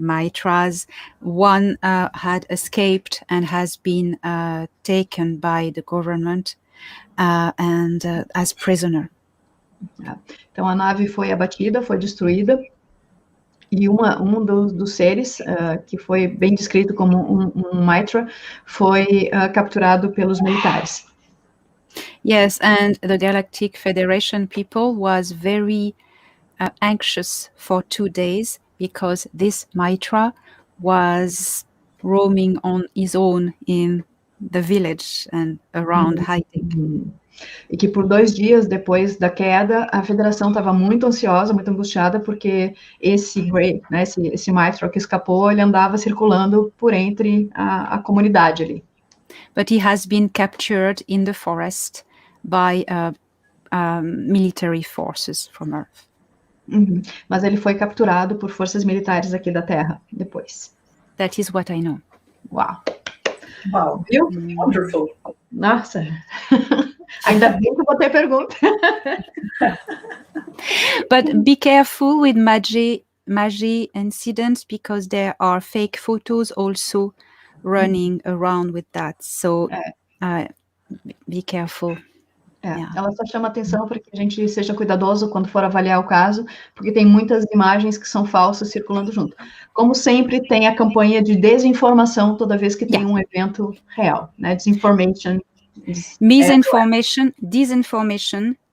Speaker 2: Mitras. One had escaped and has been taken by the government and as prisoner.
Speaker 1: Então a nave foi abatida, foi destruída, e um dos seres, que foi bem descrito como um Mitra, foi capturado pelos militares.
Speaker 2: Yes, and the Galactic Federation people was very anxious for 2 days because this Mitra was roaming on his own in the village and around hiding.
Speaker 1: E que por 2 dias depois da queda, a Federação estava muito ansiosa, muito angustiada, porque esse Grey, né, esse Mitra que escapou, ele andava circulando por entre a comunidade ali.
Speaker 2: But he has been captured in the forest by military forces from Earth.
Speaker 1: Mas ele foi capturado por forças militares aqui da Terra depois.
Speaker 2: That is what I know.
Speaker 1: Uau!
Speaker 3: Wow, wonderful.
Speaker 1: Nossa! Ainda bem que eu botei pergunta.
Speaker 2: But be careful with Magé incidents, because there are fake photos also running around with that. So be careful.
Speaker 1: Ela só chama atenção para que a gente seja cuidadoso quando for avaliar o caso, porque tem muitas imagens que são falsas circulando junto. Como sempre, tem a campanha de desinformação toda vez que tem um evento real, né?
Speaker 2: Disinformation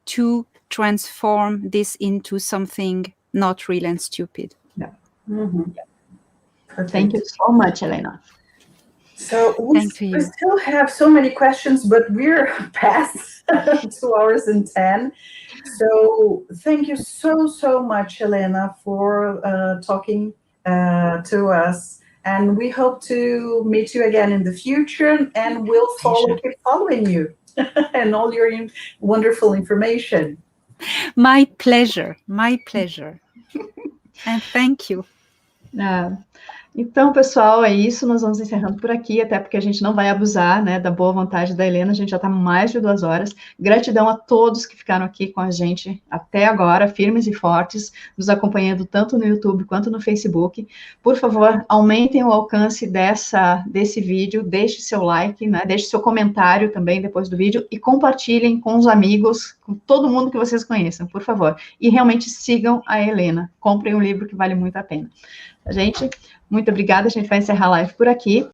Speaker 2: to transform this into something not real and stupid.
Speaker 1: Thank you so much, Elena.
Speaker 3: So we still have so many questions, but we're past 2 hours and 10. So thank you so much, Elena, for talking to us And we hope to meet you again in the future, and we'll keep following you and all your wonderful information.
Speaker 2: My pleasure, my pleasure. And thank you.
Speaker 1: Então, pessoal, é isso, nós vamos encerrando por aqui, até porque a gente não vai abusar, né, da boa vontade da Helena, a gente já está mais de 2 horas. Gratidão a todos que ficaram aqui com a gente até agora, firmes e fortes, nos acompanhando tanto no YouTube quanto no Facebook. Por favor, aumentem o alcance desse vídeo, deixe seu like, né, deixe seu comentário também depois do vídeo e compartilhem com os amigos, com todo mundo que vocês conheçam, por favor. E realmente sigam a Helena, comprem um livro que vale muito a pena. Gente, muito obrigada, a gente vai encerrar a live por aqui.